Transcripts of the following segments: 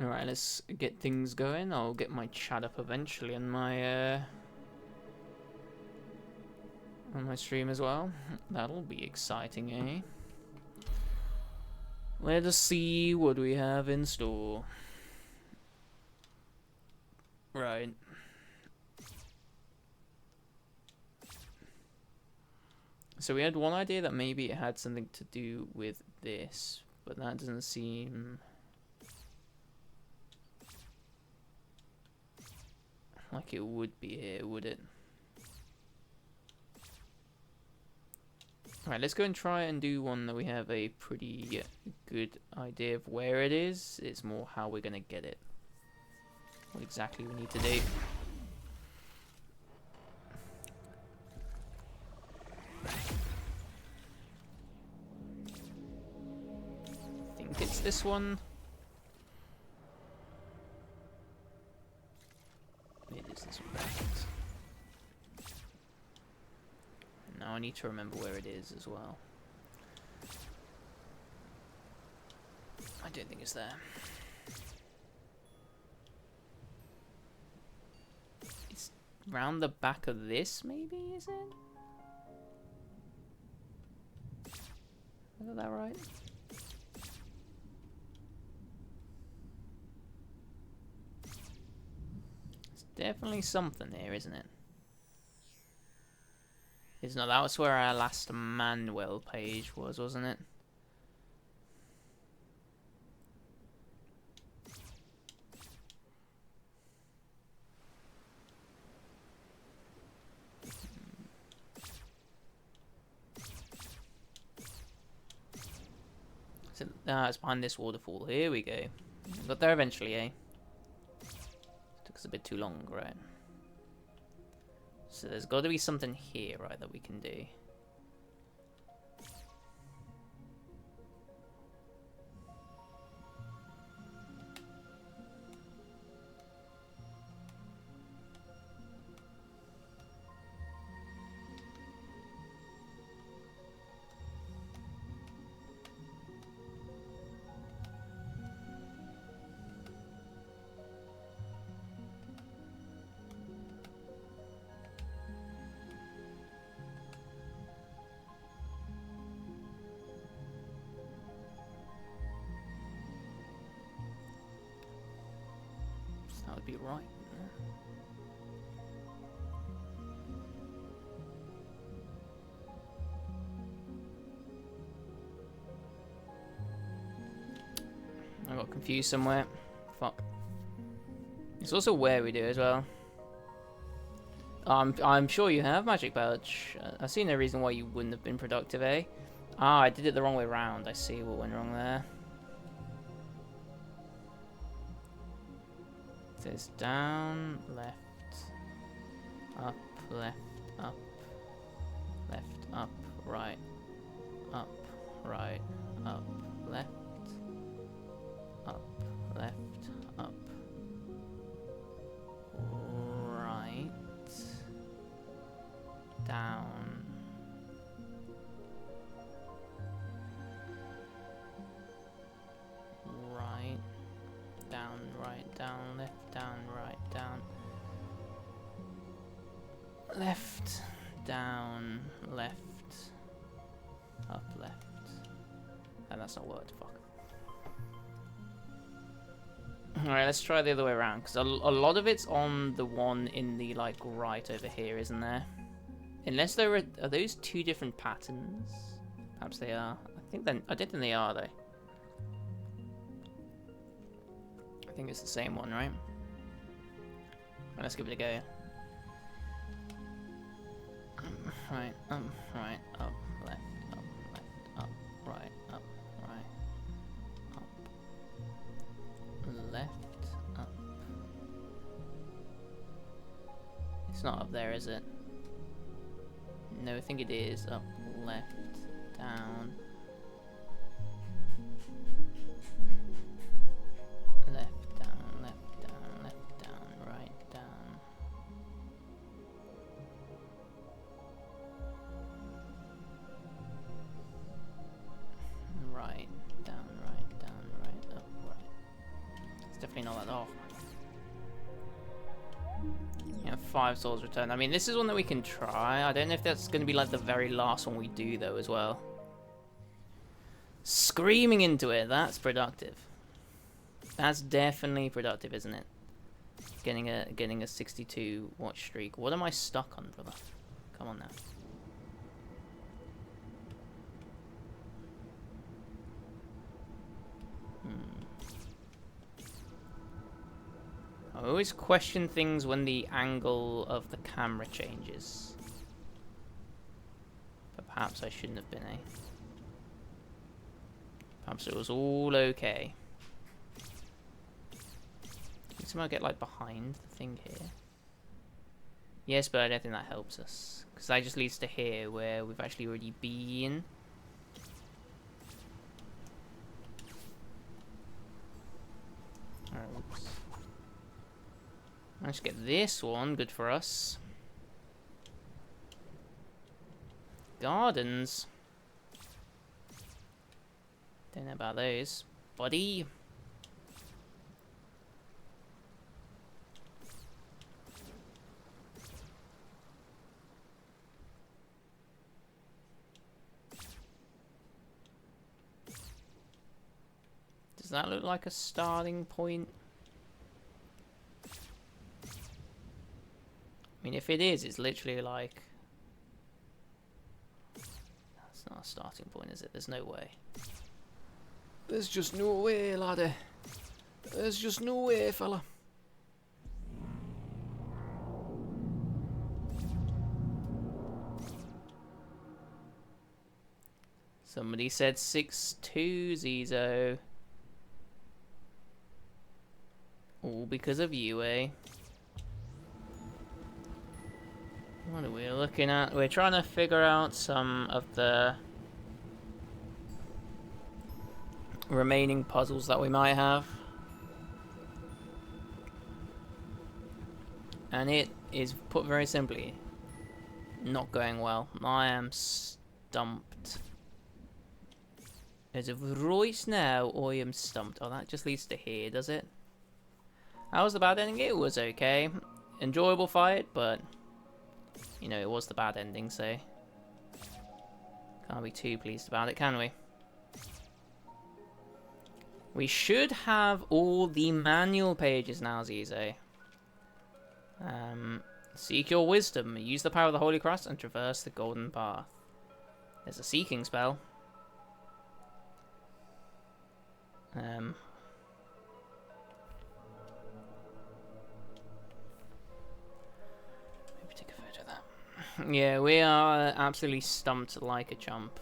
Alright, let's get things going. I'll get my chat up eventually on my stream as well. That'll be exciting, eh? Let us see what we have in store. Right. So we had one idea that maybe it had something to do with this, but that doesn't seem like it would be here, would it? Alright, let's go and try and do one that we have a pretty good idea of where it is. It's more how we're going to get it. What exactly we need to do. I think it's this one. It is this one. Now I need to remember where it is as well. I don't think it's there. It's round the back of this, maybe, is it? Is that right? It's definitely something here, isn't it? It's not. That was where our last Manuel page was, wasn't it? So, it's behind this waterfall. Here we go. Got there eventually, eh? Took us a bit too long, right? So there's got to be something here, right, that we can do. That would be right. I got confused somewhere. Fuck. It's also where we do as well. I'm sure you have, Magic Pouch. I see no reason why you wouldn't have been productive, eh? Ah, I did it the wrong way round. I see what went wrong there. It says down, left, up, left, up, right, up, right, up, left, up, left, up, right, down, right, down, right, down, left, down, right, down, left, down, left, up, left. And that's not worked, fuck. Alright, let's try the other way around, because a lot of it's on the one in the, like, right over here, isn't there? Unless there are those two different patterns? Perhaps they are. I don't think they are, though. I think it's the same one, right? Well, let's give it a go. Right, right, up, left, up, right, up, left, up. It's not up there, is it? No, I think it is. Up, left, down. Left, down, left, down, left, down, right, down. Right, down, right, up, right. It's definitely definitely not that. Oh. Yeah, 5 souls returned. I mean, this is one that we can try. I don't know if that's going to be like the very last one we do, though, as well. Screaming into it. That's productive. That's definitely productive, isn't it? Getting a 62 watch streak. What am I stuck on, brother? Come on now. I always question things when the angle of the camera changes. But perhaps I shouldn't have been, eh? Perhaps it was all okay. Can somehow get like behind the thing here? Yes, but I don't think that helps us. Because that just leads to here where we've actually already been. Alright, whoops. Managed to get this one, good for us. Gardens. Don't know about those. Buddy. Does that look like a starting point? I mean, if it is, it's literally like... That's not a starting point, is it? There's no way. There's just no way, laddie. There's just no way, fella. Somebody said 6-2, Zizo. All because of you, eh? What are we looking at? We're trying to figure out some of the remaining puzzles that we might have. And it is, put very simply, not going well. I am stumped. As of right now, I am stumped. Oh, that just leads to here, does it? How was the bad ending? It was okay. Enjoyable fight, but... You know, it was the bad ending, so... Can't be too pleased about it, can we? We should have all the manual pages now, Zizo. Seek your wisdom. Use the power of the Holy Cross and traverse the golden path. There's a seeking spell. Maybe take a photo of that. Yeah, we are absolutely stumped like a chump.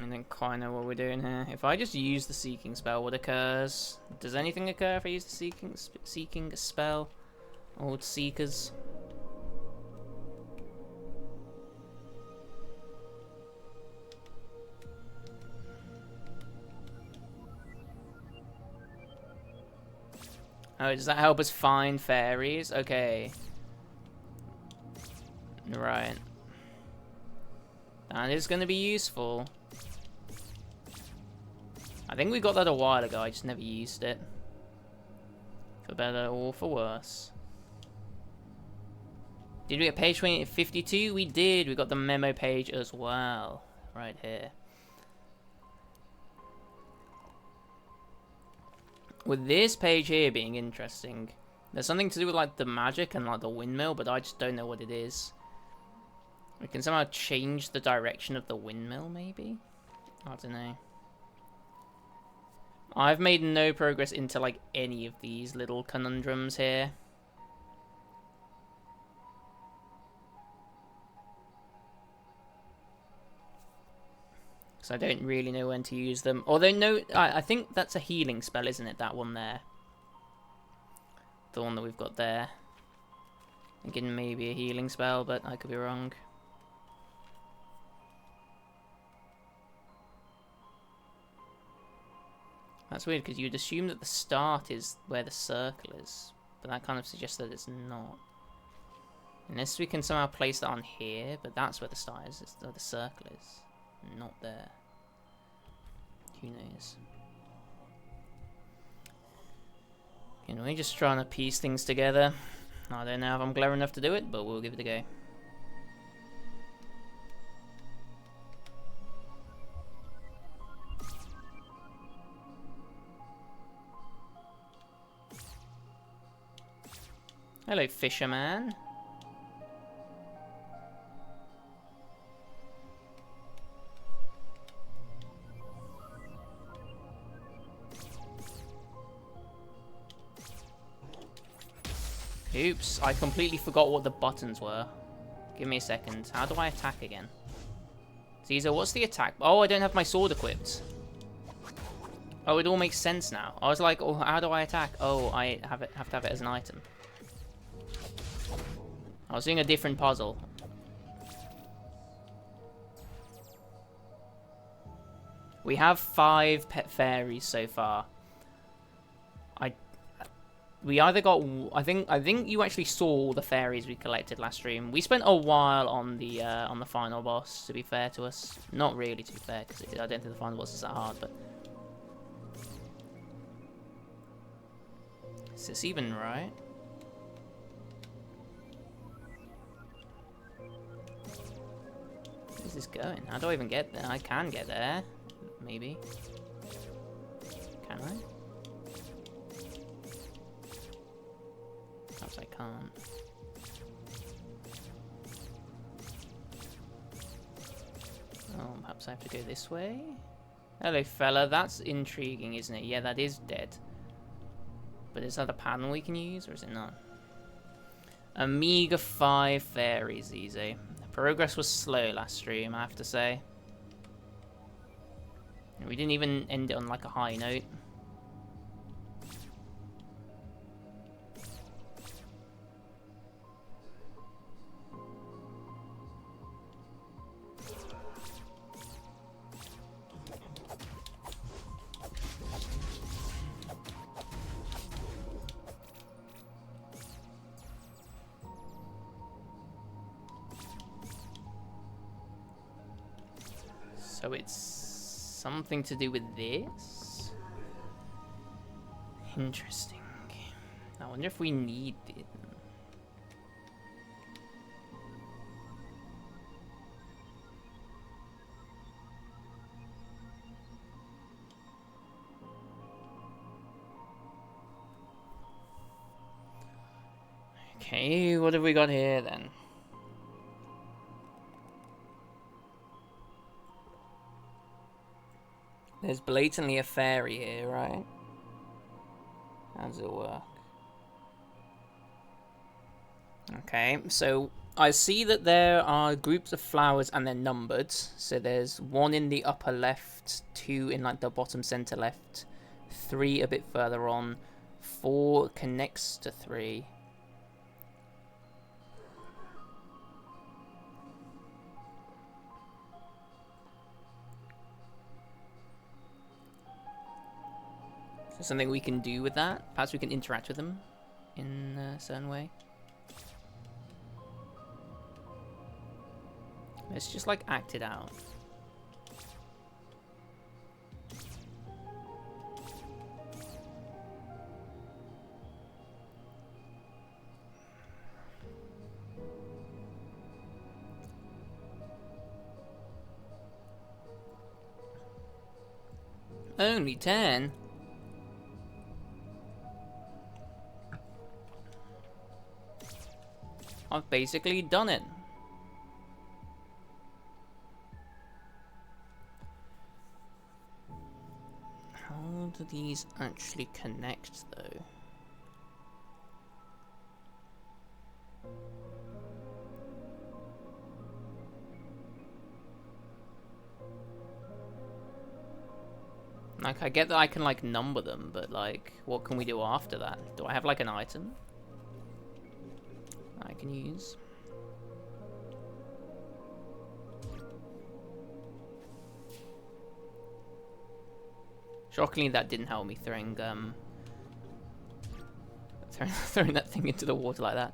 I don't quite know what we're doing here. If I just use the seeking spell, what occurs? Does anything occur if I use the seeking spell? Old seekers. Oh, does that help us find fairies? Okay. Right. That is going to be useful. I think we got that a while ago, I just never used it. For better or for worse. Did we get page 52? We did. We got the memo page as well. Right here. With this page here being interesting, there's something to do with like the magic and like the windmill, but I just don't know what it is. We can somehow change the direction of the windmill, maybe? I don't know. I've made no progress into like any of these little conundrums here. So I don't really know when to use them. Although, no, I think that's a healing spell, isn't it? That one there. The one that we've got there. Again, maybe a healing spell, but I could be wrong. That's weird, because you'd assume that the start is where the circle is. But that kind of suggests that it's not. Unless we can somehow place that on here, but that's where the start is. It's where the circle is. Not there. Who knows? We're just trying to piece things together. I don't know if I'm clever enough to do it, but we'll give it a go. Hello, fisherman. Oops, I completely forgot what the buttons were. Give me a second. How do I attack again? Caesar, what's the attack? Oh, I don't have my sword equipped. Oh, it all makes sense now. I was like, oh, how do I attack? Oh, I have to have it as an item. I was doing a different puzzle. We have 5 pet fairies so far. We either got, I think you actually saw all the fairies we collected last stream. We spent a while on the final boss. To be fair to us, not really to be fair, because I don't think the final boss is that hard. But is this even right? Where's this going? How do I even get there? I can get there, maybe. Can I? Perhaps I can't. Oh, perhaps I have to go this way? Hello, fella. That's intriguing, isn't it? Yeah, that is dead. But is that a pattern we can use, or is it not? A meager 5 fairies, easy. Progress was slow last stream, I have to say. We didn't even end it on like a high note. So it's something to do with this? Interesting. I wonder if we need it. Okay, what have we got here then? There's blatantly a fairy here, right? How does it work? Okay, so I see that there are groups of flowers and they're numbered. So there's 1 in the upper left, 2 in like the bottom center left, 3 a bit further on, 4 connects to 3. Something we can do with that? Perhaps we can interact with them in a certain way. Let's just like act it out. Only 10? I've basically done it. How do these actually connect, though? Like, I get that I can, like, number them, but, like, what can we do after that? Do I have, like, an item I can use? Shockingly, that didn't help me throwing throwing that thing into the water like that.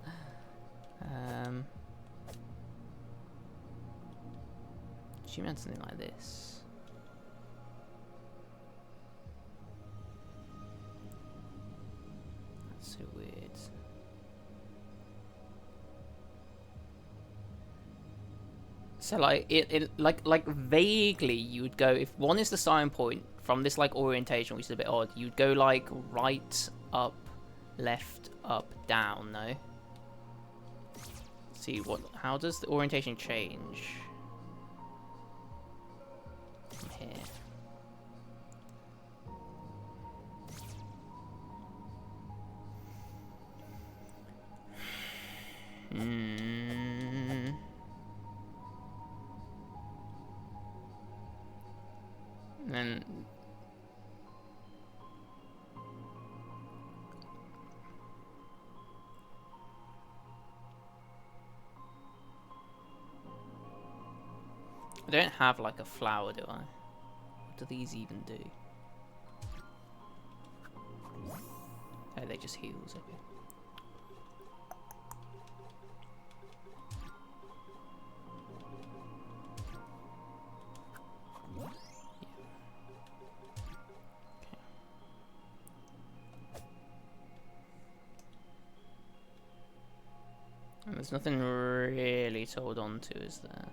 She meant something like this. So like like vaguely you would go, if one is the sign point from this like orientation, which is a bit odd, you'd go like right, up, left, up, down. No. Let's see what? How does the orientation change? From here. And I don't have like a flower, do I? What do these even do? Oh, they just heals, okay. And there's nothing really to hold on to, is there?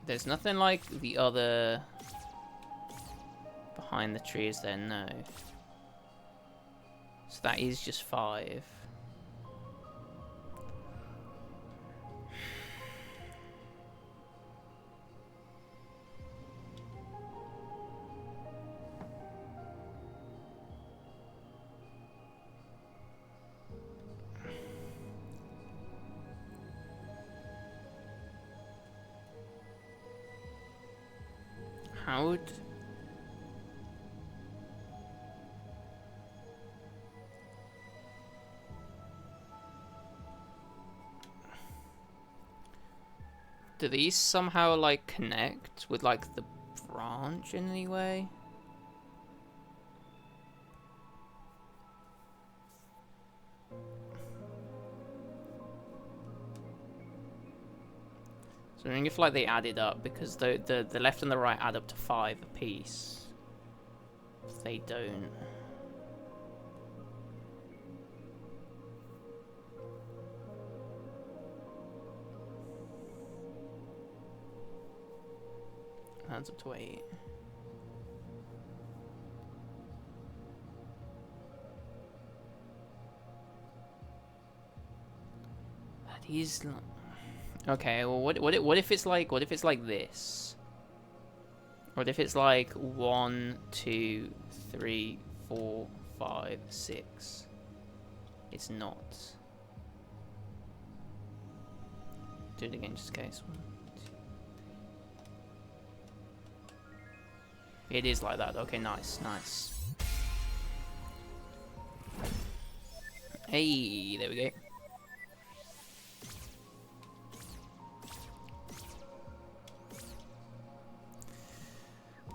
There's nothing like the other behind the trees there, no. So that is just 5. How would... Do these somehow like connect with like the branch in any way? So I'm wondering if like they added up, because the left and the right add up to 5 apiece. If they don't. Adds up to 8. These. Okay, well, what if it's like this? What if it's like 1, 2, 3, 4, 5, 6? It's not. Do it again, just in case. 1, 2. It is like that. Okay, nice, nice. Hey, there we go.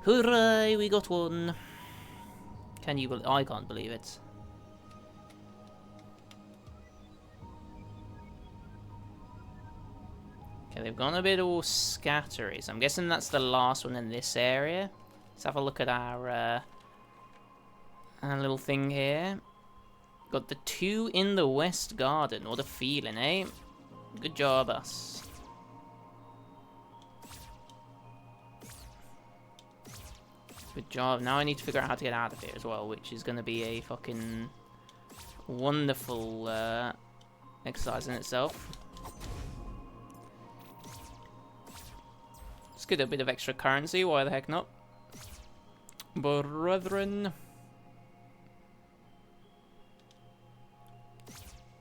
Hooray, we got one. Can you believe? I can't believe it. Okay, they've gone a bit all scattery, so I'm guessing that's the last one in this area. Let's have a look at our little thing here. Got the 2 in the West Garden. What a feeling, eh? Good job, us. Good job. Now I need to figure out how to get out of here as well, which is going to be a fucking wonderful exercise in itself. Let's get a bit of extra currency. Why the heck not? Brethren.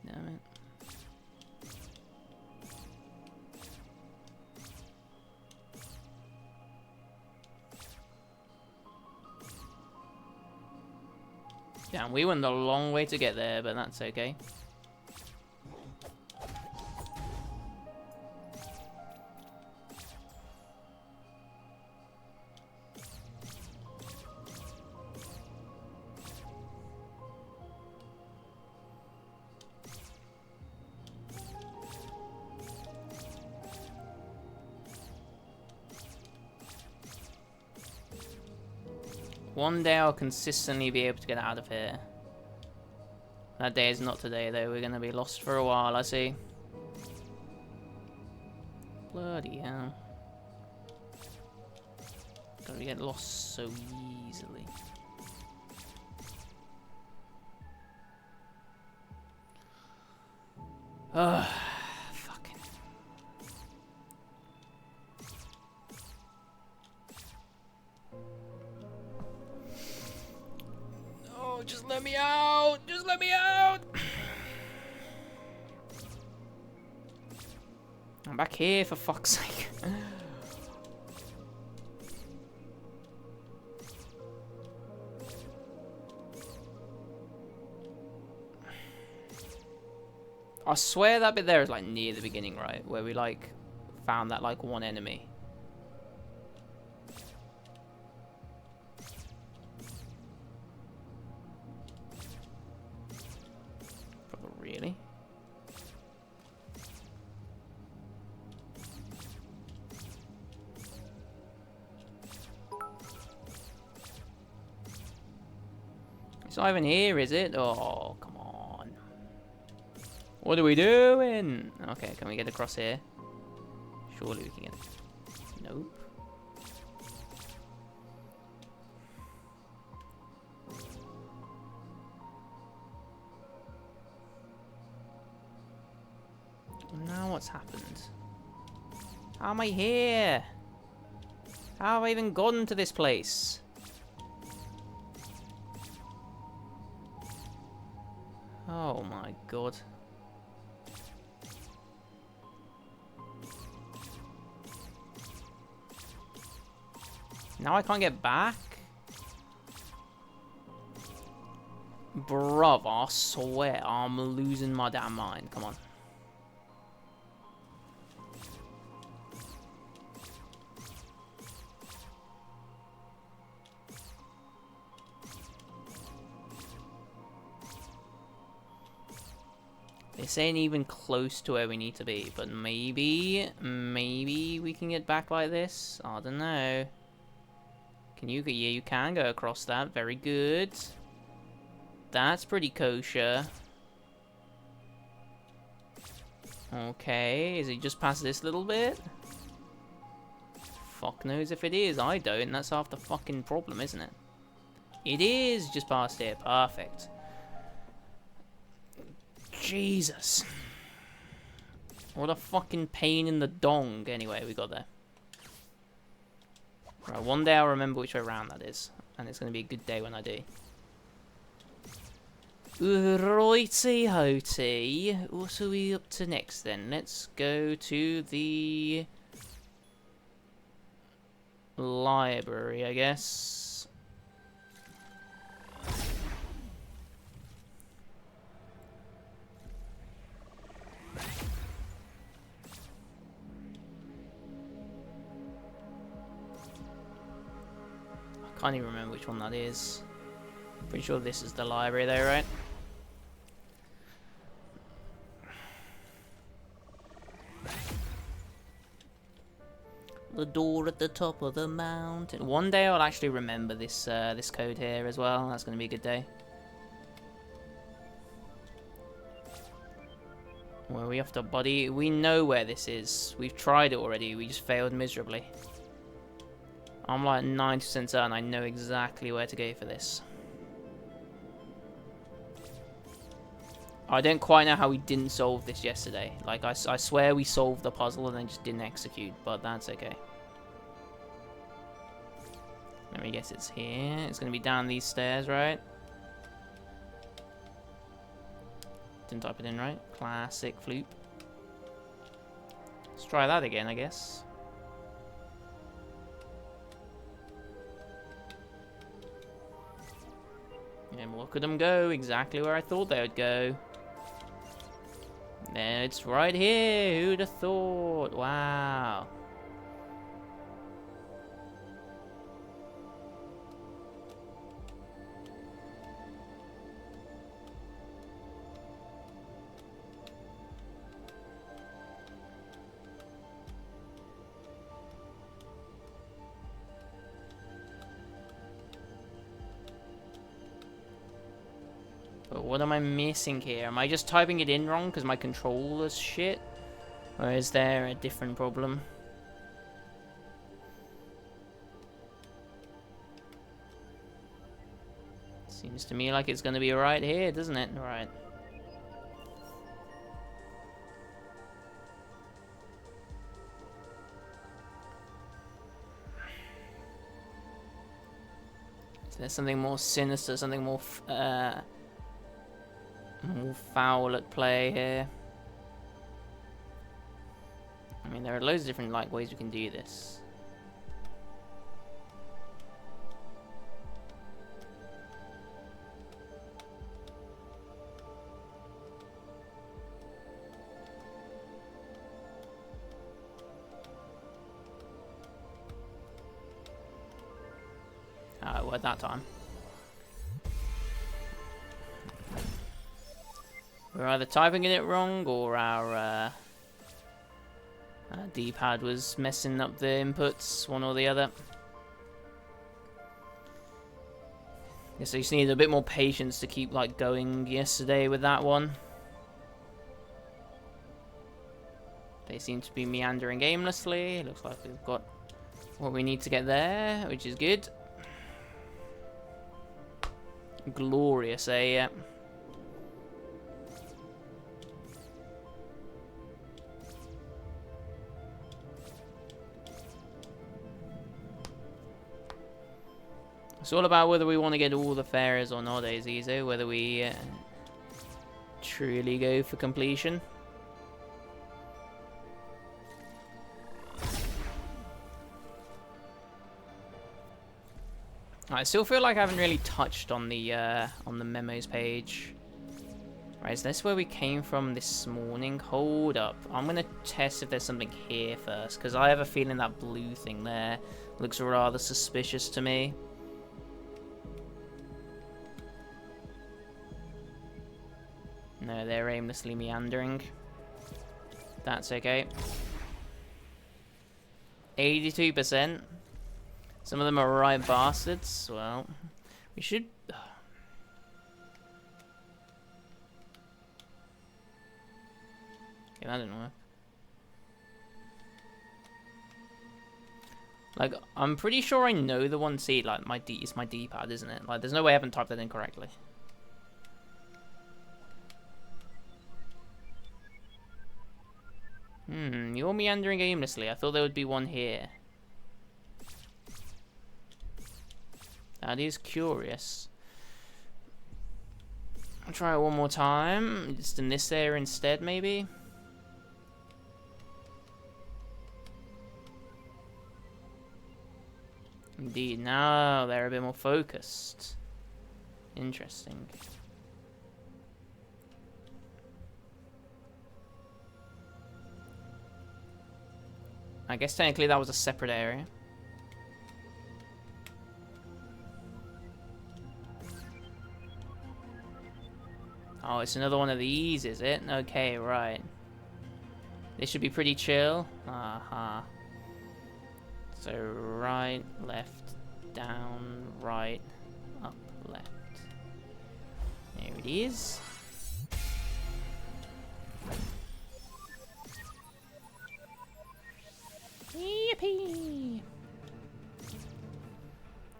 Damn it. Yeah, we went a long way to get there, but that's okay. One day I'll consistently be able to get out of here. That day is not today, though. We're going to be lost for a while, I see. Bloody hell. Gotta get lost so easily. Ugh. Fucking. Oh, just let me out! Just let me out! I'm back here, for fuck's sake. I swear that bit there is like near the beginning, right? Where we like found that like one enemy. But really? It's not even here, is it? Oh, come on. What are we doing? Okay, can we get across here? Surely we can get it. Nope. Now what's happened? How am I here? How have I even gotten to this place? Oh my god. Now I can't get back? Bruv, I swear I'm losing my damn mind. Come on. This ain't even close to where we need to be, but maybe we can get back like this. I don't know. Can you? Yeah, you can go across that. Very good. That's pretty kosher. Okay, is it just past this little bit? Fuck knows if it is. I don't. That's half the fucking problem, isn't it? It is just past here. Perfect. Jesus. What a fucking pain in the dong. Anyway, we got there. Right, one day I'll remember which way around that is. And it's going to be a good day when I do. Righty hotey. What are we up to next then? Let's go to the library, I guess. I can't even remember which one that is. Pretty sure this is the library though, right? The door at the top of the mountain. One day I'll actually remember this this code here as well. That's going to be a good day. Where are we off to, buddy? We know where this is. We've tried it already. We just failed miserably. I'm like 90% certain I know exactly where to go for this. I don't quite know how we didn't solve this yesterday. Like, I swear we solved the puzzle and then just didn't execute, but that's okay. Let me guess it's here. It's going to be down these stairs, right? Didn't type it in right. Classic floop. Let's try that again, I guess. And look at them go, exactly where I thought they would go. And it's right here, who'd have thought? Wow. But what am I missing here? Am I just typing it in wrong because my controller's shit? Or is there a different problem? Seems to me like it's going to be right here, doesn't it? Right. Is there something more sinister, something more foul at play here? I mean, there are loads of different ways we can do this. Well, at that time. We're either typing it wrong or our D-pad was messing up the inputs, one or the other. Guess I just needed a bit more patience to keep going yesterday with that one. They seem to be meandering aimlessly. Looks like we've got what we need to get there, which is good. Glorious, eh? Yeah. It's all about whether we want to get all the fairies or not, Azizo. Whether we truly go for completion. I still feel like I haven't really touched on the memos page. Right, is this where we came from this morning? Hold up. I'm going to test if there's something here first, because I have a feeling that blue thing there looks rather suspicious to me. No, they're aimlessly meandering. That's okay. 82%. Some of them are right bastards. Well, we should... Okay, that didn't work. I'm pretty sure I know the one. See, it's my D-pad, isn't it? There's no way I haven't typed that in correctly. You're meandering aimlessly. I thought there would be one here. That is curious. I'll try it one more time. Just in this area instead, maybe. Indeed, now they're a bit more focused. Interesting. I guess technically that was a separate area. Oh, it's another one of these, is it? Okay, right. This should be pretty chill. Aha. So right, left, down, right, up, left. There it is. Yippee!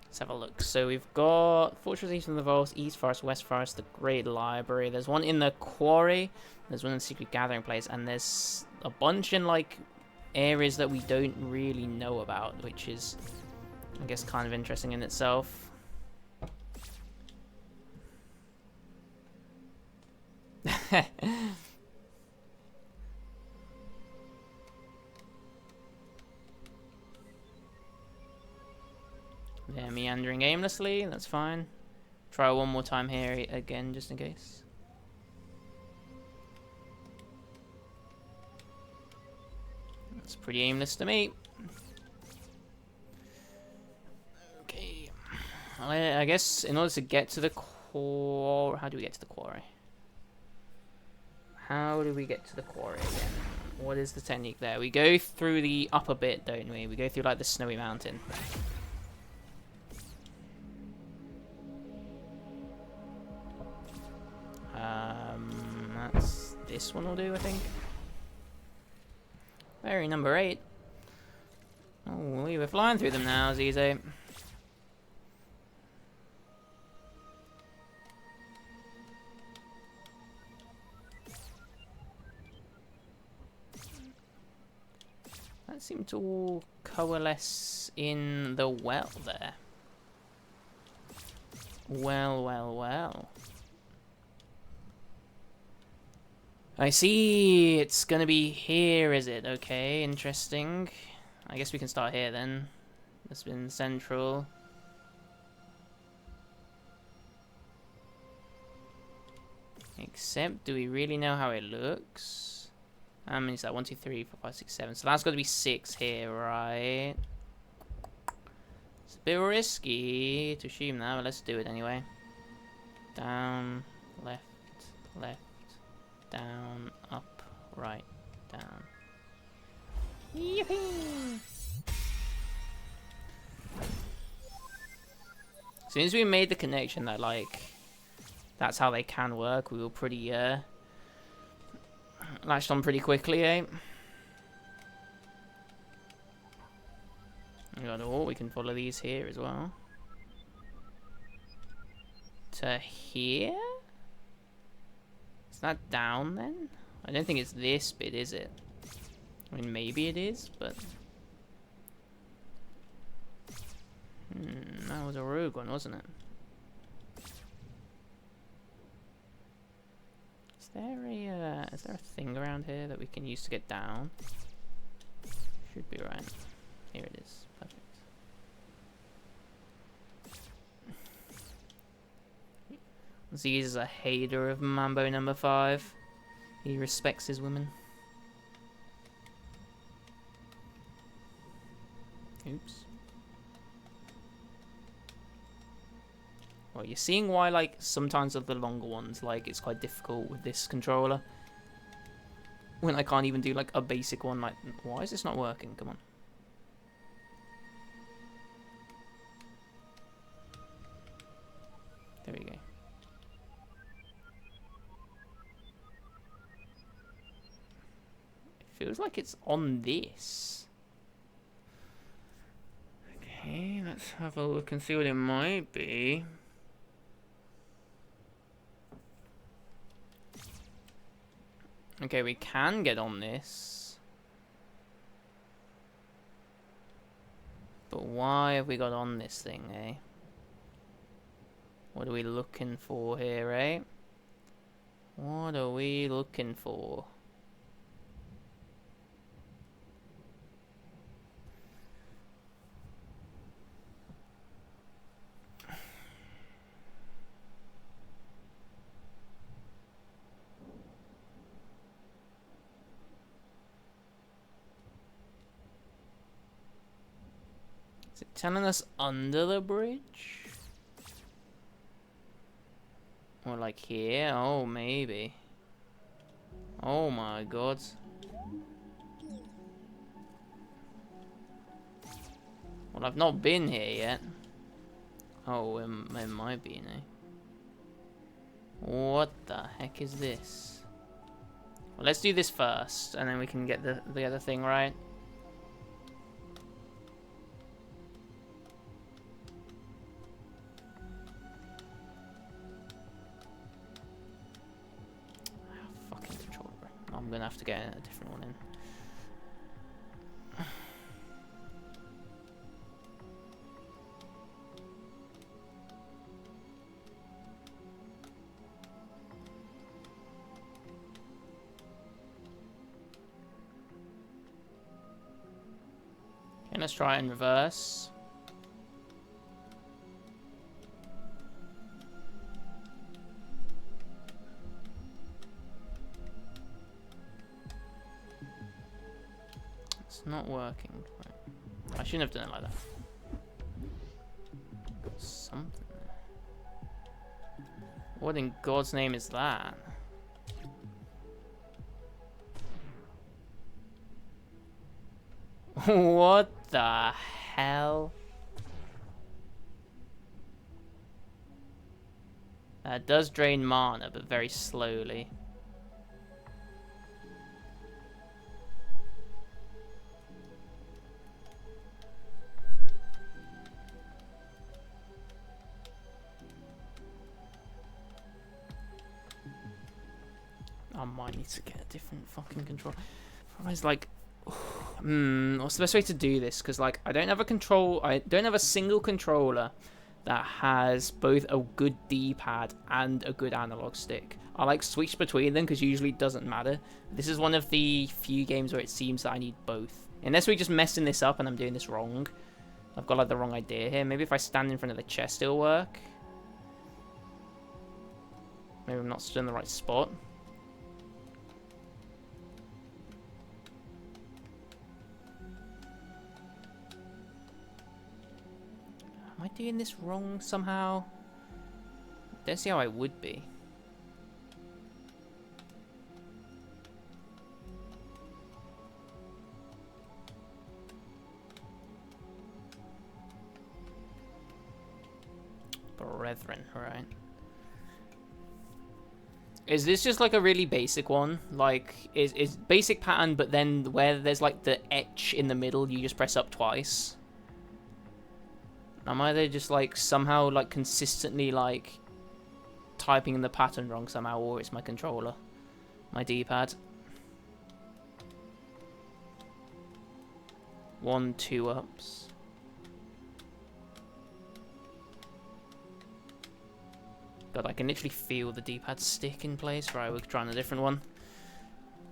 Let's have a look. So we've got Fortress East of the Vaults, East Forest, West Forest, the Great Library. There's one in the Quarry. There's one in the Secret Gathering Place, and there's a bunch in areas that we don't really know about, which is, I guess, kind of interesting in itself. They're meandering aimlessly, that's fine. Try one more time here again, just in case. That's pretty aimless to me. Okay. I guess in order to get to the core... How do we get to the quarry? How do we get to the quarry again? What is the technique there? We go through the upper bit, don't we? We go through the snowy mountain. That's this one will do, I think. Very number 8. Oh, we were flying through them now, Zize. That seemed to all coalesce in the well there. Well, well, well. I see. It's gonna be here, is it? Okay, interesting. I guess we can start here then. It's been central. Except, do we really know how it looks? How many is that? 1, 2, 3, 4, 5, 6, 7. So that's got to be 6 here, right? It's a bit risky to assume that, but let's do it anyway. Down, left, left, down, up, right, down. Yippee! As soon as we made the connection that, like, that's how they can work, we were pretty, latched on pretty quickly, eh? We can follow these here as well. To here? Is that down then? I don't think it's this bit, is it? I mean, maybe it is, but... that was a rogue one, wasn't it? Is there a thing around here that we can use to get down? Should be right. Here it is. Perfect. Z's is a hater of Mambo number 5. He respects his women. Oops. Well, you're seeing why, like, sometimes of the longer ones, like, it's quite difficult with this controller. When I can't even do, like, a basic one, like, why is this not working? Come on. There we go. It feels like it's on this. Okay, let's have a look and see what it might be. Okay, we can get on this. But why have we got on this thing, eh? What are we looking for here, eh? What are we looking for? Is it telling us under the bridge? Or like here? Oh, maybe. Oh my god. Well, I've not been here yet. Oh, it might be, eh? What the heck is this? Well, let's do this first, and then we can get the other thing right. Fucking controller. I'm gonna have to get a different one in. Okay, let's try it in reverse. It's not working. Right. I shouldn't have done it like that. Got something there. What in God's name is that? What the hell? Does drain mana, but very slowly. I might need to get a different fucking controller. Otherwise, like, what's the best way to do this? Because like, I don't have a single controller that has both a good D-pad and a good analog stick. I like switch between them because usually it doesn't matter. This is one of the few games where it seems that I need both. Unless we're just messing this up and I'm doing this wrong. I've got like the wrong idea here. Maybe if I stand in front of the chest it'll work. Maybe I'm not stood in the right spot. Am I doing this wrong somehow? Don't see how I would be. Brethren, right. Is this just like a really basic one? Like, is basic pattern, but then where there's like the etch in the middle, you just press up twice? Am I either just like somehow like consistently like typing in the pattern wrong somehow, or it's my controller, my D-pad? 1, 2 ups. God, I can literally feel the D-pad stick in place. Right, we're trying a different one.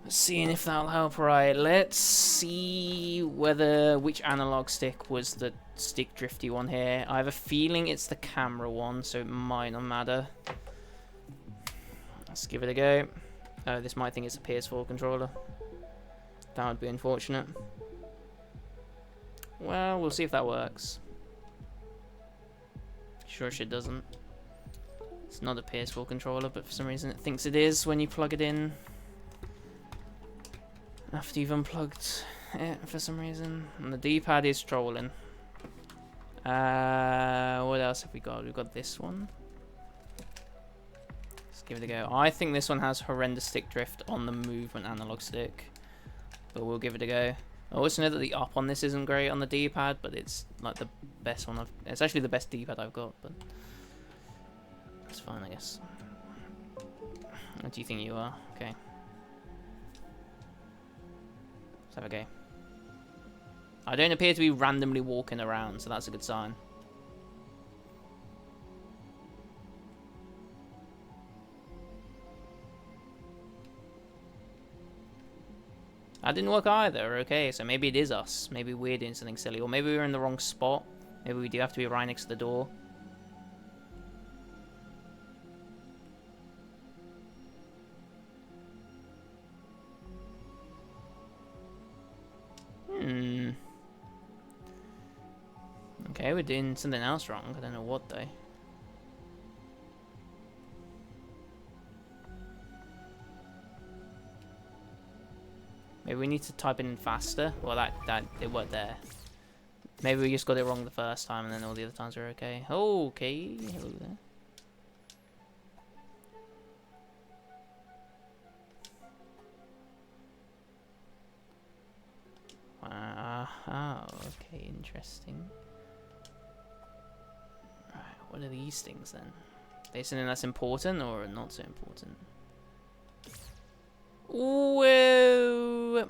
Seeing if that'll help. Right, let's see which analog stick was the stick drifty one here. I have a feeling it's the camera one, so it might not matter. Let's give it a go. Oh, this might think it's a PS4 controller. That would be unfortunate. Well, we'll see if that works. Sure shit doesn't. It's not a PS4 controller, but for some reason it thinks it is when you plug it in. After you've unplugged it for some reason. And the D-pad is trolling. What else have we got? We've got this one. Let's give it a go. I think this one has horrendous stick drift on the movement analog stick. But we'll give it a go. I also know that the up on this isn't great on the D-pad, but it's like the best one it's actually the best D-pad I've got, but it's fine, I guess. What do you think you are? Okay. Let's have a go. I don't appear to be randomly walking around, so that's a good sign. That didn't work either. Okay, so maybe it is us. Maybe we're doing something silly. Or maybe we're in the wrong spot. Maybe we do have to be right next to the door. Okay, we're doing something else wrong. I don't know what though. Maybe we need to type it in faster. Well, that it worked there. Maybe we just got it wrong the first time, and then all the other times are okay. Okay, hello there. Oh, okay, interesting. Right, what are these things then? Are they something that's important or not so important? Whoa!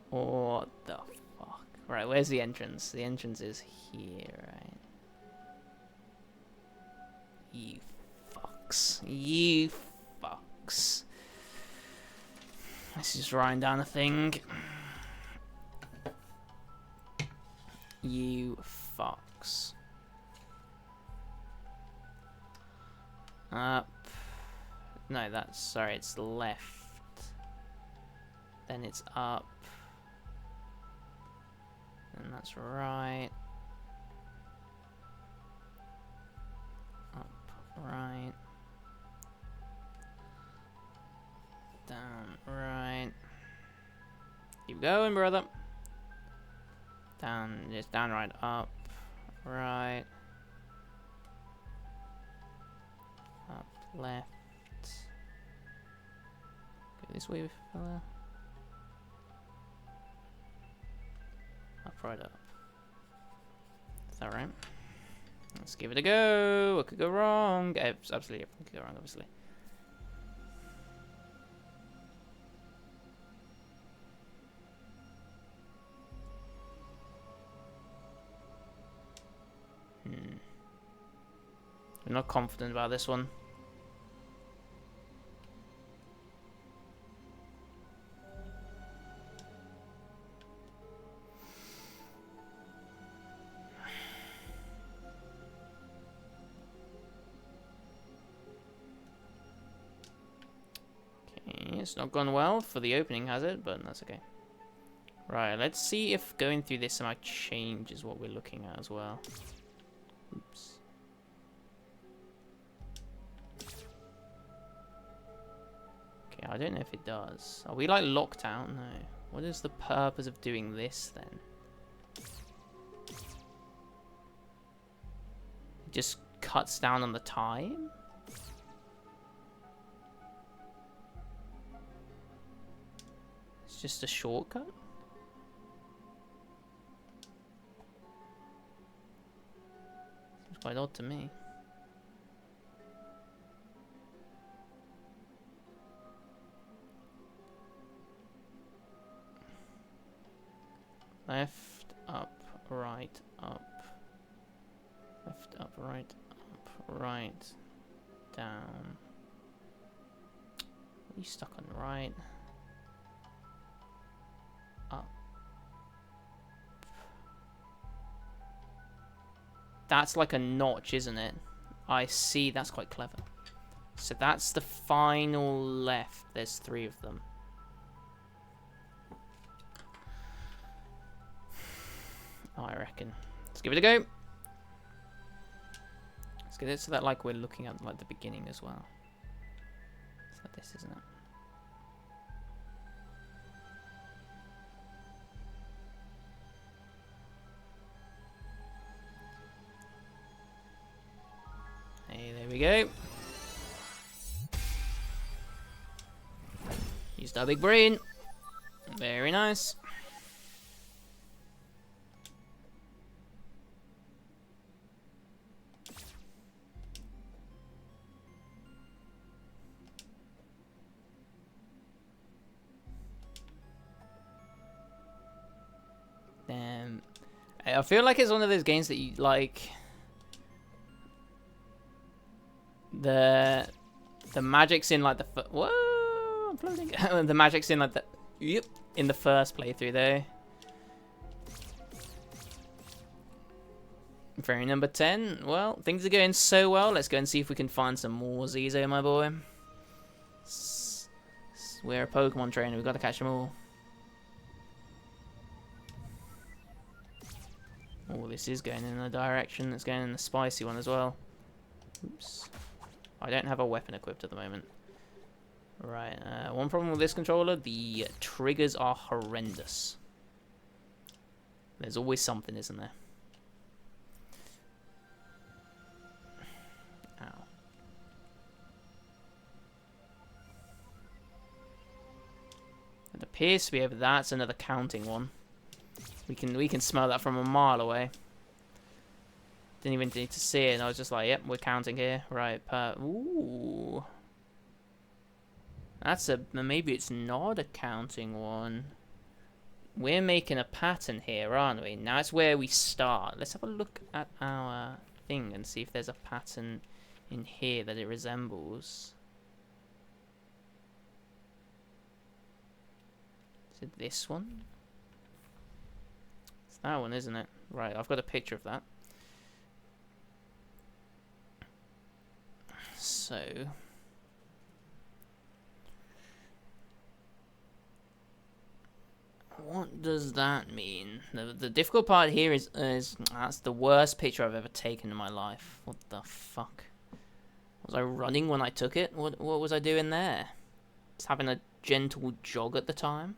What the fuck? Right, where's the entrance? The entrance is here, right? You fucks. You fucks. This is writing down a thing. You fucks. Up. No, that's... Sorry, it's left. Then it's up. And that's right. Up, right. Down, right. Keep going, brother. Down, just down, right, up, right. Up, left. Go this way, fella. Up, right, up. Is that right? Let's give it a go. What could go wrong? Absolutely everything could go wrong, obviously. I'm not confident about this one. Okay, it's not gone well for the opening, has it? But that's okay. Right, let's see if going through this somehow changes what we're looking at as well. Oops. Okay, I don't know if it does. Are we like locked out? No. What is the purpose of doing this then? It just cuts down on the time? It's just a shortcut? Seems quite odd to me. Left, up, right, up. Left, up, right, down. Are you stuck on right? Up. That's like a notch, isn't it? I see, that's quite clever. So that's the final left. There's 3 of them. Oh, I reckon. Let's give it a go. Let's get it so that like we're looking at like the beginning as well. It's like this, isn't it? Hey, there we go. Used our big brain. Very nice. I feel like it's one of those games that you like. The magic's in like the whoa, I'm floating. The magic's in like the in the first playthrough though. Very number 10. Well, things are going so well. Let's go and see if we can find some more Zizo, my boy. We're a Pokemon trainer. We've got to catch them all. Oh, this is going in a direction that's going in the spicy one as well. Oops. I don't have a weapon equipped at the moment. Right, one problem with this controller, the triggers are horrendous. There's always something, isn't there? Ow. It appears to be over. That's another counting one. We can smell that from a mile away. Didn't even need to see it, and I was just like, yep, we're counting here. Right, ooh. That's maybe it's not a counting one. We're making a pattern here, aren't we? Now it's where we start. Let's have a look at our thing and see if there's a pattern in here that it resembles. Is it this one? It's that one, isn't it? Right, I've got a picture of that. So What does that mean? The difficult part here is that's the worst picture I've ever taken in my life. What the fuck? Was I running when I took it? What was I doing there? Just having a gentle jog at the time?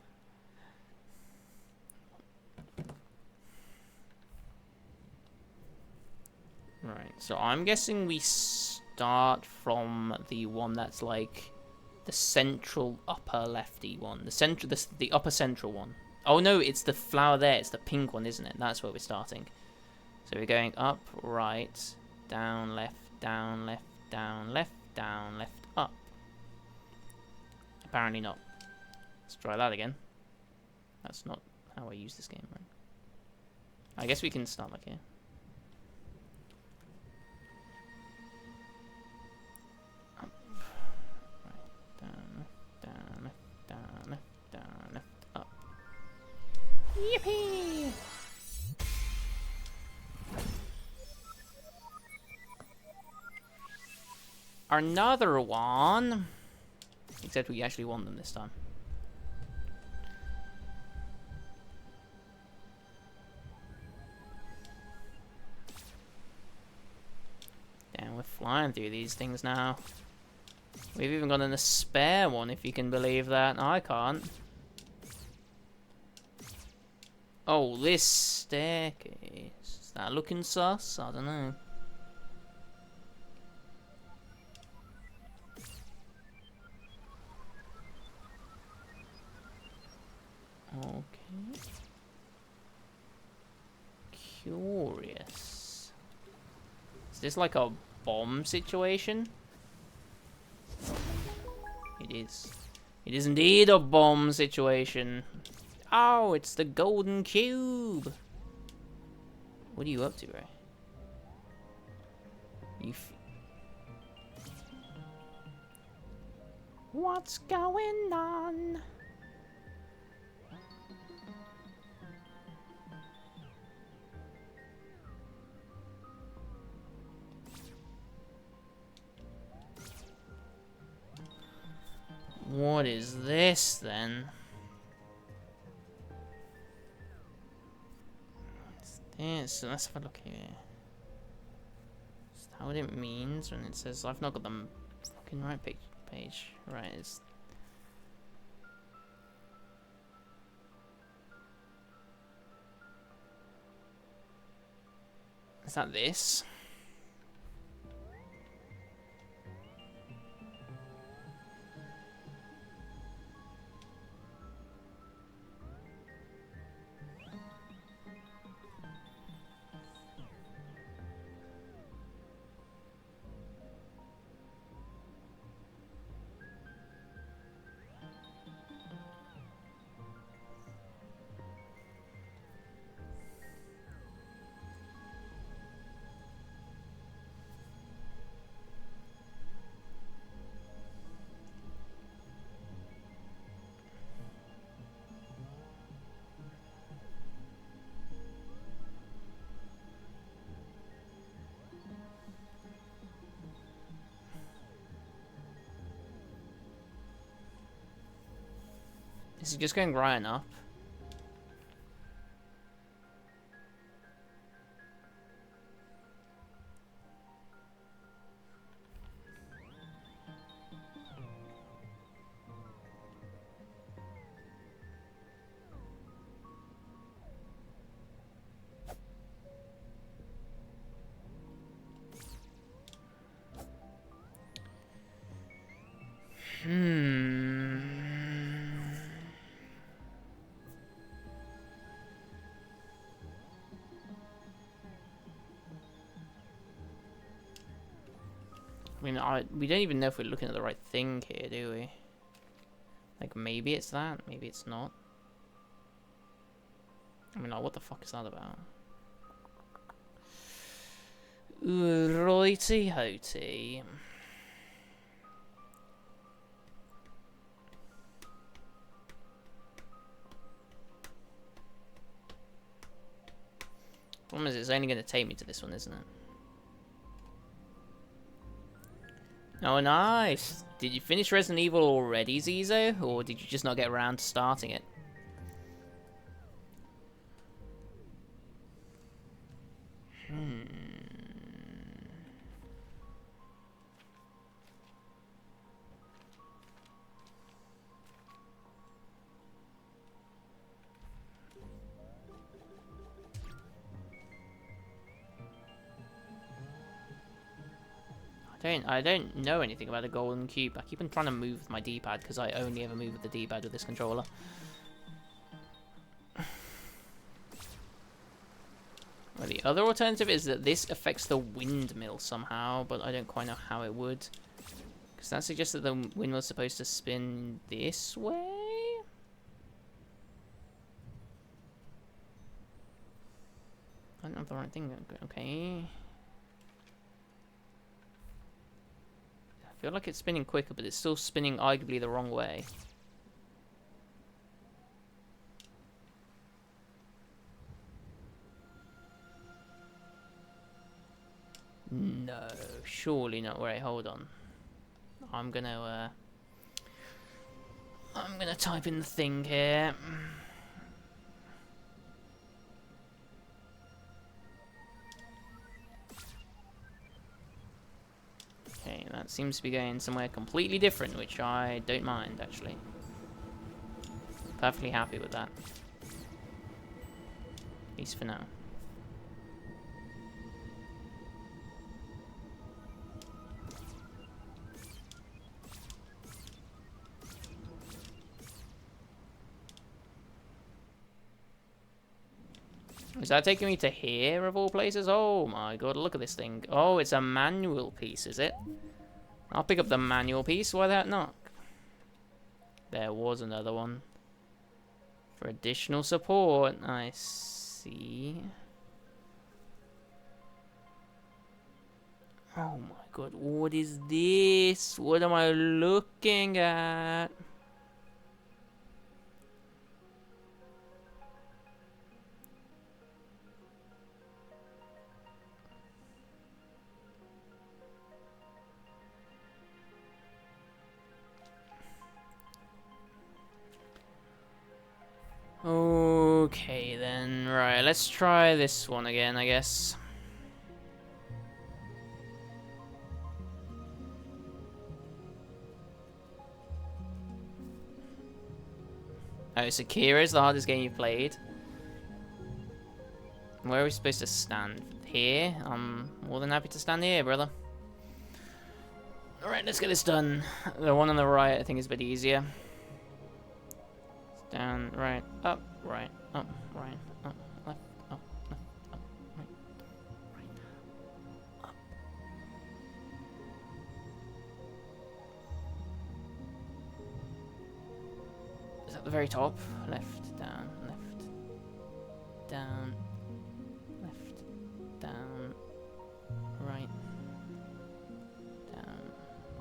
Right, so I'm guessing we start from the one that's like the central upper lefty one. The upper central one. Oh no, it's the flower there. It's the pink one, isn't it? That's where we're starting. So we're going up, right, down, left, down, left, down, left, down, left, up. Apparently not. Let's try that again. That's not how I use this game, right? I guess we can start like here. Up. Right, down, down, down, down, up. Yippee! Another one. Except we actually won them this time. Damn, we're flying through these things now. We've even got a spare one, if you can believe that. I can't. Oh, this staircase. Is that looking sus? I don't know. Okay. Curious. Is this like a bomb situation? It is. It is indeed a bomb situation. Oh, it's the golden cube. What are you up to, Ray? What's going on? What is this, then? What's this? Let's have a look here. Is that what it means when it says... I've not got the fucking right page. Right, it's... Is that this? Is it just going right and up? I mean, we don't even know if we're looking at the right thing here, do we? Like, maybe it's that, maybe it's not. I mean, like, what the fuck is that about? Righty-hotty. Problem is, it's only going to take me to this one, isn't it? Oh, nice. Did you finish Resident Evil already, Zizo? Or did you just not get around to starting it? I don't know anything about a golden cube. I keep on trying to move with my D-pad because I only ever move with the D-pad with this controller. Well, the other alternative is that this affects the windmill somehow, but I don't quite know how it would. Because that suggests that the windmill's supposed to spin this way? I don't have the right thing. Okay. I feel like it's spinning quicker, but it's still spinning arguably the wrong way. No, surely not. Wait, hold on. I'm gonna type in the thing here. Okay, that seems to be going somewhere completely different, which I don't mind, actually. Perfectly happy with that. At least for now. Is that taking me to here, of all places? Oh my god, look at this thing. Oh, it's a manual piece, is it? I'll pick up the manual piece, why the heck not? There was another one. For additional support, I see. Oh my god, what is this? What am I looking at? Okay then, right, let's try this one again, I guess. Oh, Sekiro is the hardest game you've played. Where are we supposed to stand? Here? I'm more than happy to stand here, brother. Alright, let's get this done. The one on the right I think is a bit easier. Down, right, up, right, up, right, up, left, up, left, up, right, up. Is that the very top? Left, down, down, left, down, right, down,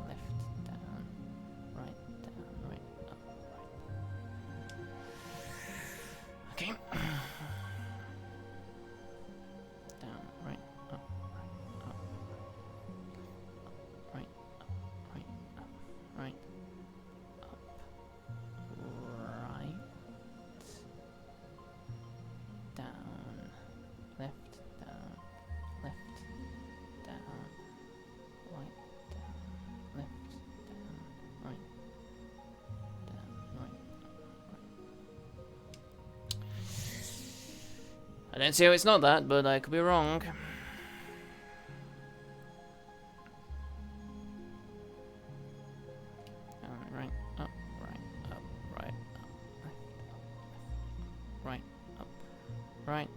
left, down, right, up, right. Okay. Down, right, up, right, up, right, up, right, up, right, down, left, down, left, down, right, down, left, down, right, down, right. I don't see how it's not that, but I could be wrong. Right, up, right, up, right, up, right,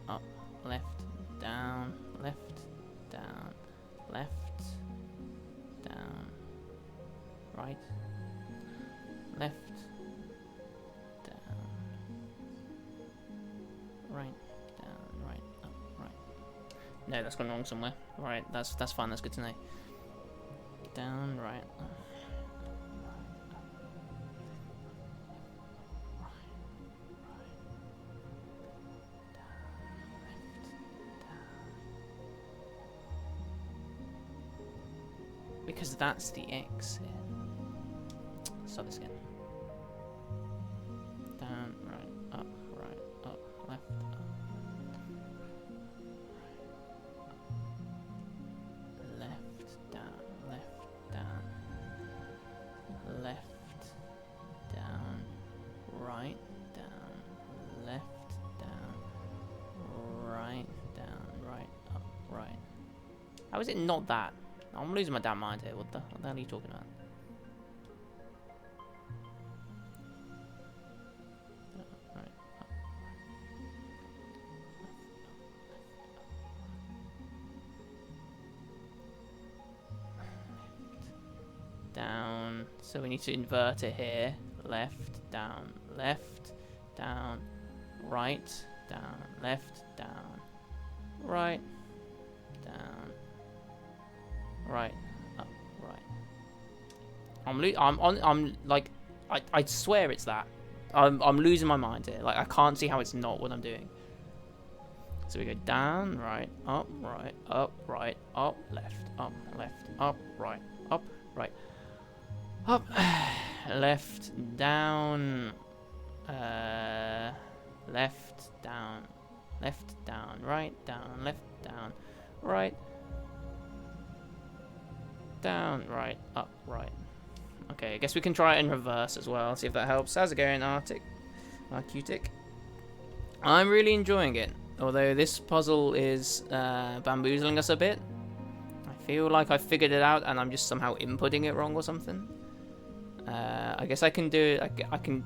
up, left, down, left, down, left, down, right, left, down, right. No, that's gone wrong somewhere. Right, that's fine. That's good to know. Down, right. Because that's the exit. Let's start this again. Down, right, up, left, up. Left, down, right, down, left, down, right, down, right, up, right. How is it not that? I'm losing my damn mind here. What the hell are you talking about? Down. So we need to invert it here. Left, down, right, down, left, down, right, down, right, up, right. I'm like, I swear it's that. I'm losing my mind here. Like, I can't see how it's not what I'm doing. So we go down, right, up, right, up, left, up, right, up, right, up, left, down, left, down, right, down, left, down, right, down, right, up, right. Okay, I guess we can try it in reverse as well, see if that helps. How's it going, Arcutic? I'm really enjoying it, although this puzzle is bamboozling us a bit. I feel like I figured it out and I'm just somehow inputting it wrong or something. I guess I can do. I can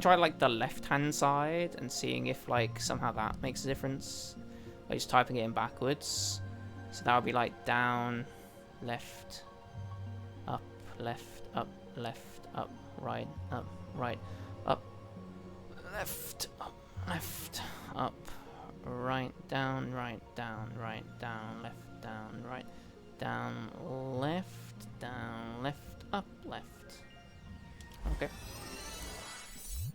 try like the left-hand side and seeing if like somehow that makes a difference. By just typing it in backwards. So that would be like down, left, up, left, up, right, up, left, up, right, down, left, down, right, down, left, up, left. Okay.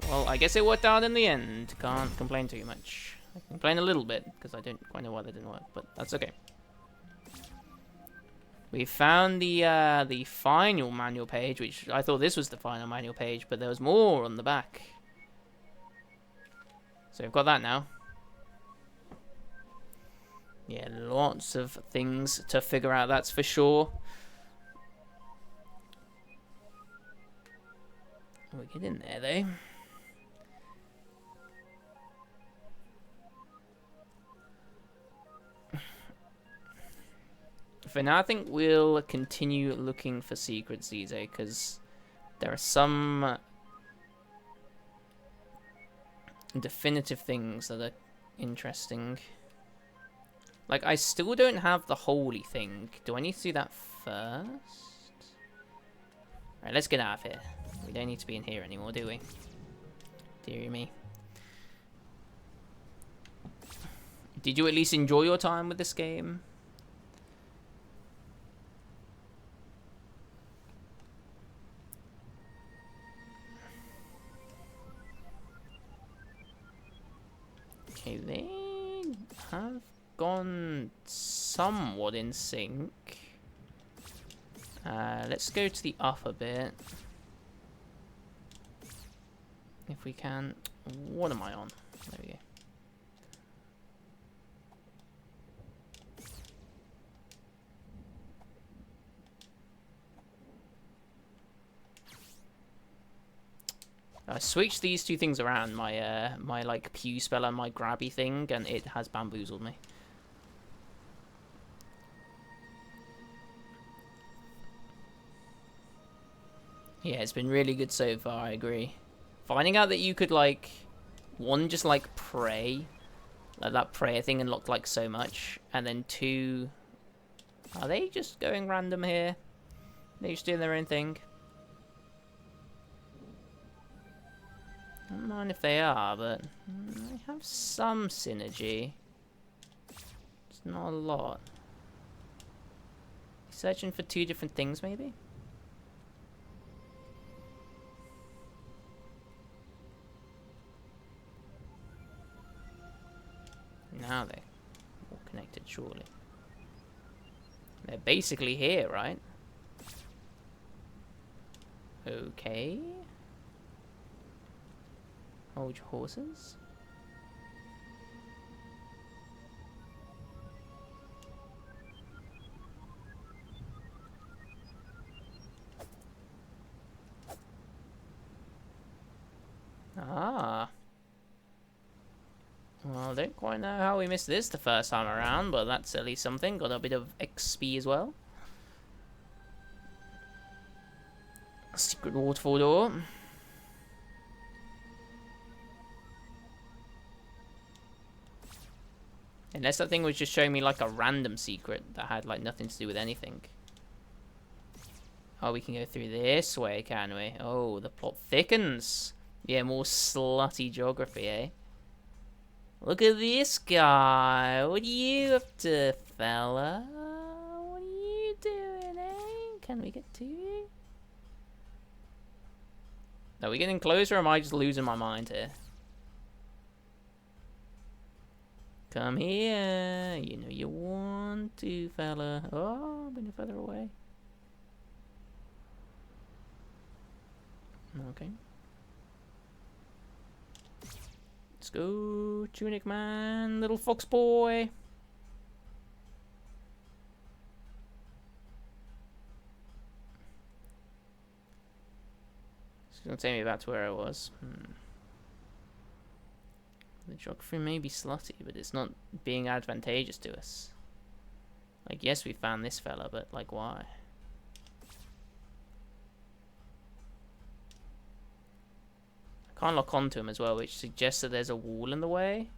Well, I guess it worked out in the end. Can't complain too much. I can complain a little bit, because I don't quite know why that didn't work, but that's okay. We found the final manual page, which I thought this was the final manual page, but there was more on the back. So we've got that now. Yeah, lots of things to figure out, that's for sure. We get in there, though. For now, I think we'll continue looking for secrets, Zize, because there are some definitive things that are interesting. Like, I still don't have the holy thing. Do I need to do that first? Alright, let's get out of here. We don't need to be in here anymore, do we? Dear me. Did you at least enjoy your time with this game? Okay, they have gone somewhat in sync. Let's go to the upper bit. If we can. What am I on? There we go. I switched these two things around, my my like pew spell and my grabby thing, and it has bamboozled me. Yeah, it's been really good so far, I agree. Finding out that you could like, one, just like pray, like that prayer thing unlocked like so much, and then two, are they just going random here? They're just doing their own thing. I don't mind if they are, but they have some synergy. It's not a lot. Searching for two different things, maybe? Now they're all connected, surely. They're basically here, right? Okay. Hold your horses. Ah. Well, I don't quite know how we missed this the first time around, but that's at least something. Got a bit of XP as well. Secret waterfall door. Unless that thing was just showing me like a random secret that had like nothing to do with anything. Oh, we can go through this way, can we? Oh, the plot thickens. Yeah, more slutty geography, eh? Look at this guy. What are you up to, fella? What are you doing, eh? Can we get to you? Are we getting closer, or am I just losing my mind here? Come here. You know you want to, fella. Oh, I'm been further away. Okay. Let's go, Tunic man, little fox boy. It's gonna take me back to where I was. The geography may be slutty, but it's not being advantageous to us. Like, yes, we found this fella, but like, why? I can't lock onto him as well, which suggests that there's a wall in the way.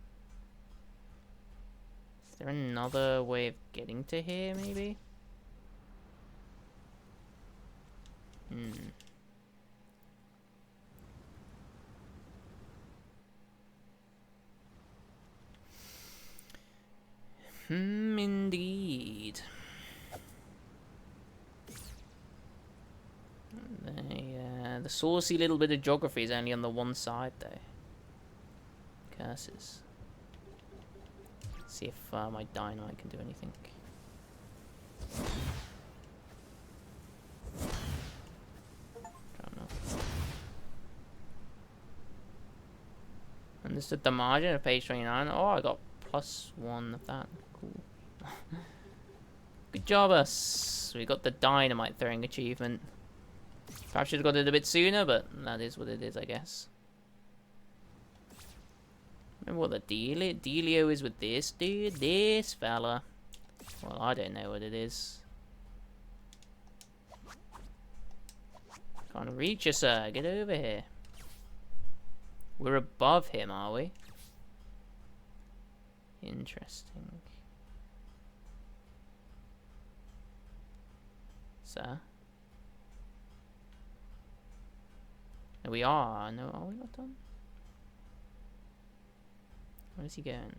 Is there another way of getting to here, maybe? Indeed. The saucy little bit of geography is only on the one side, though. Curses. Let's see if my dynamite can do anything. Don't know. Understood the margin of page 29. Oh, I got +1 of that. Cool. Good job, us. We got the dynamite throwing achievement. Perhaps should have got it a bit sooner, but that is what it is, I guess. Remember what the dealio is with this dude? This fella. Well, I don't know what it is. Can't reach you, sir. Get over here. We're above him, are we? Interesting. Sir? No, we are. No, are we not done? Where is he going?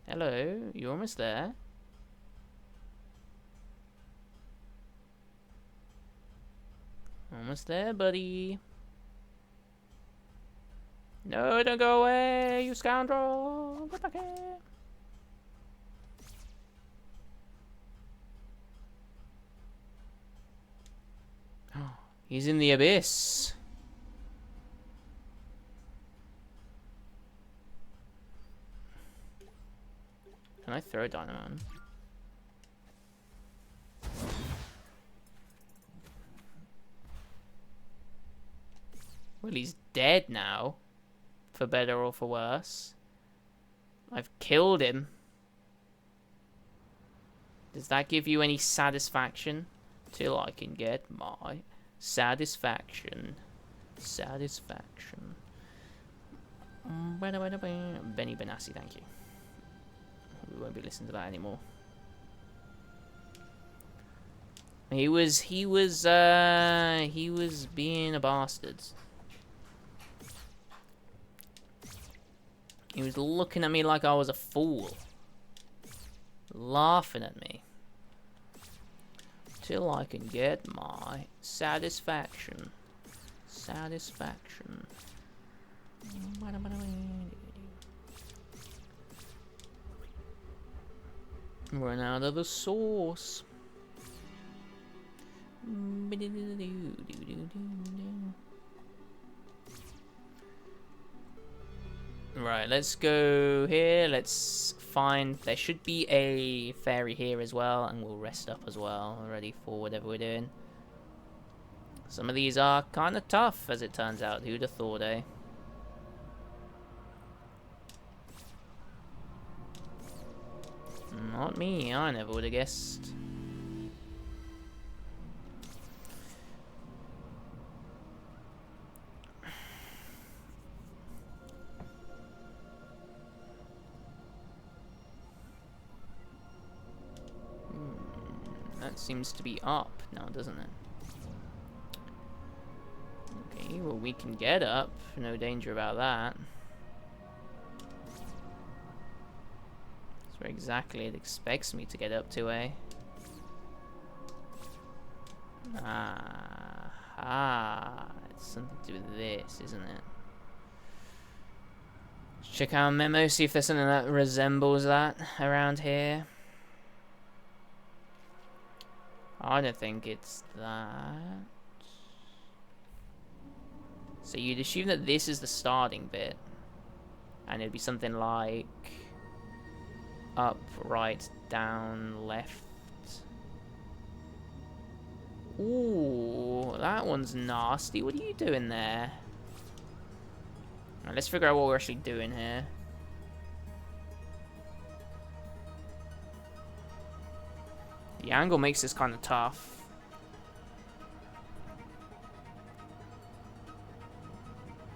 Hello, you're almost there. Almost there, buddy. No, don't go away, you scoundrel! Get back here! He's in the abyss. Can I throw dynamite? Well, he's dead now. For better or for worse. I've killed him. Does that give you any satisfaction? Till I can get my satisfaction. Satisfaction. Benny Benassi, thank you. We won't be listening to that anymore. He was being a bastard. He was looking at me like I was a fool. Laughing at me. Till I can get my satisfaction. Satisfaction. Run out of the sauce. Right, let's go here. Let's find... There should be a fairy here as well, and we'll rest up as well, ready for whatever we're doing. Some of these are kind of tough, as it turns out. Who'd have thought, eh? Not me. I never would have guessed. That seems to be up now, doesn't it? Okay, well, we can get up. No danger about that. That's where exactly it expects me to get up to, eh? Ah, it's something to do with this, isn't it? Let's check our memo, see if there's something that resembles that around here. I don't think it's that. So you'd assume that this is the starting bit. And it'd be something like up, right, down, left. Ooh, that one's nasty. What are you doing there? Right, let's figure out what we're actually doing here. The angle makes this kind of tough.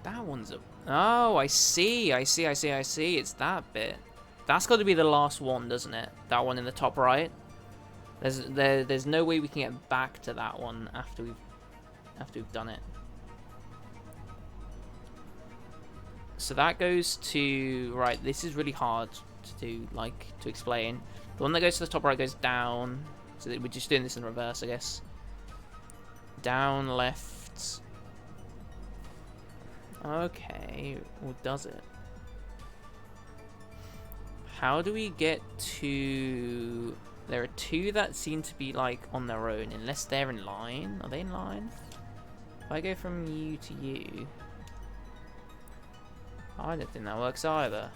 That one's a... Oh, I see. It's that bit. That's got to be the last one, doesn't it? That one in the top right. There's no way we can get back to that one after we've done it. So that goes to... Right, this is really hard to do, like, to explain. The one that goes to the top right goes down. So we're just doing this in reverse, I guess. Down, left. Okay, well, does it? How do we get to... There are two that seem to be, like, on their own, unless they're in line. Are they in line? If I go from you to you... I don't think that works either.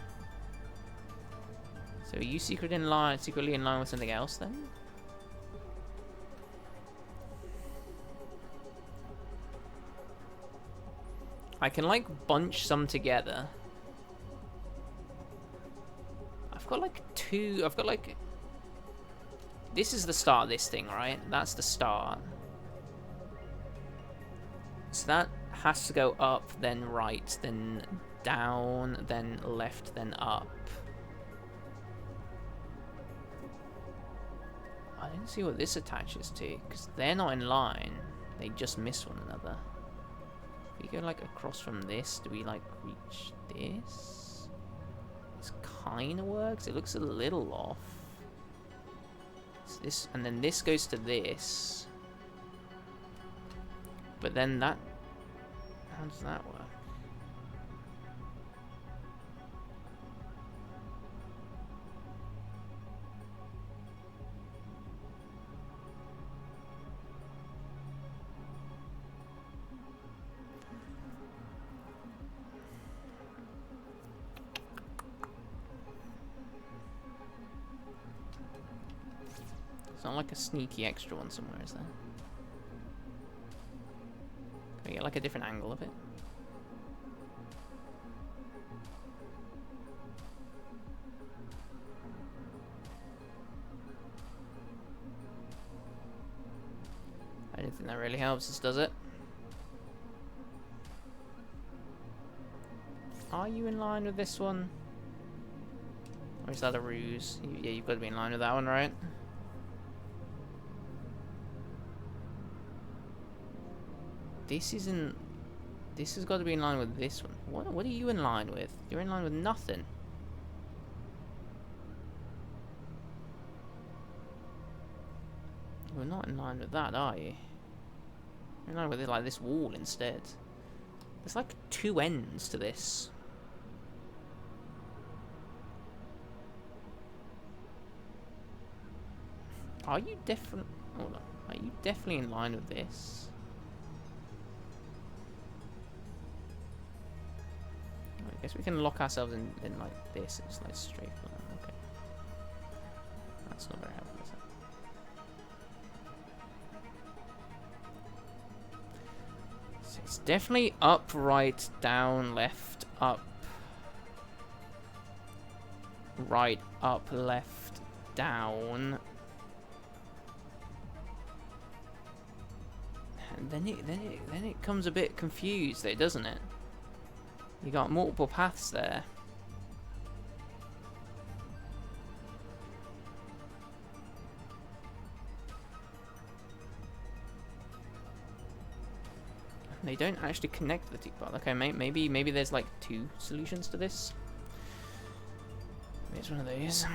So are you secretly in line with something else, then? I can, like, bunch some together. I've got, like, two... I've got, like... This is the start of this thing, right? That's the start. So that has to go up, then right, then down, then left, then up. I didn't see what this attaches to, because they're not in line. They just miss one another. If we go, like, across from this, do we, like, reach this? This kind of works. It looks a little off. It's this, and then this goes to this. But then that... How does that work? It's not like a sneaky extra one somewhere, is there? Can we get like a different angle of it? I don't think that really helps us, does it? Are you in line with this one? Or is that a ruse? Yeah, you've got to be in line with that one, right? This isn't... This has got to be in line with this one. What are you in line with? You're in line with nothing. You're not in line with that, are you? You're in line with it like this wall instead. There's like two ends to this. Are you definitely... Hold on. Are you definitely in line with this? I guess we can lock ourselves in like this. It's like straight line. Okay. That's not very helpful, is it? It's definitely up, right, down, left, up, right, up, left, down. And then it comes a bit confused though, doesn't it? You got multiple paths there. They don't actually connect the two parts. Okay, maybe there's like two solutions to this. Maybe it's one of those.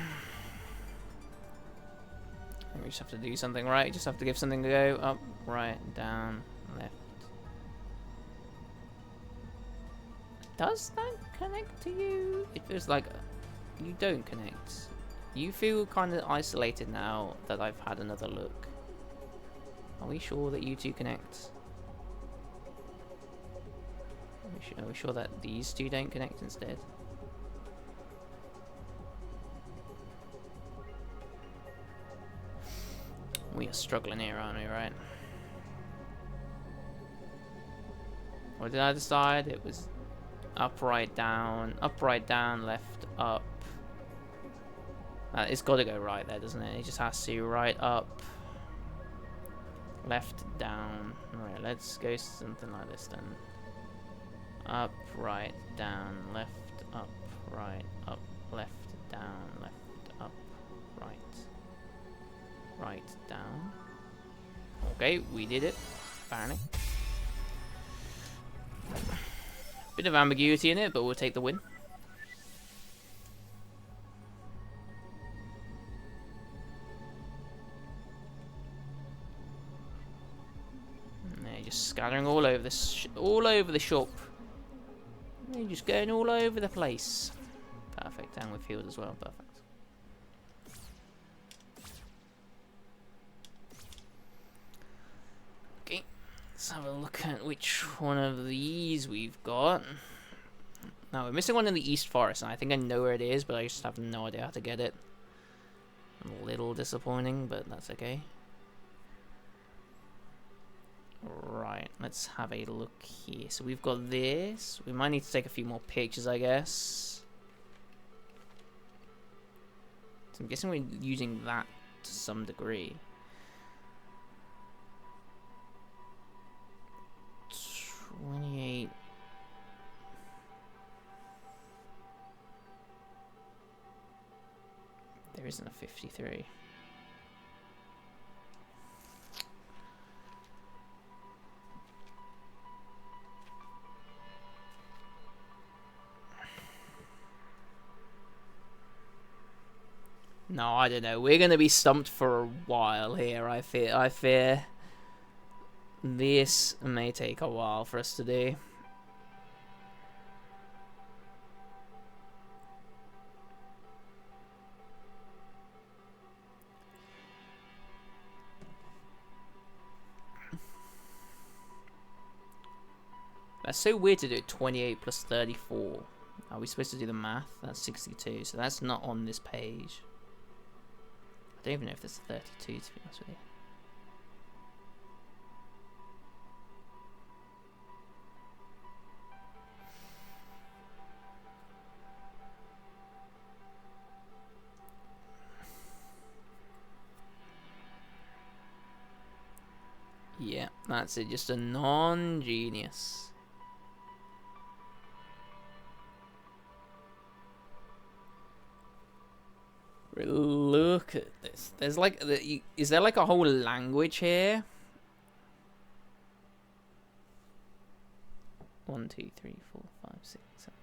Maybe we just have to do something right. Just have to give something a go. Up, right, down, left. Does that connect to you? It feels like you don't connect. You feel kind of isolated now that I've had another look. Are we sure that you two connect? Are we sure that these two don't connect instead? We are struggling here, aren't we, right? What did I decide? It was up, right, down, left, up. It's got to go right there, doesn't it? It just has to right, up, left, down. Right, let's go something like this then. Up, right, down, left, up, right, up, left, down, left, up, right. Right, down. Okay, we did it. Apparently. Bit of ambiguity in it, but we'll take the win. And they're just scattering all over this, all over the shop. They're just going all over the place. Perfect, and with field as well. Perfect. Okay, let's have a look at which one of these we've got. Now, we're missing one in the East Forest, and I think I know where it is, but I just have no idea how to get it. A little disappointing, but that's okay. Right, let's have a look here. So we've got this. We might need to take a few more pictures, I guess. So I'm guessing we're using that to some degree. 28. There isn't a 53. No, I don't know. We're going to be stumped for a while here, I fear. This may take a while for us to do. That's so weird to do it 28 plus 34. Are we supposed to do the math? That's 62, so that's not on this page. I don't even know if there's 32, to be honest with you. Yeah, that's it. Just a non-genius. Look at this. There's like, is there like a whole language here? 1, 2, 3, 4, 5, 6, 7.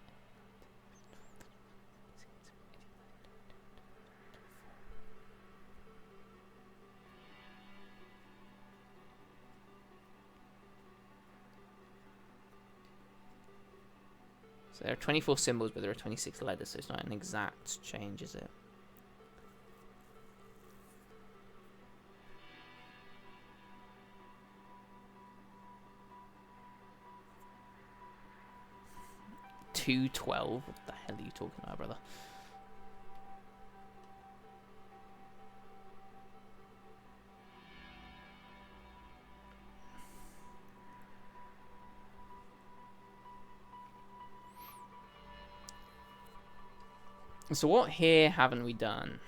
So there are 24 symbols, but there are 26 letters, so it's not an exact change, is it? $2.12. What the hell are you talking about, brother? So what here haven't we done?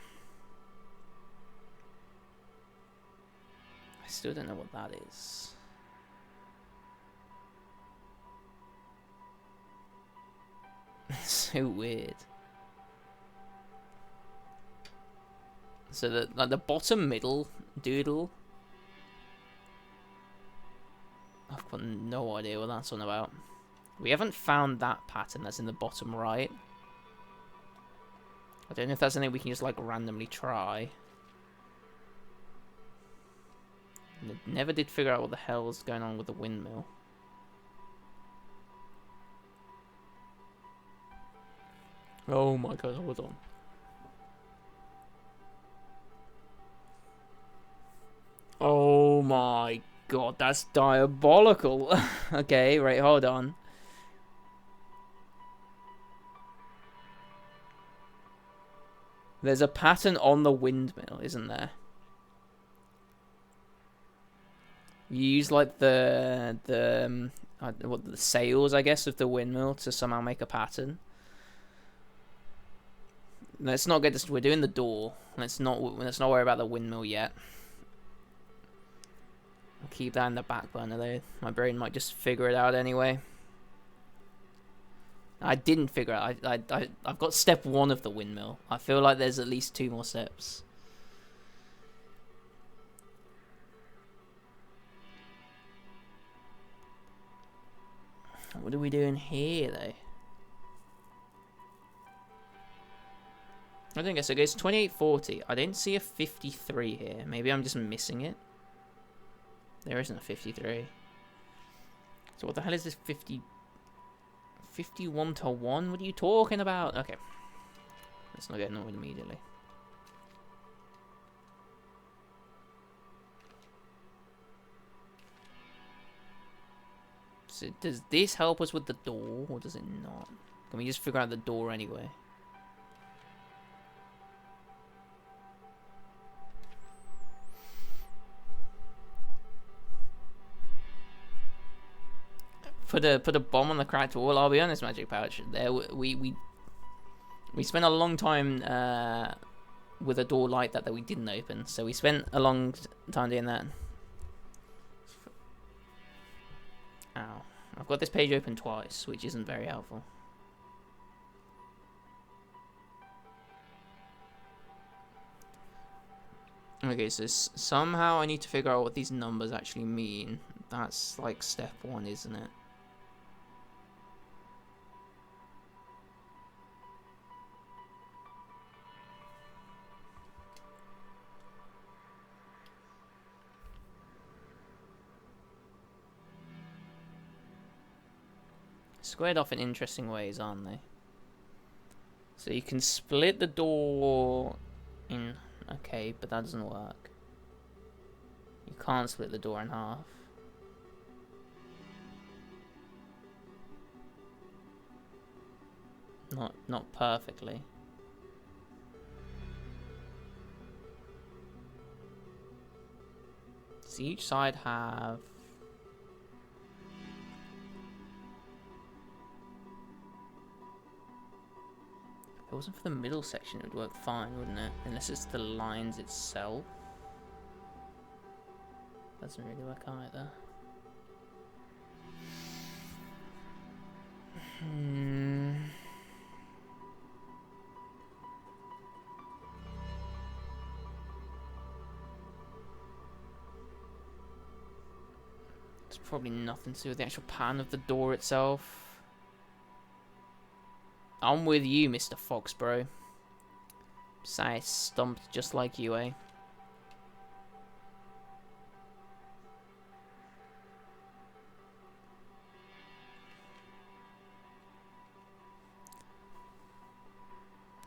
I still don't know what that is. It's so weird. So the bottom middle doodle, I've got no idea what that's on about. We haven't found that pattern that's in the bottom right. I don't know if that's something we can just like randomly try. Never did figure out what the hell's going on with the windmill. Oh my god, hold on. Oh my god, that's diabolical. Okay, right, hold on. There's a pattern on the windmill, isn't there? You use like the sails, I guess, of the windmill to somehow make a pattern. Let's not get this. We're doing the door. Let's not worry about the windmill yet. I'll keep that in the back burner though. My brain might just figure it out anyway. I didn't figure out. I've got step 1 of the windmill. I feel like there's at least 2 more steps. What are we doing here though? I think so. It goes 2840. I didn't see a 53 here. Maybe I'm just missing it. There isn't a 53. So what the hell is this 51 to 1? What are you talking about? Okay. Let's not get annoyed immediately. So does this help us with the door, or does it not? Can we just figure out the door anyway? Put a bomb on the cracked wall. I'll be honest, Magic Pouch. There we spent a long time with a door like that we didn't open. So we spent a long time doing that. Ow! I've got this page open twice, which isn't very helpful. Okay, so somehow I need to figure out what these numbers actually mean. That's like step 1, isn't it? Squared off in interesting ways, aren't they? So you can split the door in... Okay, but that doesn't work. You can't split the door in half. Not perfectly. So each side have... If it wasn't for the middle section, it would work fine, wouldn't it? Unless it's the lines itself. Doesn't really work either. It's probably nothing to do with the actual pattern of the door itself. I'm with you, Mr. Fox, bro. Say stumped just like you, eh?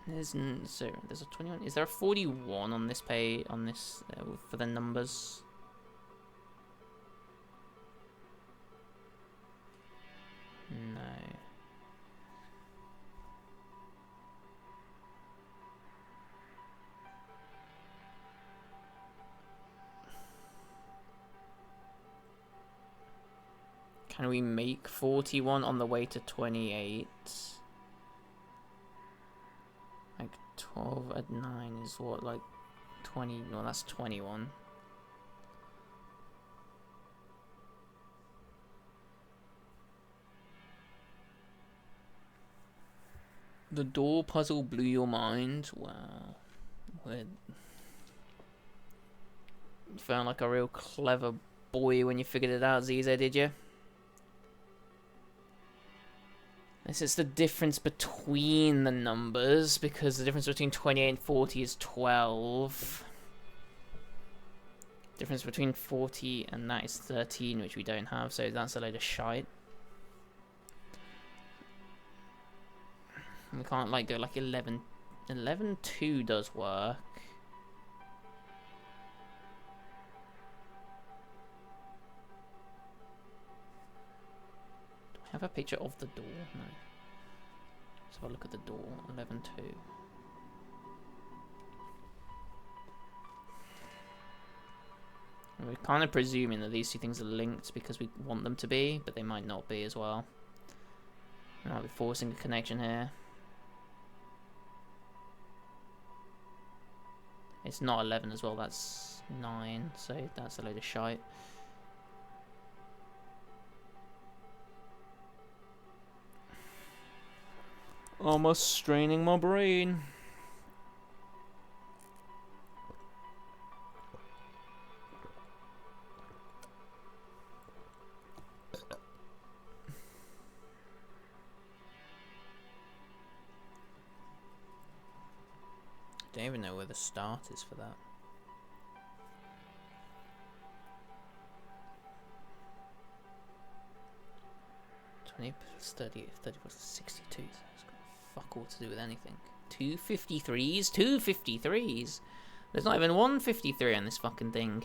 There's a 21. Is there a 41 on this page for the numbers? No. Can we make 41 on the way to 28? I 12 at 9 is what, like 20? No, that's 21. The door puzzle blew your mind? Wow. Weird. You found like a real clever boy when you figured it out, Ziza, did you? This is the difference between the numbers, because the difference between 28 and 40 is 12. Difference between 40 and that is 13, which we don't have, so that's a load of shite. We can't like go like 11. 11-2 does work. Do I have a picture of the door? No. Let's have a look at the door. 11-2. We're kind of presuming that these two things are linked because we want them to be, but they might not be as well. We might be forcing a connection here. It's not 11 as well, that's 9, so that's a load of shite. Almost straining my brain. I don't even know where the start is for that. Plus 30 plus 62. So it's got fuck all to do with anything. 253s? 253s? There's not even 153 on this fucking thing.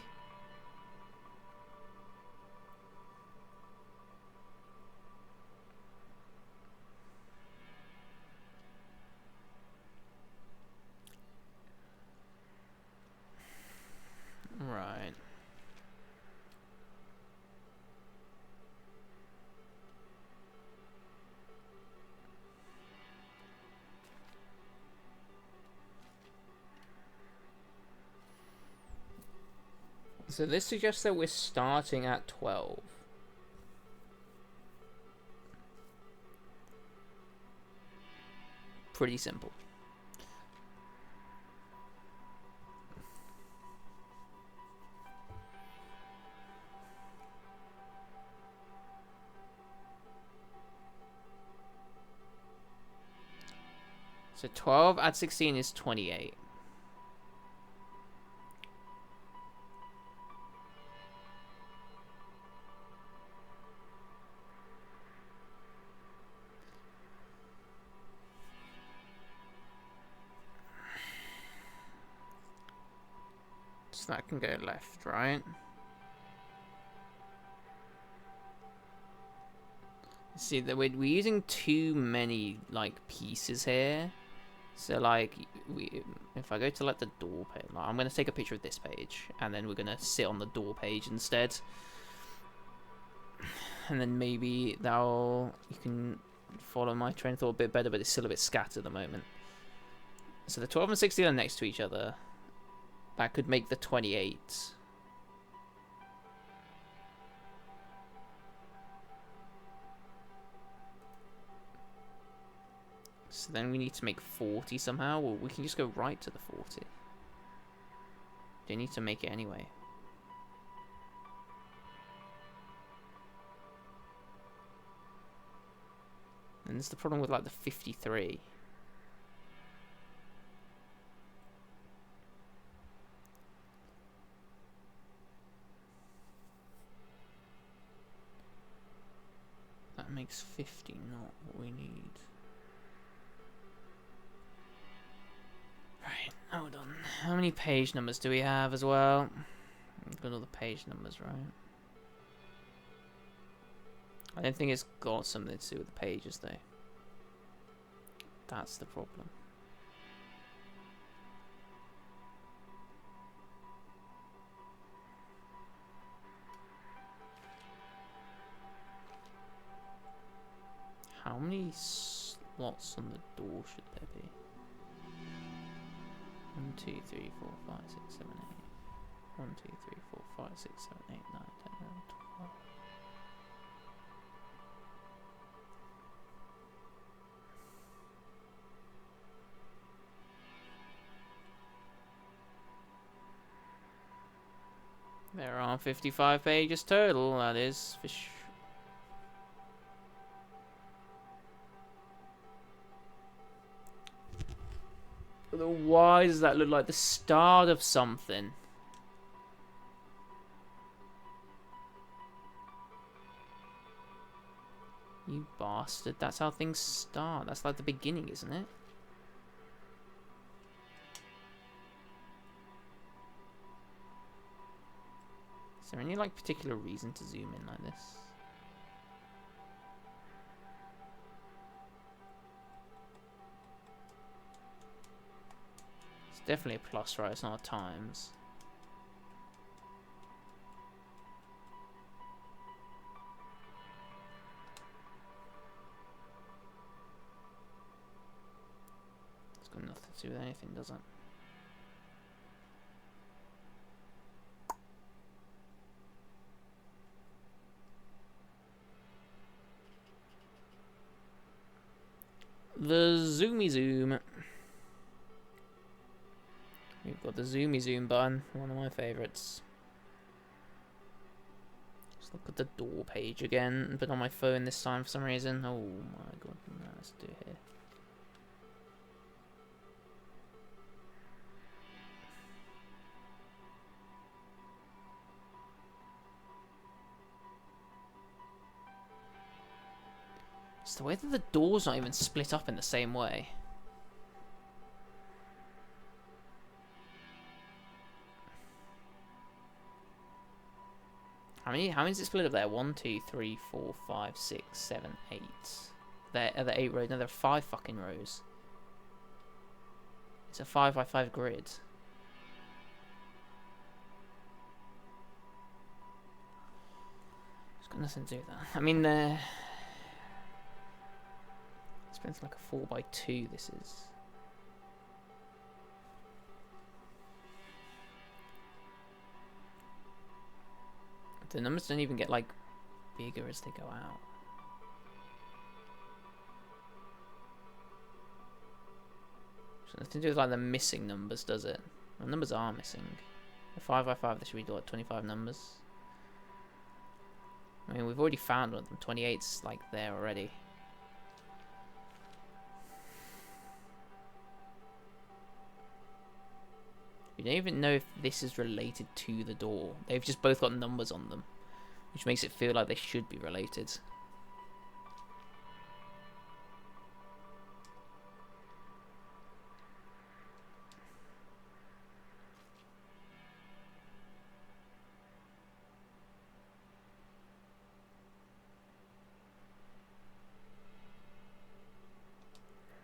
Right. So this suggests that we're starting at 12. Pretty simple. So 12 add 16 is 28. So that can go left, right? See that we're using too many like pieces here. So like if I go to like the door page, like, I'm gonna take a picture of this page, and then we're gonna sit on the door page instead. And then maybe you can follow my train of thought a bit better, but it's still a bit scattered at the moment. So the 12 and 16 are next to each other. That could make the 28. So then we need to make 40 somehow, or we can just go right to the 40. They need to make it anyway. And there's the problem with like the 53. That makes 50 not what we need. Right, hold on. How many page numbers do we have as well? We've got all the page numbers, right? I don't think it's got something to do with the pages, though. That's the problem. How many slots on the door should there be? 2, 3, 4, 5, 6, 7, 8. 1, 2, 3, 4, 5, 6, 7, 8, 9, 10, 11, 12. There are 55 pages total, that is for sure. Why does that look like the start of something? You bastard, that's how things start. That's like the beginning, isn't it? Is there any like particular reason to zoom in like this? It's definitely a plus, right? It's not a times. It's got nothing to do with anything, does it? The zoomy zoom. We've got the zoomy zoom button, one of my favorites. Just look at the door page again, but on my phone this time for some reason. Oh my god, no, let's do it here. It's the way that the door's not even split up in the same way. How many is it split up there? 1, 2, 3, 4, 5, 6, 7, 8. There are the 8 rows. No, there are 5 fucking rows. It's a 5 by 5 grid. It's got nothing to do with that. I mean, it's like a 4 by 2. This is. The numbers don't even get like bigger as they go out. So nothing to do with like the missing numbers, does it? The numbers are missing. The 5 by 5, there should be what, 25 numbers. I mean, we've already found one of them. 28's like there already. We don't even know if this is related to the door. They've just both got numbers on them, which makes it feel like they should be related.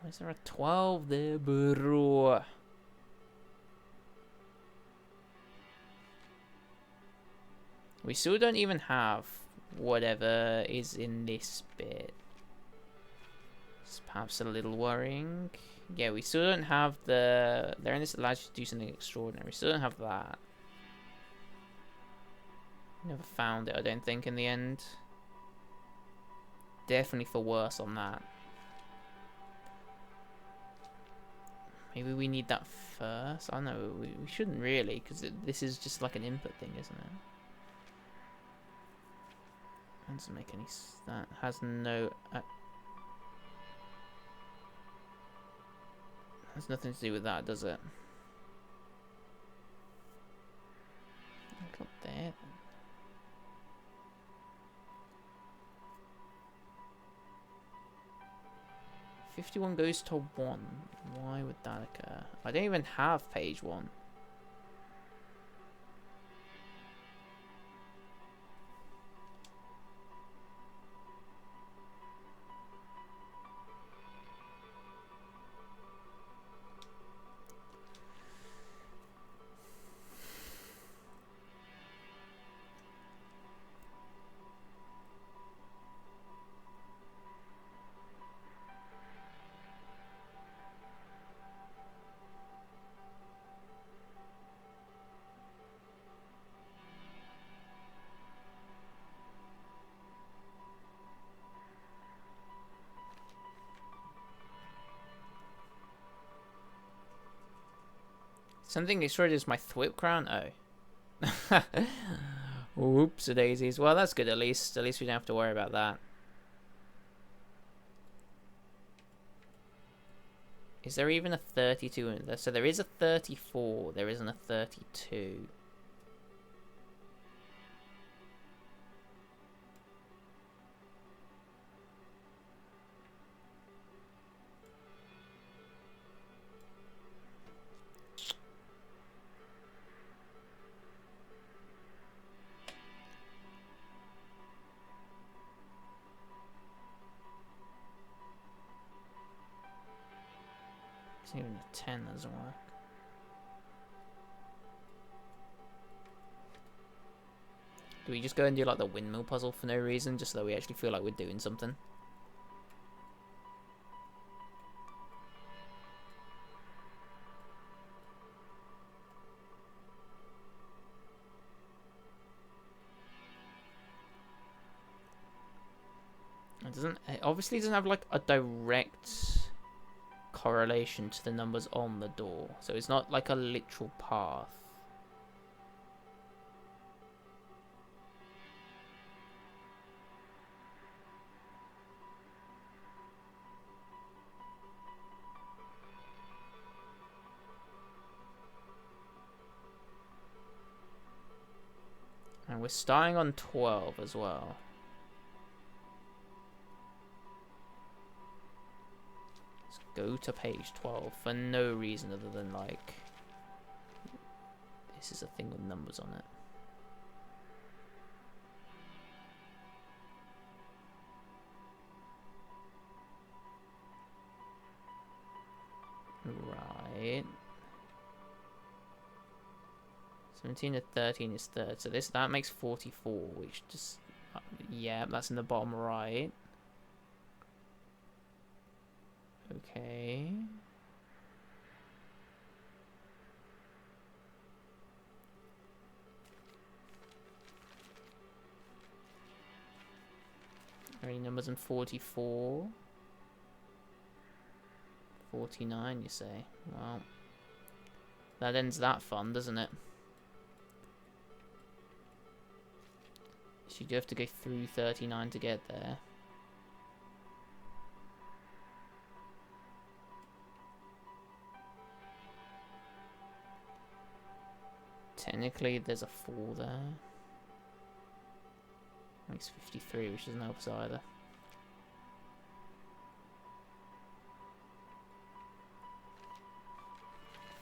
Why is there a 12 there, bro? We still don't even have whatever is in this bit. It's perhaps a little worrying. Yeah, we still don't have the... They're in this allows you to do something extraordinary. We still don't have that. Never found it, I don't think, in the end. Definitely for worse on that. Maybe we need that first? I don't know, we shouldn't really, because this is just like an input thing, isn't it? That doesn't make any... That has no... has nothing to do with that, does it? Look up there, then. $51 goes to 1. Why would that occur? I don't even have page 1. Something destroyed is my thwip crown? Oh. Oops, a daisies. Well, that's good at least. At least we don't have to worry about that. Is there even a 32 in there? So there is a 34. There isn't a 32. Even a 10 doesn't work. Do we just go and do like the windmill puzzle for no reason, just so that we actually feel like we're doing something? It obviously doesn't have like a direct correlation to the numbers on the door, so it's not like a literal path. And we're starting on 12 as well. Go to page 12 for no reason other than like this is a thing with numbers on it. Right. 17 to 13 is third, so that makes 44, which just yeah, that's in the bottom right. Okay. Any numbers in 44? 49, you say? Well, that ends that fun, doesn't it? So you do have to go through 39 to get there. Technically, there's a 4 there. Makes 53, which doesn't help us either.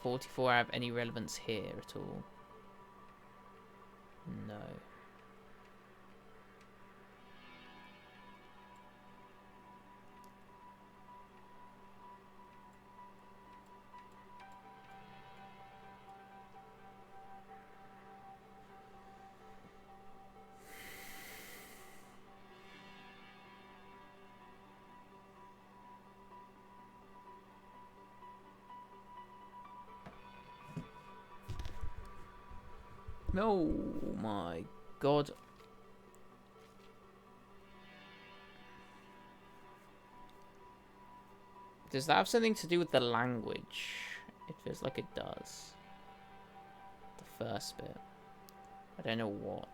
$44 have any relevance here at all? No. No, my God. Does that have something to do with the language? It feels like it does. The first bit. I don't know what.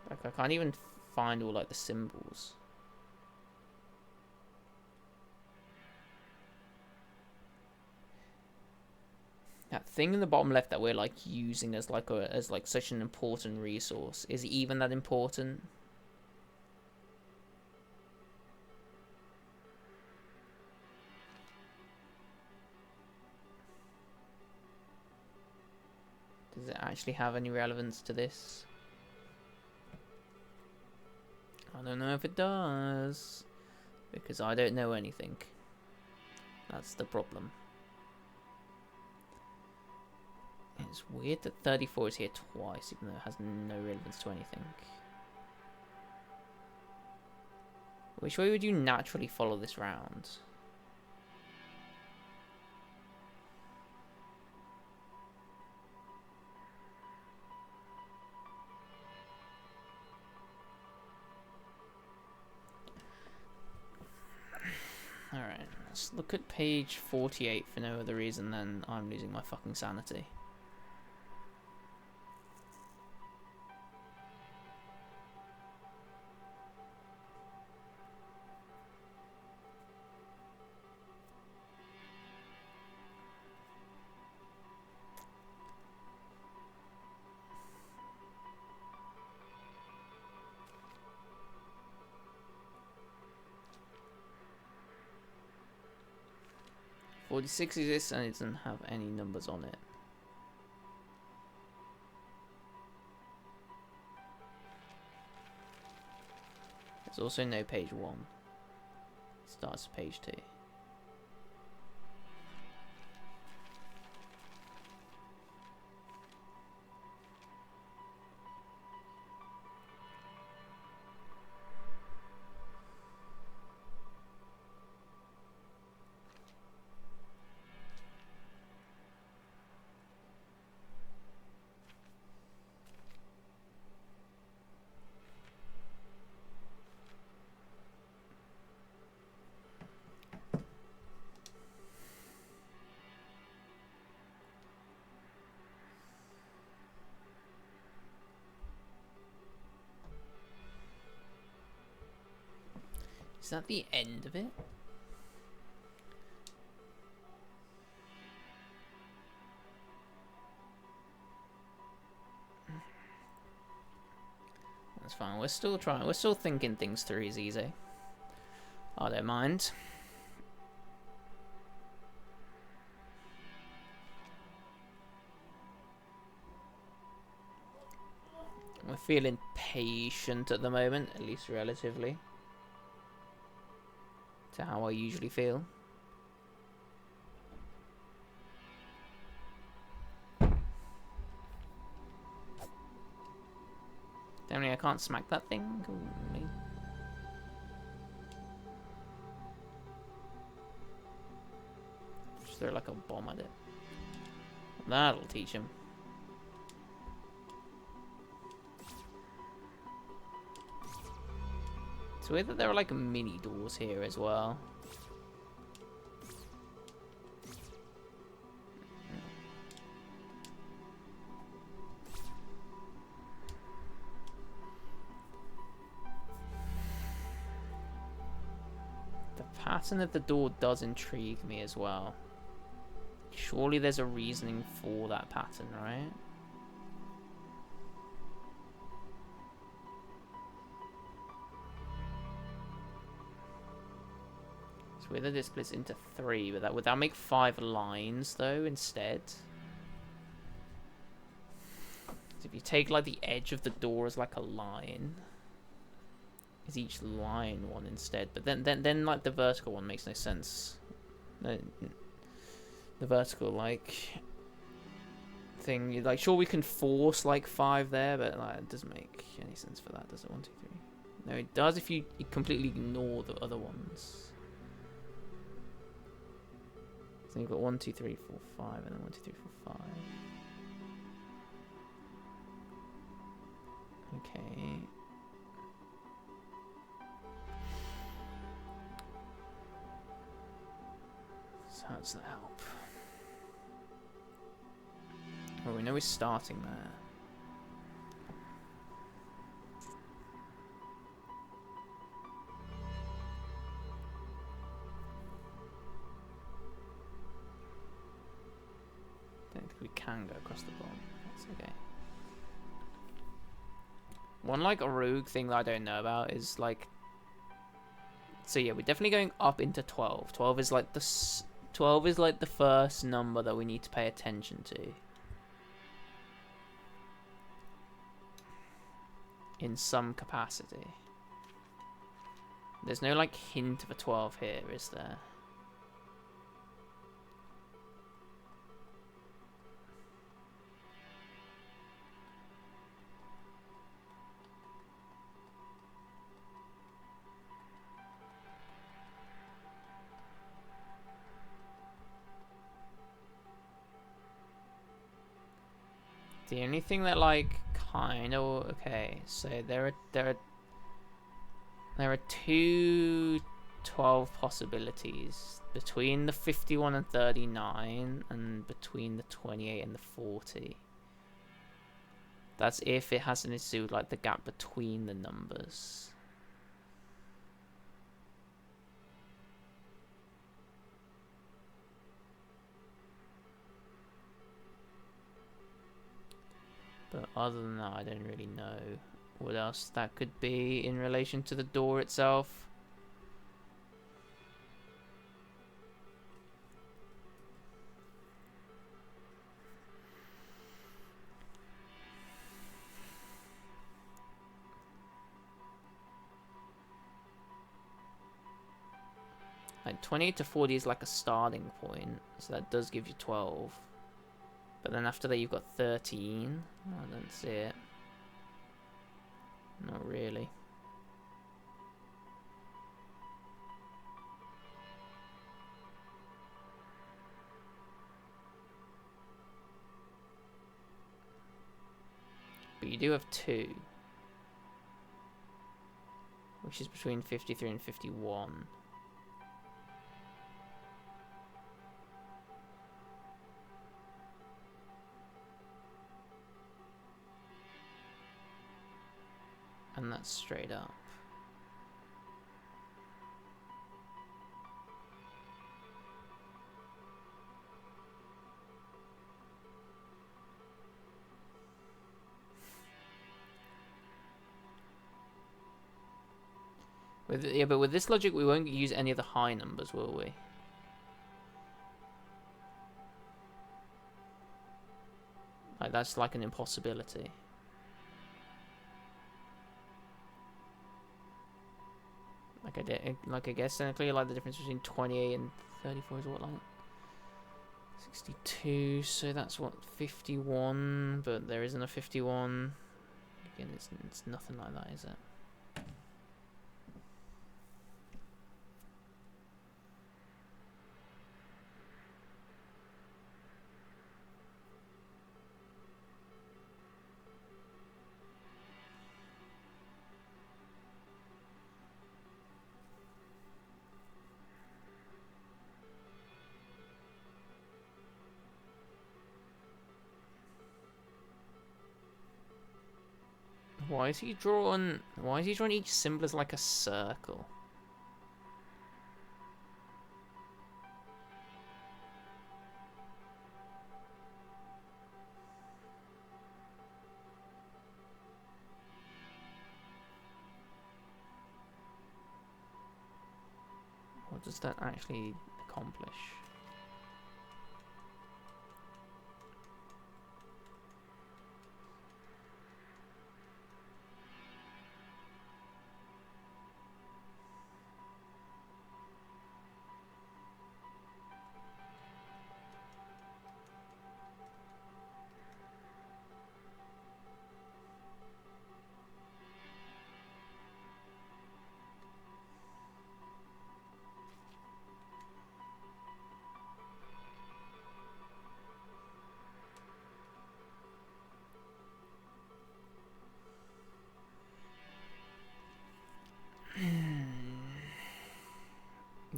Like, I can't even find all, like, the symbols. That thing in the bottom left that we're, like, using as, like, such an important resource. Is it even that important? Does it actually have any relevance to this? I don't know if it does, because I don't know anything. That's the problem. It's weird that 34 is here twice, even though it has no relevance to anything. Which way would you naturally follow this round? Alright, let's look at page 48 for no other reason than I'm losing my fucking sanity. .46 exists and it doesn't have any numbers on it. There's also no page 1. It starts at page 2. Is that the end of it? That's fine. We're still trying. We're still thinking things through, easy. I don't mind. We're feeling patient at the moment, at least relatively to how I usually feel. Damn it, I can't smack that thing. Ooh, just throw like a bomb at it. That'll teach him. It's weird that there are like mini doors here as well. The pattern of the door does intrigue me as well. Surely there's a reasoning for that pattern, right? Weird that it splits into 3, but would that make 5 lines though instead? So if you take like the edge of the door as like a line, is each line one instead? But then like the vertical one makes no sense. The vertical like thing, like sure we can force like 5 there, but like it doesn't make any sense for that, does it? 1, 2, 3. No, it does if you completely ignore the other ones. So you've got 1, 2, 3, 4, 5, and then 1, 2, 3, 4, 5. Okay. So how does that help? Well, we know we're starting there. We can go across the bottom. That's okay. One like a rogue thing that I don't know about is like. So yeah, we're definitely going up into 12. 12 is like the first number that we need to pay attention to. In some capacity. There's no like hint of a 12 here, is there? The only thing that like kind of okay, so there are 2 12 possibilities between the 51 and 39 and between the 28 and the 40. That's if it has anything to do with like the gap between the numbers. But other than that, I don't really know what else that could be in relation to the door itself. Like 28 to 40 is like a starting point, so that does give you 12. But then after that you've got 13. I don't see it. Not really. But you do have 2. Which is between 53 and 51. And that's straight up. But with this logic, we won't use any of the high numbers, will we? Like, that's like an impossibility. Like I guess technically, like the difference between 28 and 34 is what, like 62. So that's what, 51. But there isn't a 51. Again, it's nothing like that, is it? Why is he drawing each symbol as like a circle? What does that actually accomplish?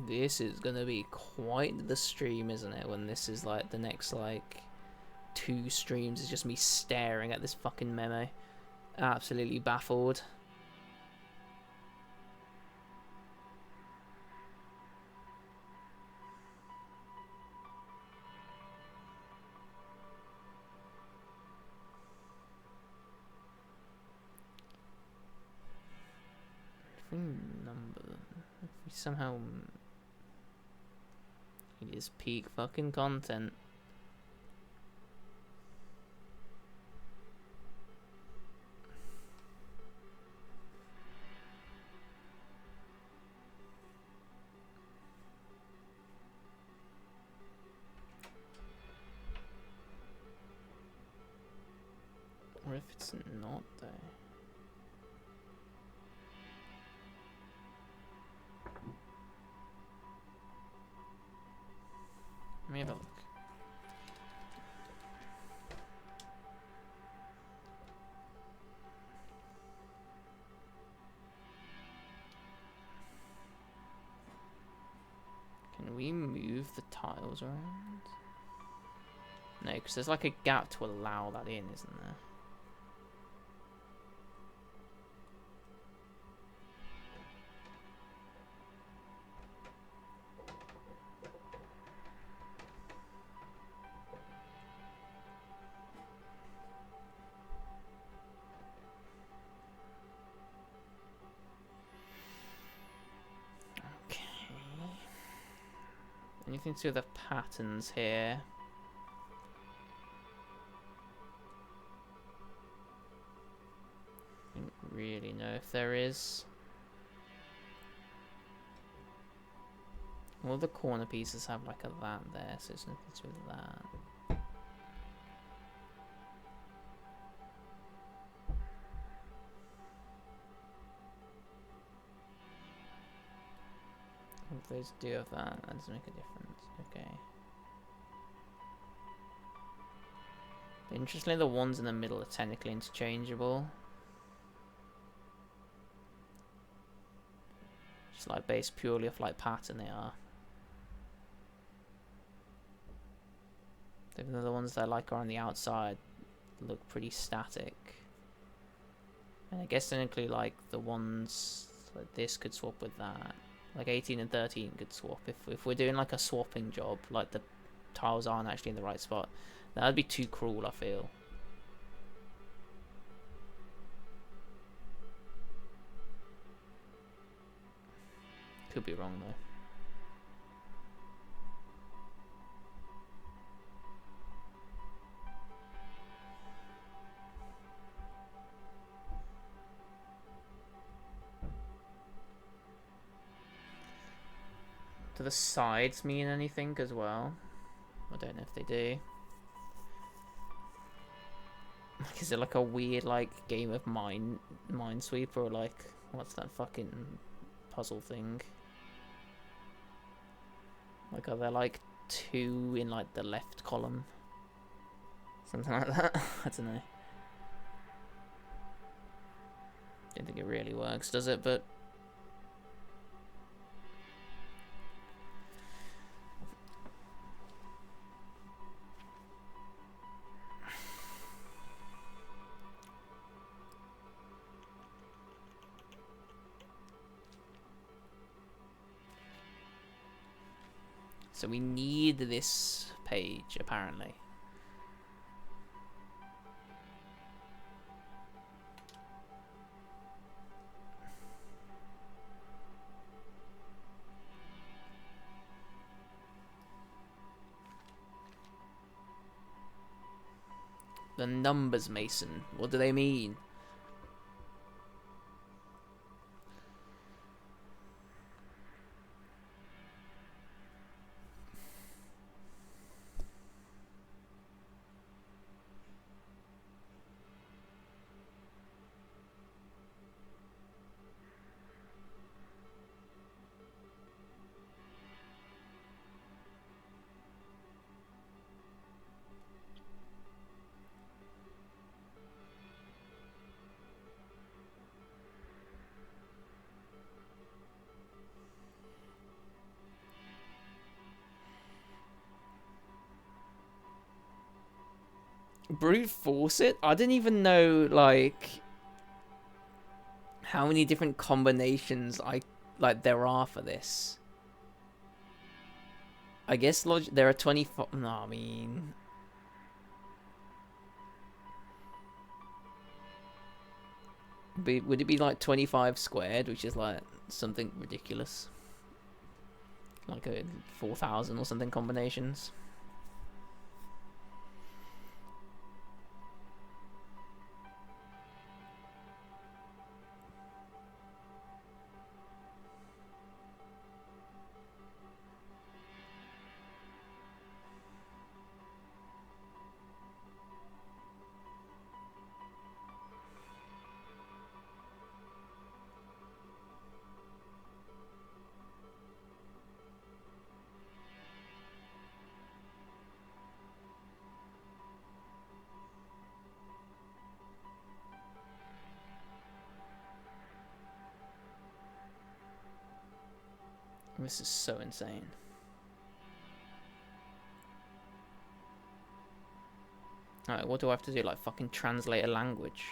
This is gonna be quite the stream, isn't it? When this is like the next like 2 streams is just me staring at this fucking memo, absolutely baffled. If we number, if we somehow. It is peak fucking content. Or if it's not though. Let me have a look. we move the tiles around? No, because there's like a gap to allow that in, isn't there? Anything to do with the patterns here? I don't really know if there is. All the corner pieces have like a that there, so it's nothing to do with that. If those do have that, that doesn't make a difference. Okay. But interestingly, the ones in the middle are technically interchangeable. Just like based purely off like pattern they are. Even though the ones that like are on the outside look pretty static. And I guess technically like the ones like this could swap with that. Like 18 and 13 could swap. If we're doing like a swapping job, like the tiles aren't actually in the right spot, that would be too cruel, I feel. Could be wrong though. Do the sides mean anything as well? I don't know if they do. Like, is it like a weird like game of Minesweeper, or like what's that fucking puzzle thing? Like, are there like two in like the left column? Something like that. I don't know. Don't think it really works, does it? But so we need this page, apparently. The numbers, Mason. What do they mean? Brute force it? I didn't even know like how many different combinations there are for this. I guess there are 24. No, I mean, would it be like 25 squared, which is like something ridiculous, like a 4,000 or something combinations? This is so insane. Alright, what do I have to do? Like fucking translate a language?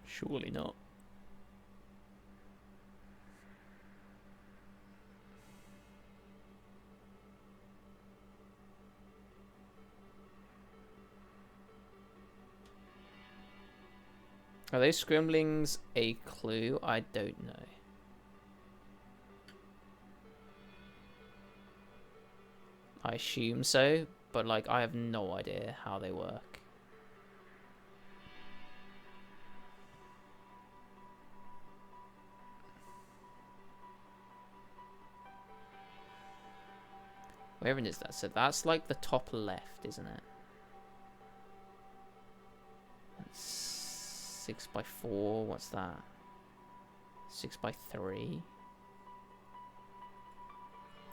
Surely not. Are those scribblings a clue? I don't know. I assume so, but like I have no idea how they work. Where is that? So that's like the top left, isn't it? That's 6x4. What's that? 6x3.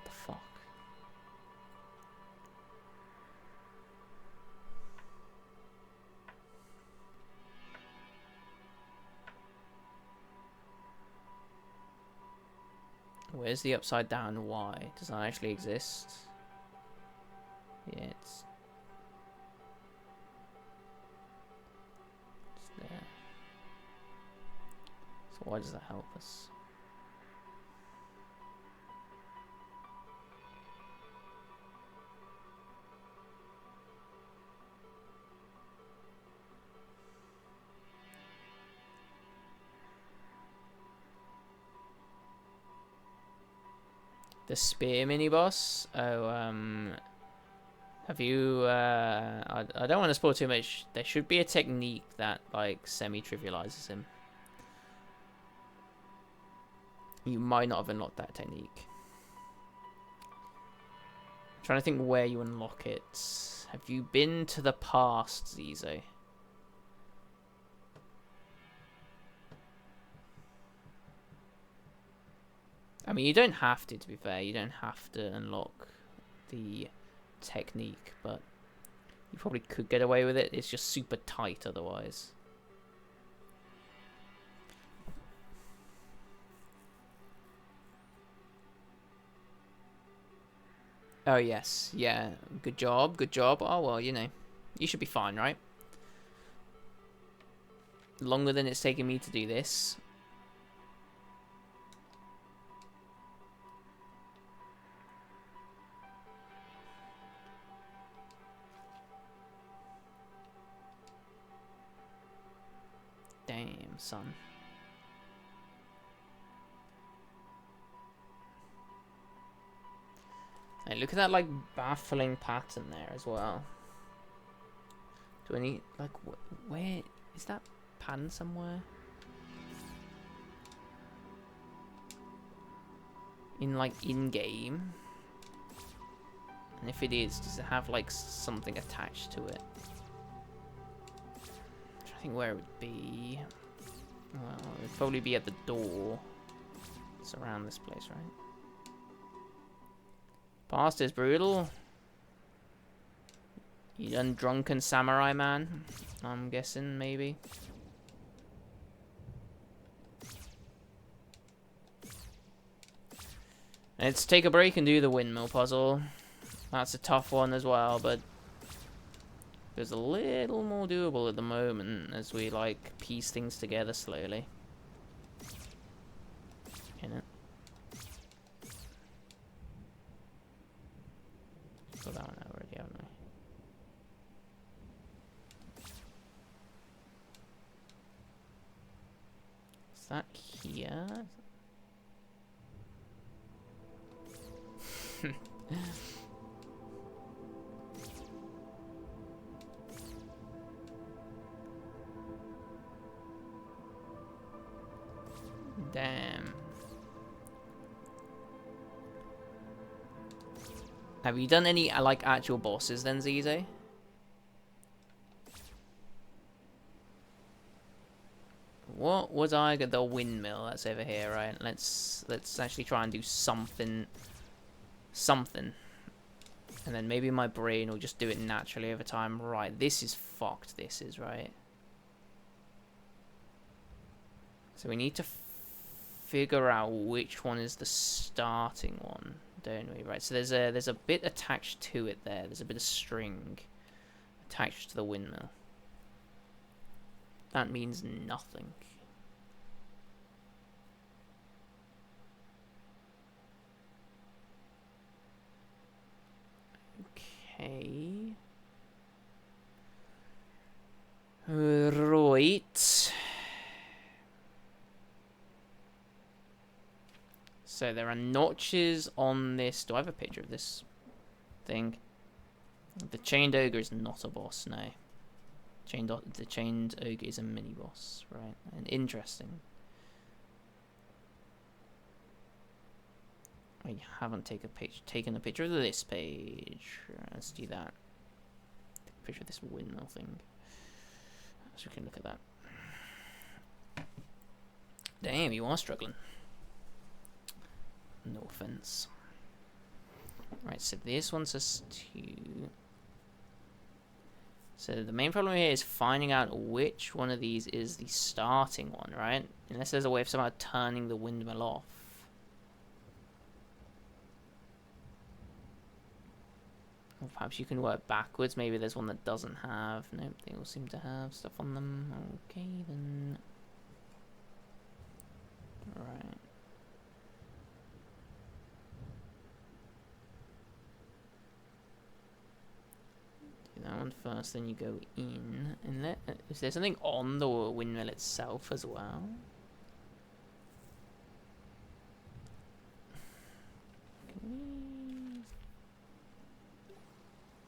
The fuck? Where's the upside down Y? Does that actually exist? Yeah, it's there. So why does that help us? The spear mini boss? Oh, have you, I don't want to spoil too much. There should be a technique that, like, semi-trivializes him. You might not have unlocked that technique. I'm trying to think where you unlock it. Have you been to the past, Zizo? I mean, you don't have to be fair. You don't have to unlock the technique, but you probably could get away with it. It's just super tight otherwise. Oh yes, yeah, good job, good job. Oh well, you know, you should be fine, right? Longer than it's taken me to do this. Damn, son. Hey, look at that, like, baffling pattern there as well. Do I need, like, where is that pattern somewhere? In, like, in-game? And if it is, does it have, like, something attached to it? I'm trying to think where it would be. Well, it would probably be at the door. It's around this place, right? Past is brutal. You done drunken samurai man? I'm guessing, maybe. Let's take a break and do the windmill puzzle. That's a tough one as well, but there's a little more doable at the moment as we, like, piece things together slowly. In it. Got that one already, haven't we? Is that here? Damn. Have you done any, like, actual bosses then, Zize? What was I got? The windmill that's over here, right? Let's actually try and do something. And then maybe my brain will just do it naturally over time. Right, this is fucked, this is, right? So we need to figure out which one is the starting one, don't we? Right, so there's a bit attached to it there. There's a bit of string attached to the windmill. That means nothing. Okay. Right. So there are notches on this. Do I have a picture of this thing? The chained ogre is not a boss, no. The chained ogre is a mini boss, right? And interesting. I haven't taken a picture of this page. Let's do that. Take a picture of this windmill thing. So we can look at that. Damn, you are struggling. No offense. Right, so this one says 2. So the main problem here is finding out which one of these is the starting one, right? Unless there's a way of somehow turning the windmill off. Or perhaps you can work backwards. Maybe there's one that doesn't have. Nope, they all seem to have stuff on them. Okay, then. Right. Do that one first, then you go in. And is there something on the windmill itself as well?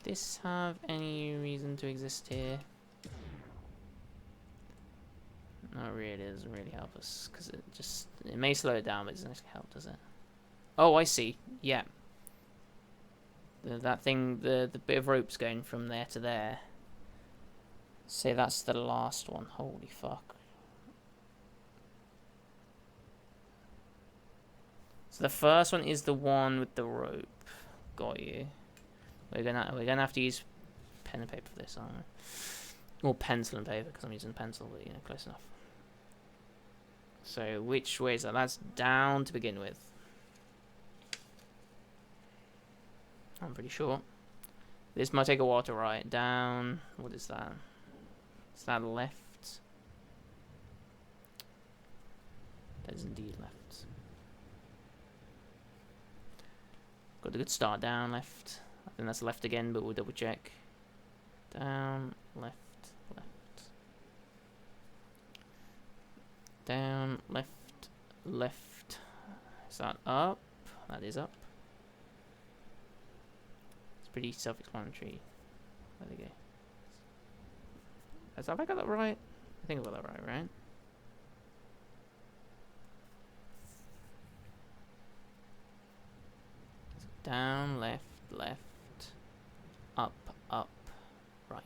This have any reason to exist here? Not really, it doesn't really help us, because it may slow it down, but it doesn't help, does it? Oh, I see. Yeah. That thing, the bit of rope's going from there to there. Say that's the last one. Holy fuck. So the first one is the one with the rope. Got you. We're gonna have to use pen and paper for this, aren't we? Or pencil and paper, because I'm using pencil, but you know, close enough. So which way is that? That's down to begin with. I'm pretty sure. This might take a while to write down. What is that? Is that left? That is indeed left. Got a good start. Down, left. I think that's left again, but we'll double check. Down, left, left. Down, left, left. Is that up? That is up. It's pretty self-explanatory. There we go. Have I got that right? I think I got that right? Down, left, left. Up, up, right.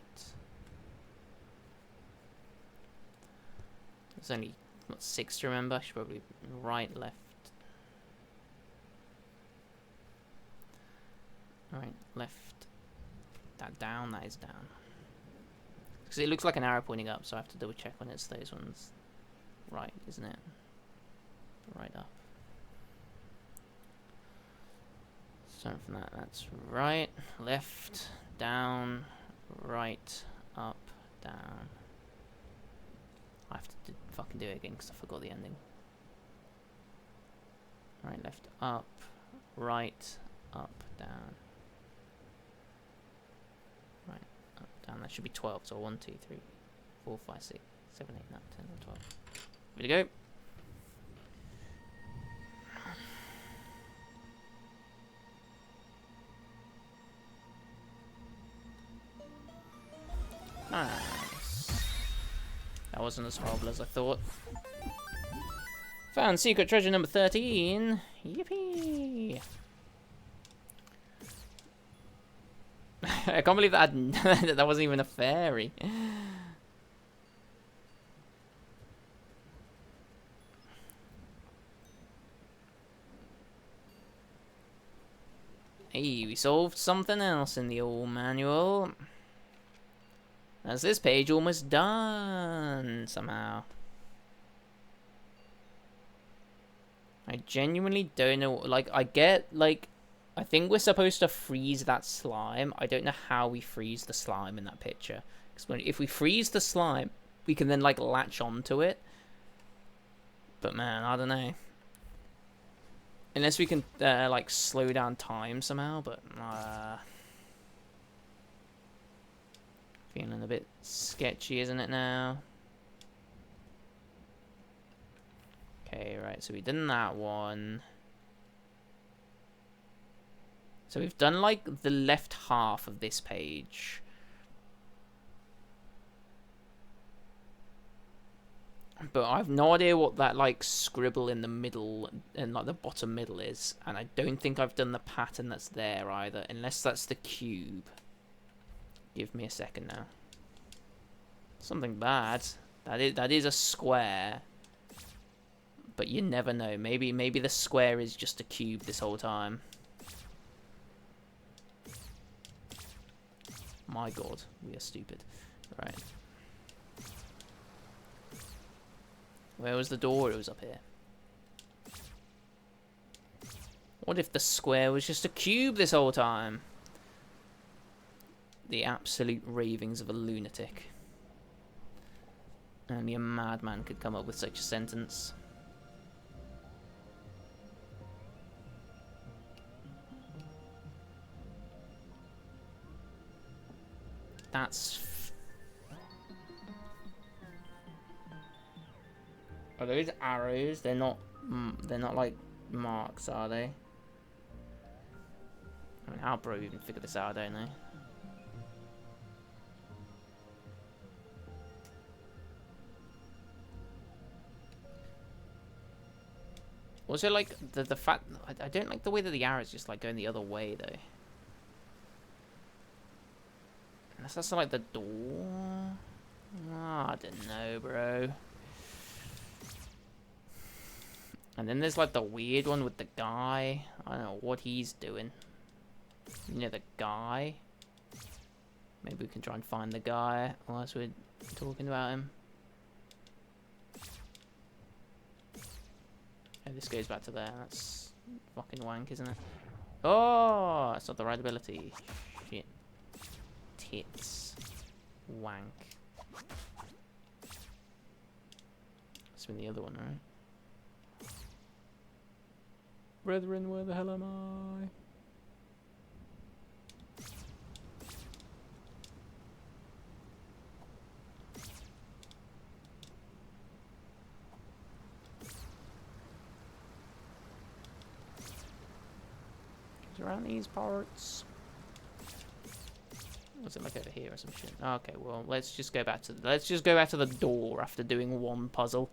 There's only, what, 6 to remember? I should probably right, left. Right, left. That down, that is down. Because it looks like an arrow pointing up, so I have to double check when it's those ones. Right, isn't it? Right up. Starting from that, that's right, left, down, right, up, down. I have to fucking do it again because I forgot the ending. Right, left, up, right, up, down. Right, up, down. That should be 12. So 1, 2, 3, 4, 5, 6, 7, 8, 9, 10, 12. Here we go. Nice. That wasn't as horrible as I thought. Found secret treasure number 13. Yippee! I can't believe that that wasn't even a fairy. Hey, we solved something else in the old manual. That's this page almost done, somehow. I genuinely don't know. Like, I get, like, I think we're supposed to freeze that slime. I don't know how we freeze the slime in that picture. Because if we freeze the slime, we can then, like, latch onto it. But, man, I don't know. Unless we can, like, slow down time somehow, but, feeling a bit sketchy, isn't it, now? Okay, right, so we've done that one. So we've done, like, the left half of this page. But I have no idea what that, like, scribble in the middle and, like, the bottom middle is. And I don't think I've done the pattern that's there either, unless that's the cube. Give me a second now. Something bad. That is a square. But you never know. Maybe the square is just a cube this whole time. My god, we are stupid. Right. Where was the door? It was up here. What if the square was just a cube this whole time? The absolute ravings of a lunatic. Only a madman could come up with such a sentence. That's... Are those arrows? They're not like marks, are they? I mean, how bro even figure this out, I don't know. Also, like, the fact... I don't like the way that the arrow's just, like, going the other way, though. Unless that's, like, the door? Oh, I don't know, bro. And then there's, like, the weird one with the guy. I don't know what he's doing. You know, the guy? Maybe we can try and find the guy whilst we're talking about him. Oh, this goes back to there. That's fucking wank, isn't it? Oh, that's not the right ability. Shit. Tits. Wank. That's been the other one, right? Brethren, where the hell am I? Around these parts. Was it like over here or some shit? Okay, well let's just go back to the door after doing one puzzle.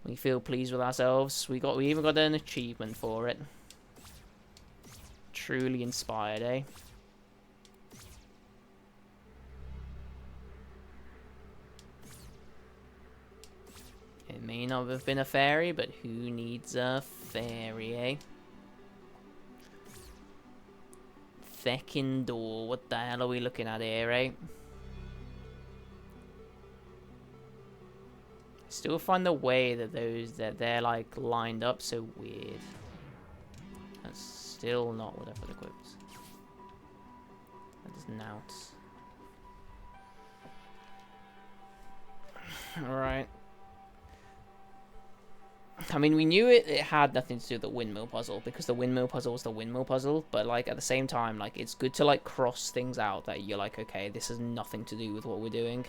We feel pleased with ourselves. We even got an achievement for it. Truly inspired, eh? It may not have been a fairy, but who needs a fairy, eh? Feckin' door. What the hell are we looking at here, eh? Still find the way that they're like lined up so weird. That's still not what I've got equipped. That is nouts. Alright. I mean, we knew it had nothing to do with the windmill puzzle, because the windmill puzzle was the windmill puzzle, but, like, at the same time, like, it's good to, like, cross things out that you're like, okay, this has nothing to do with what we're doing.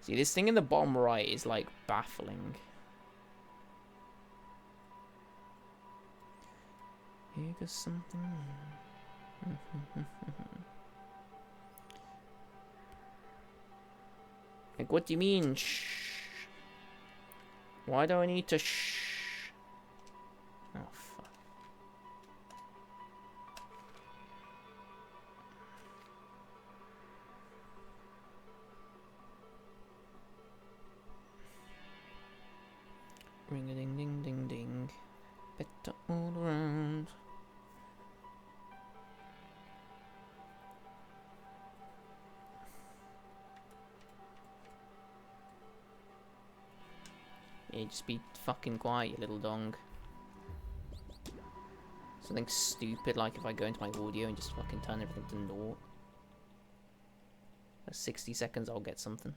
See, this thing in the bottom right is, like, baffling. Here goes something. Like, what do you mean, shh? Why do I need to shh? Oh, fuck. Ring-a-ding-ding-ding-ding. Better all around. Yeah, just be fucking quiet, you little dong. Something stupid like if I go into my audio and just fucking turn everything to naught. For 60 seconds I'll get something.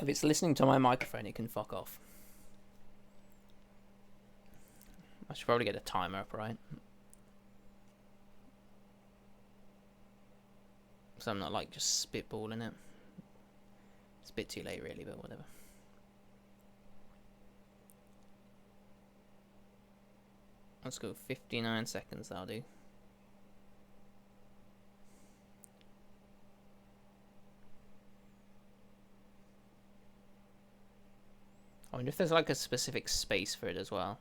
If it's listening to my microphone, it can fuck off. I should probably get a timer up, right? So I'm not like just spitballing it. It's a bit too late really, but whatever. Let's go 59 seconds, that'll do. I wonder if there's like a specific space for it as well.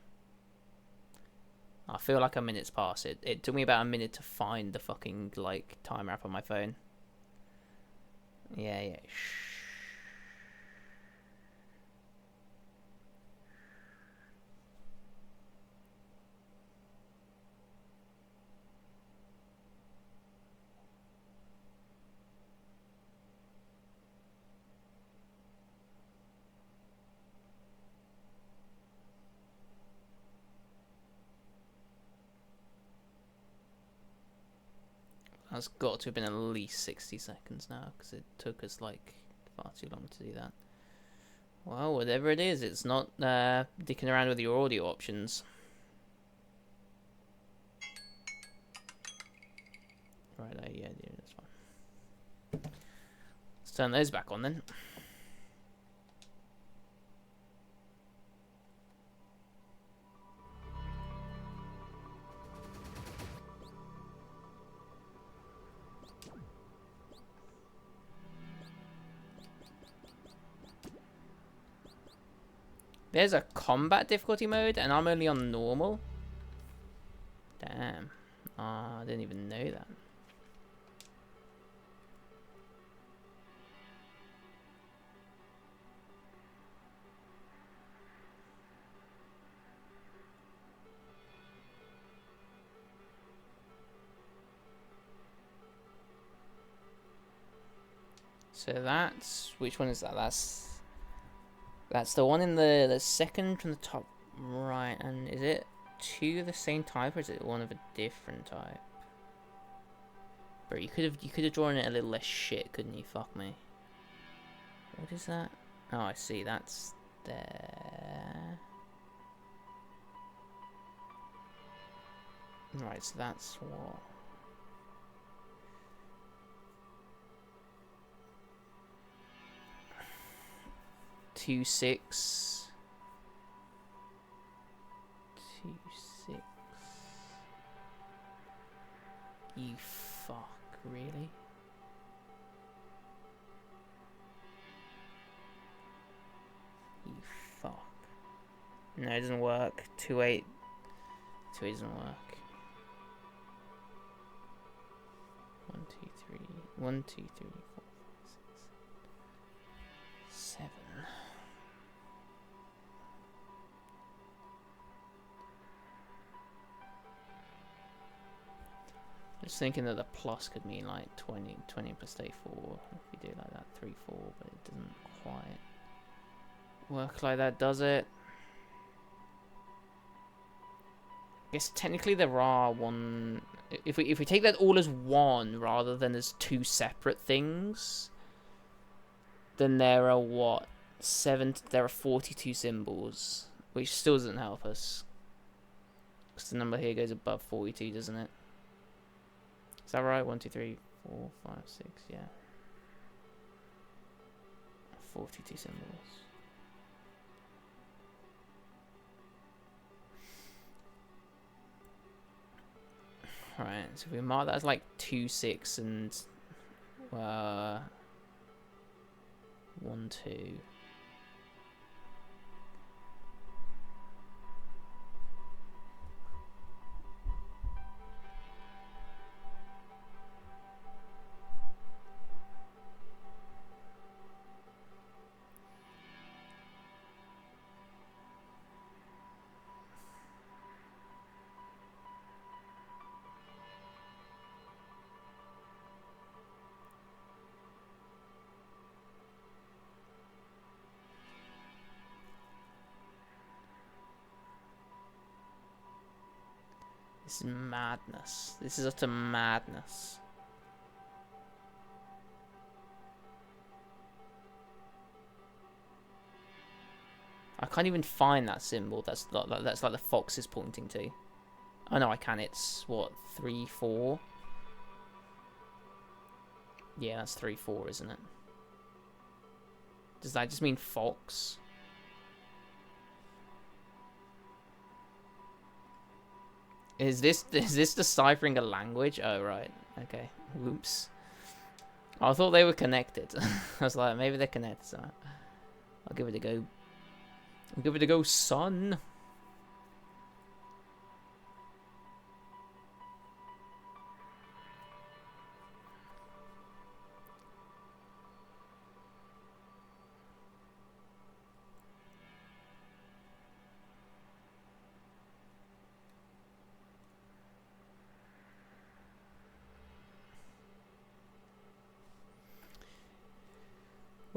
I feel like a minute's past it. It took me about a minute to find the fucking like timer app on my phone. Yeah. That's got to have been at least 60 seconds now, because it took us like far too long to do that. Well, whatever it is, it's not dicking around with your audio options. Right, yeah, that's fine. Let's turn those back on then. There's a combat difficulty mode, and I'm only on normal. Damn. I didn't even know that. So that's... which one is that? That's the one in the second from the top right. And is it two of the same type, or is it one of a different type? Bro, you could have drawn it a little less shit, couldn't you? Fuck me. What is that? Oh, I see. That's there. Right, so that's what. Two six. You fuck, really? You fuck. No, it doesn't work. 2-8. 2-8 doesn't work. 1, 2, 3. 1, 2, 3, 4, 5, 6, 7. Just thinking that the plus could mean like 20 plus 34 if you do like that, 3, 4, but it doesn't quite work like that, does it? I guess technically there are one. If we take that all as one rather than as two separate things, then there are what there are 42 symbols, which still doesn't help us because the number here goes above 42, doesn't it? Is that right? 1, 2, 3, 4, 5, 6, yeah. 42 symbols. Alright, so if we mark that as like 2, 6 and 1, 2. This is madness. This is utter madness. I can't even find that symbol. That's like the fox is pointing to. Oh no, I can. It's what, 3, 4? Yeah, that's 3, 4, isn't it? Does that just mean fox? Is this deciphering a language? Oh right. Okay. Whoops. I thought they were connected. I was like, maybe they're connected. So I'll give it a go. I'll give it a go, son.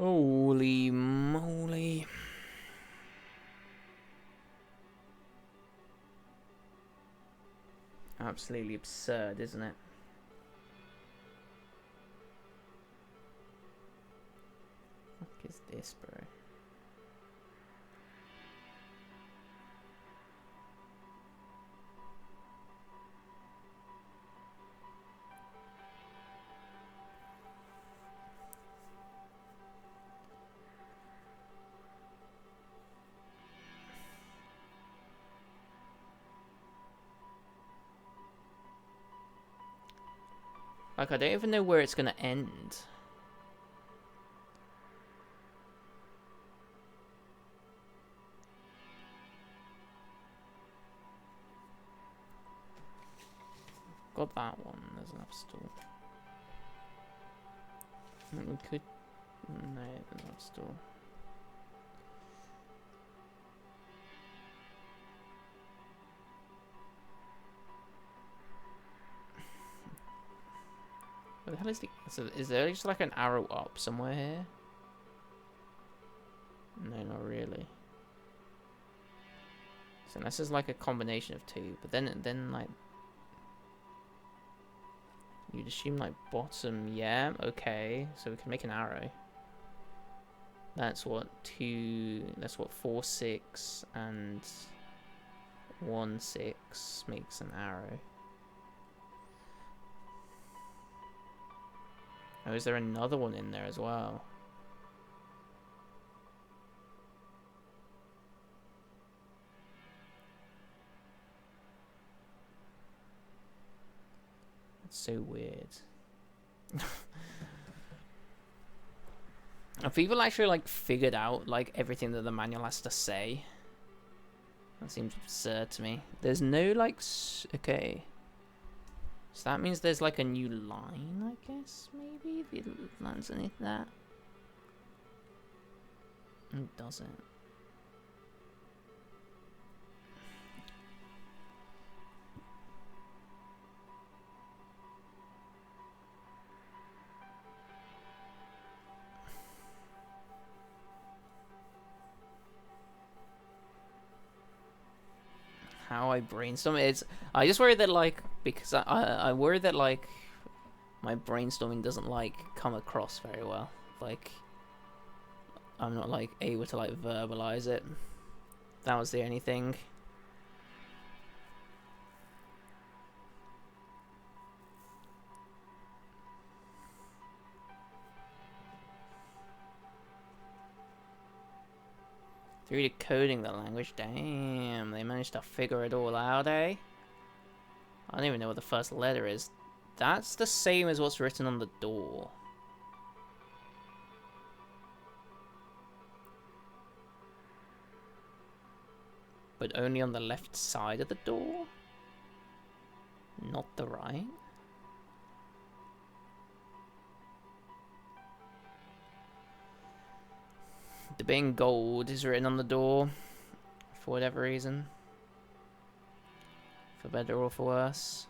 Holy moly. Absolutely absurd, isn't it? What the fuck is this, bro? Like, I don't even know where it's gonna end. Got that one. There's enough store. We could. No, there's enough store. Where the hell is the? So is there just like an arrow up somewhere here? No, not really. So this is like a combination of two, but then like you'd assume like bottom, yeah, okay. So we can make an arrow. That's what 4, 6 and 1, 6 makes an arrow. Oh, is there another one in there as well? That's so weird. Have people actually like figured out like everything that the manual has to say? That seems absurd to me. There's no like okay. So that means there's like a new line, I guess, maybe? The line's underneath that. It doesn't. How I brainstorm it's I just worry that like because I worry that like my brainstorming doesn't like come across very well. Like I'm not like able to like verbalize it. That was the only thing. Through decoding the language, damn, they managed to figure it all out, eh? I don't even know what the first letter is. That's the same as what's written on the door. But only on the left side of the door? Not the right? The being gold is written on the door. For whatever reason. For better or for worse.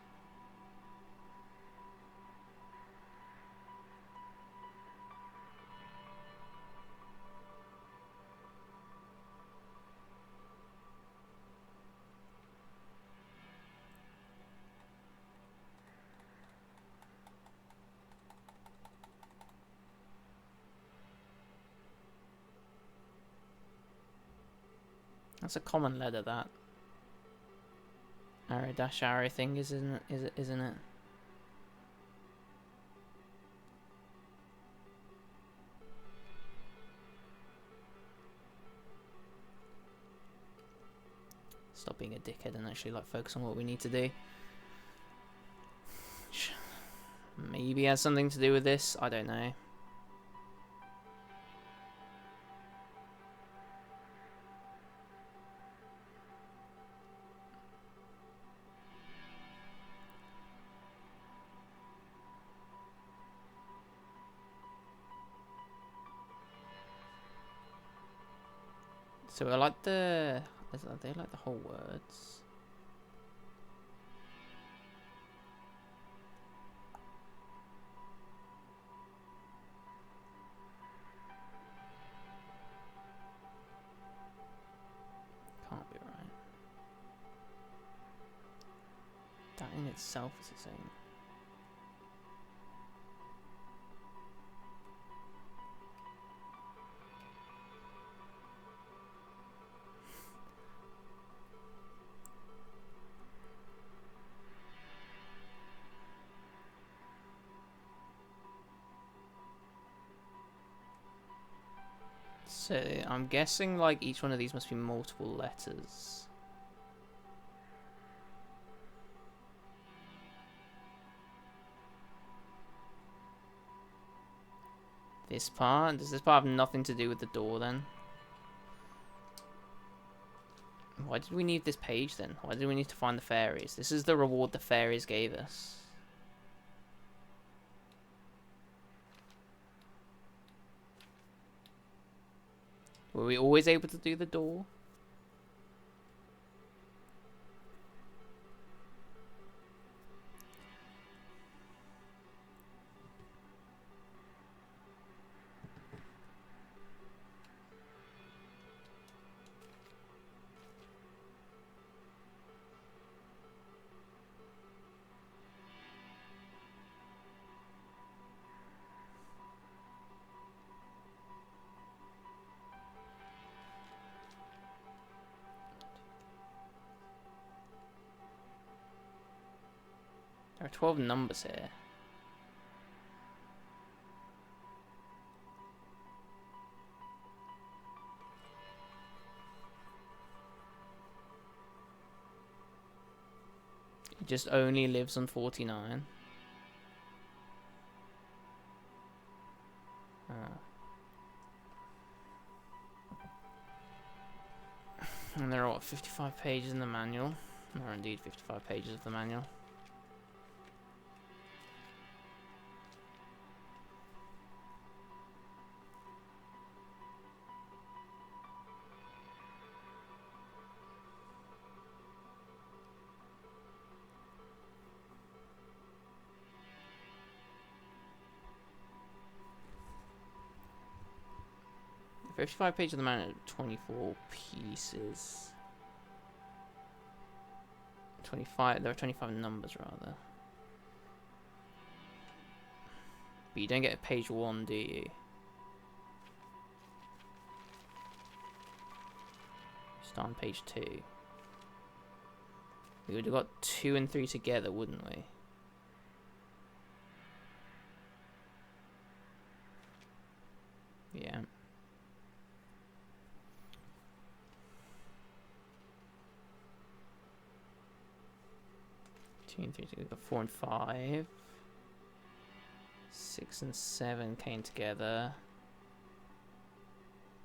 That's a common letter, that. Arrow dash arrow thing, isn't it? Stop being a dickhead and actually like focus on what we need to do. Maybe has something to do with this, I don't know. So I like the... Are they like the whole words? Can't be right. That in itself is the same. So I'm guessing like each one of these must be multiple letters. This part? Does this part have nothing to do with the door then? Why did we need this page then? Why did we need to find the fairies? This is the reward the fairies gave us. Were we always able to do the door? There are 12 numbers here. He just only lives on 49. And there are, what, 55 pages in the manual? There are indeed 55 pages of the manual. The 55 pages of the manual, 24 pieces. 25, there are 25 numbers rather. But you don't get page 1, do you? Start on page 2. We would have got 2 and 3 together, wouldn't we? Yeah. Two and 3 together. 4 and 5. 6 and 7 came together.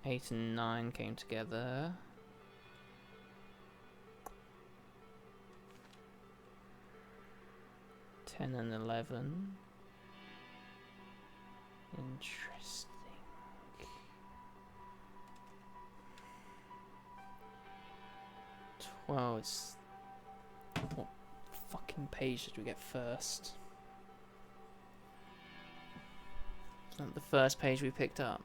8 and 9 came together. 10 and 11. Interesting. Well, it's... What fucking page did we get first? It's not the first page we picked up.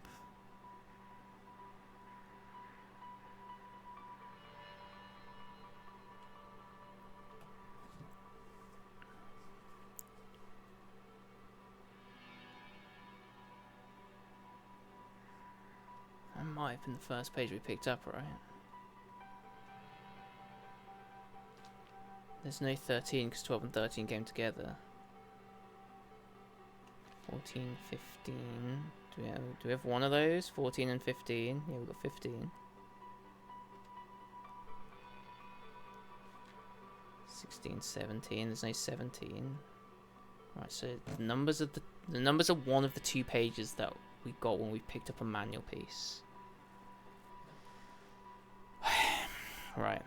That might have been the first page we picked up, right? There's no 13 because 12 and 13 came together. 14, 15. Do we have one of those? 14 and 15. Yeah, we've got 15. 16, 17. There's no 17. Right, so the numbers are one of the two pages that we got when we picked up a manual piece. Right.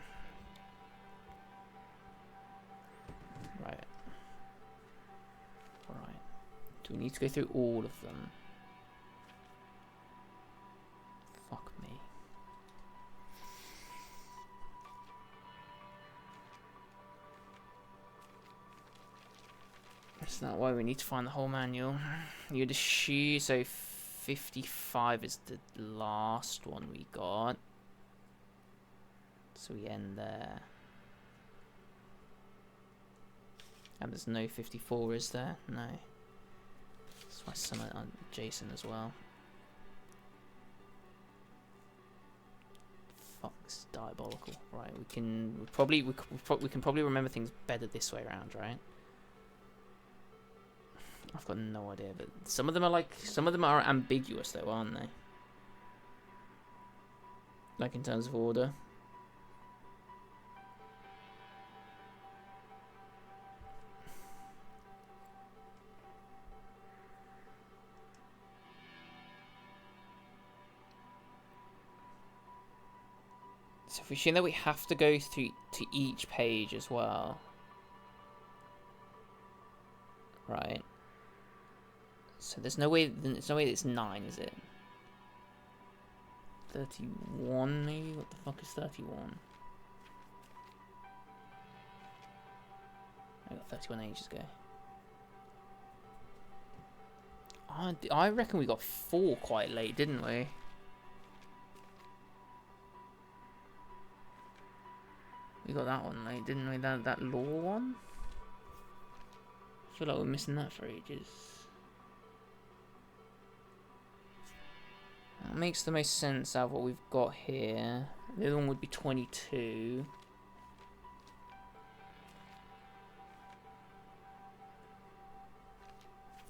Right. Right. Do we need to go through all of them? Fuck me. That's not why we need to find the whole manual. You'd assume, so 55 is the last one we got. So we end there. And there's no 54, is there? No. That's why some are on Jason as well. Fuck, this is diabolical. Right, we can probably remember things better this way around, right? I've got no idea, but some of them are ambiguous though, aren't they? Like in terms of order. So if we assume that we have to go through to each page as well, right? So there's no way it's 9, is it? 31 maybe? What the fuck is 31? I got 31 ages ago. I reckon we got 4 quite late, didn't we? We got that one late, didn't we? That law one? I feel like we're missing that for ages. That makes the most sense out of what we've got here. The other one would be 22.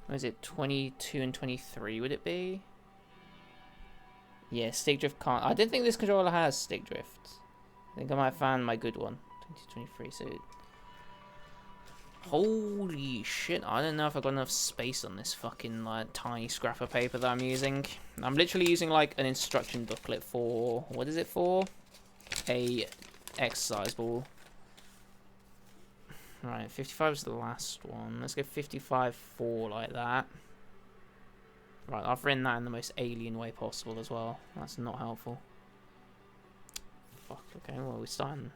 Or is it 22 and 23 would it be? Yeah, stick drift can't. I didn't think this controller has stick drift. I think I might have found my good one. 2023, so... Holy shit, I don't know if I've got enough space on this fucking like tiny scrap of paper that I'm using. I'm literally using like an instruction booklet for... What is it for? A exercise ball. Right, 55 is the last one. Let's go 55-4 like that. Right, I've written that in the most alien way possible as well. That's not helpful. Fuck, okay, well we're starting.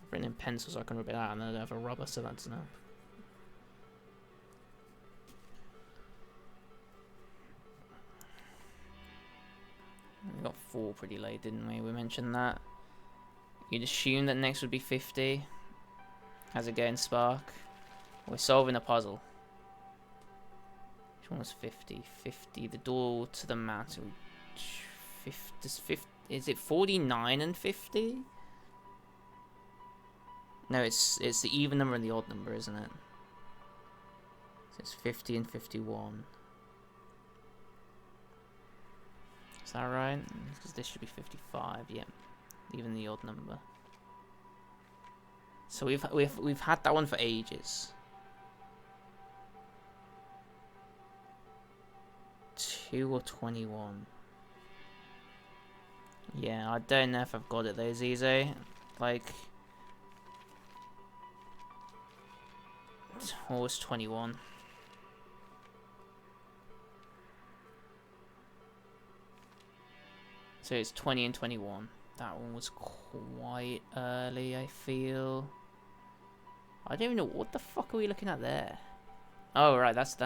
I've written in pencil so I can rub it out, and then I don't have a rubber, so that's no. We got 4 pretty late, didn't we? We mentioned that. You'd assume that next would be 50. How's it going, Spark? We're solving a puzzle. Which one was 50? 50. The door to the mat. 50. Is it 49 and 50? No, it's the even number and the odd number, isn't it? So it's 50 and 51. Is that right? Because this should be 55. Yeah, even the odd number. So we've had that one for ages. 2 or 21. Yeah, I don't know if I've got it though, Zizo. Like, what was 21? So it's 20 and 21. That one was quite early, I feel. I don't even know what the fuck are we looking at there. Oh right, that's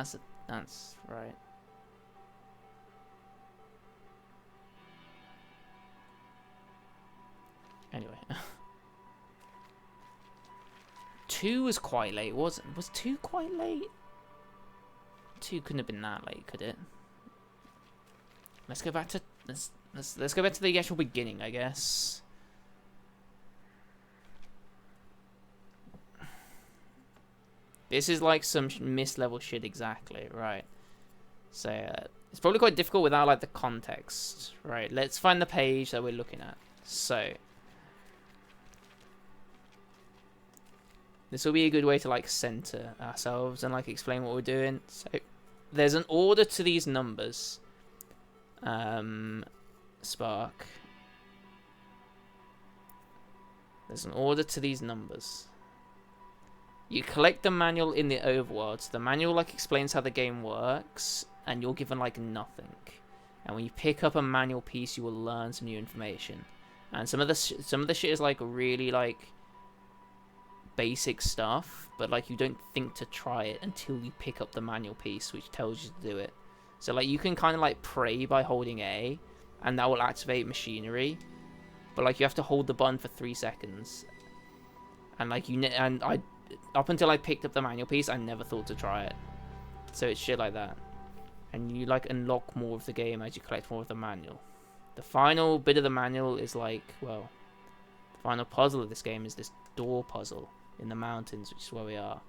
right. Anyway. 2 was quite late, wasn't? Was 2 quite late? 2 couldn't have been that late, could it? Let's go back to let's go back to the actual beginning, I guess. This is like some mist-level shit exactly, right? So it's probably quite difficult without like the context, right? Let's find the page that we're looking at. So this will be a good way to like center ourselves and like explain what we're doing. So there's an order to these numbers. Spark. There's an order to these numbers. You collect the manual in the overworld. So the manual like explains how the game works, and you're given like nothing. And when you pick up a manual piece, you will learn some new information. And some of the shit is like really like basic stuff, but like you don't think to try it until you pick up the manual piece, which tells you to do it. So like you can kind of like pray by holding A, and that will activate machinery. But like you have to hold the button for 3 seconds. And like I up until I picked up the manual piece, I never thought to try it. So it's shit like that. And you like unlock more of the game as you collect more of the manual. The final bit of the manual is like, well, the final puzzle of this game is this door puzzle in the mountains, which is where we are.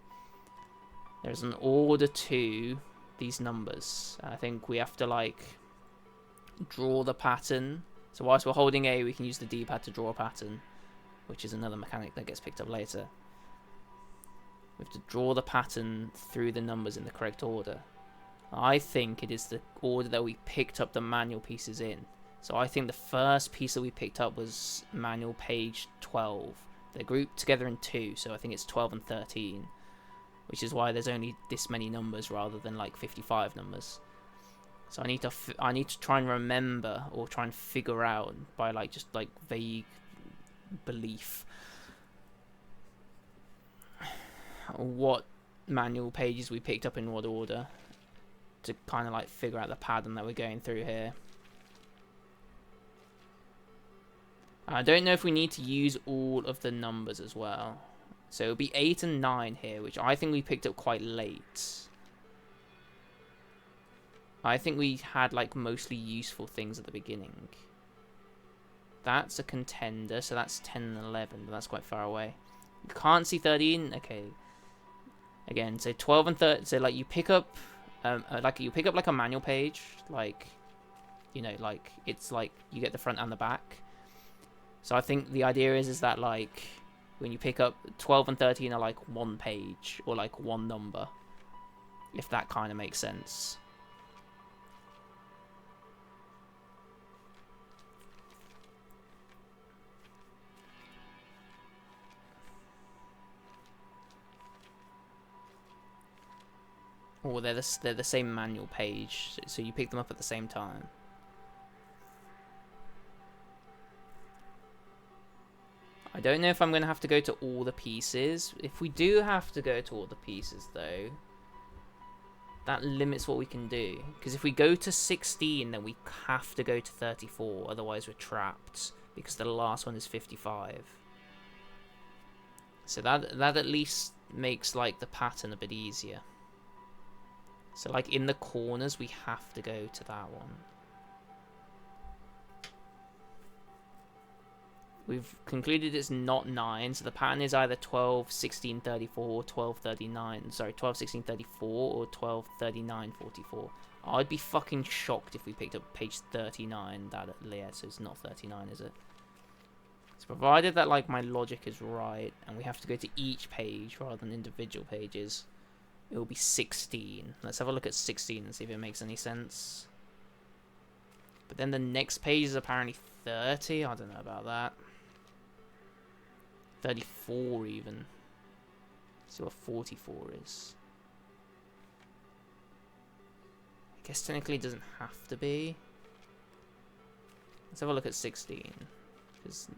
There's an order to these numbers. I think we have to like draw the pattern. So whilst we're holding A, we can use the D-pad to draw a pattern, which is another mechanic that gets picked up later. We have to draw the pattern through the numbers in the correct order. I think it is the order that we picked up the manual pieces in. So I think the first piece that we picked up was manual page 12. They're grouped together in 2, so I think it's 12 and 13, which is why there's only this many numbers rather than like 55 numbers. So I need to try and remember or try and figure out by like just like vague belief what manual pages we picked up in what order to kind of like figure out the pattern that we're going through here. I don't know if we need to use all of the numbers as well. So it'll be 8 and 9 here, which I think we picked up quite late. I think we had like mostly useful things at the beginning. That's a contender, so that's 10 and 11, but that's quite far away. You can't see 13. Okay. Again, so 12 and 13. So like you pick up, like a manual page, like, you know, like it's like you get the front and the back. So I think the idea is that like when you pick up 12 and 13 are like one page or like one number, if that kind of makes sense. Or they're the same manual page, so you pick them up at the same time. I don't know if I'm going to have to go to all the pieces. If we do have to go to all the pieces, though, that limits what we can do. Because if we go to 16, then we have to go to 34. Otherwise, we're trapped. Because the last one is 55. So that at least makes like the pattern a bit easier. So like in the corners, we have to go to that one. We've concluded it's not 9, so the pattern is either 12, 16, 34, 12, 39. Sorry, 12, 16, 34, or 12, 39, 44. I'd be fucking shocked if we picked up page 39. Yeah, so it's not 39, is it? So provided that like my logic is right, and we have to go to each page rather than individual pages, it will be 16. Let's have a look at 16 and see if it makes any sense. But then the next page is apparently 30. I don't know about that. 34 even. See what 44 is. I guess technically it doesn't have to be. Let's have a look at 16. Because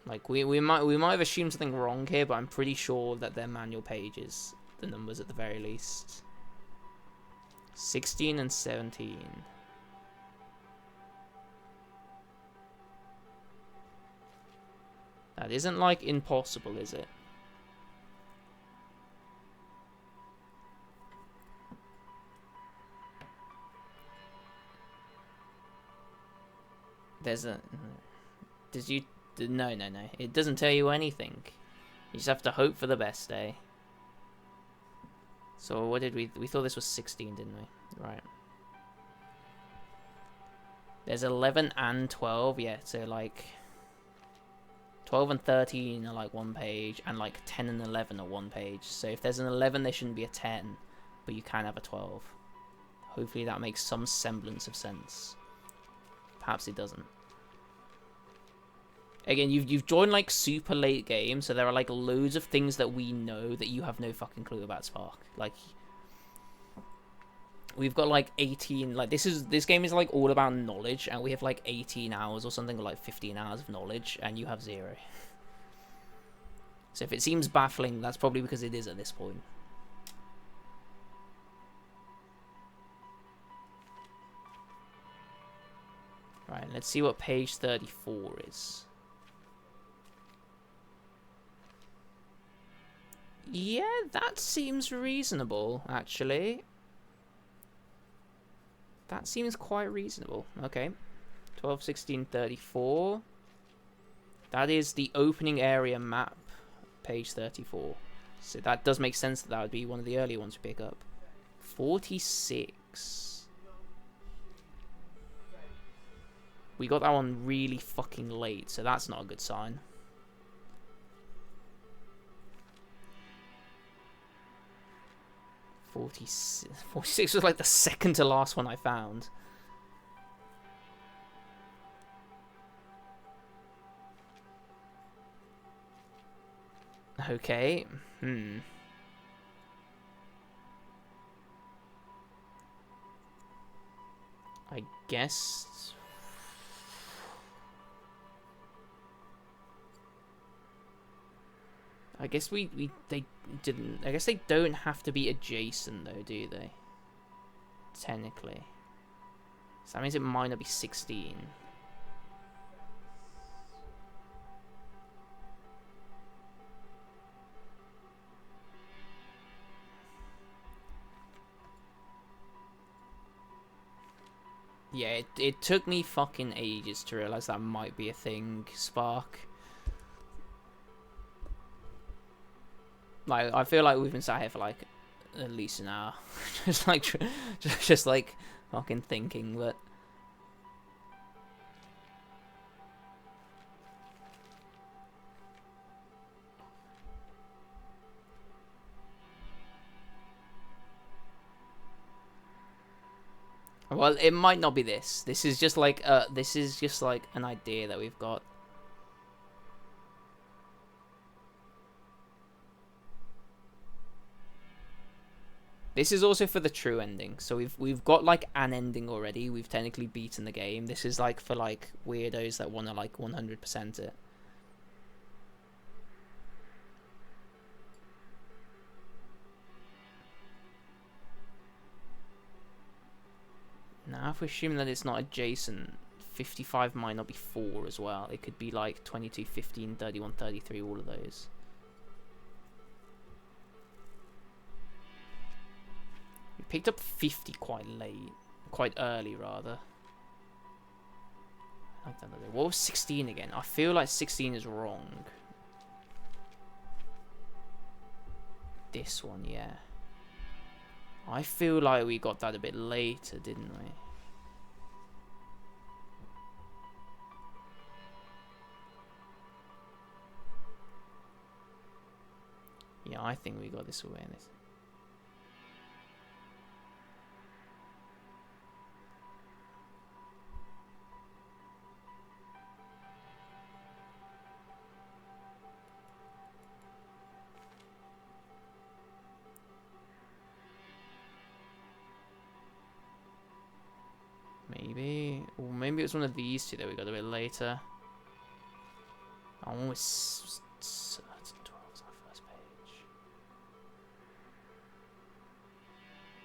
like we might have assumed something wrong here, but I'm pretty sure that they're manual pages. The numbers at the very least. 16 and 17. That isn't like impossible, is it? There's a... Did you... No. It doesn't tell you anything. You just have to hope for the best, eh? So what did we thought this was 16, didn't we? Right. There's 11 and 12, yeah, so like 12 and 13 are like one page, and like 10 and 11 are one page. So if there's an 11, there shouldn't be a 10, but you can have a 12. Hopefully that makes some semblance of sense. Perhaps it doesn't. Again, you've joined like super late game, so there are like loads of things that we know that you have no fucking clue about Spark. Like, we've got like 18, like this game is like all about knowledge, and we have like 18 hours or something, or like 15 hours of knowledge, and you have 0. So if it seems baffling, that's probably because it is at this point. Right, let's see what page 34 is. Yeah, that seems reasonable, actually. That seems quite reasonable. Okay. 12, 16, 34. That is the opening area map, page 34. So that does make sense that that would be one of the earlier ones to pick up. 46. We got that one really fucking late, so that's not a good sign. 46 was like the second to last one I found. Okay. I guess... I guess they didn't... I guess they don't have to be adjacent, though, do they? Technically. So that means it might not be 16. Yeah, it took me fucking ages to realize that might be a thing, Spark. Like, I feel like we've been sat here for like at least an hour, just like fucking thinking, but well, it might not be this. This is just like an idea that we've got. This is also for the true ending. So we've got like an ending already. We've technically beaten the game. This is like for like weirdos that want to like 100% it. Now, if we assume that it's not adjacent, 55 might not be 4 as well. It could be like 22, 15, 31, 33, all of those. We picked up 50 quite late. Quite early, rather. What was 16 again? I feel like 16 is wrong. This one, yeah. I feel like we got that a bit later, didn't we? Yeah, I think we got this awareness. Maybe, or maybe it was one of these two that we got a bit later. I almost 12 was our first page.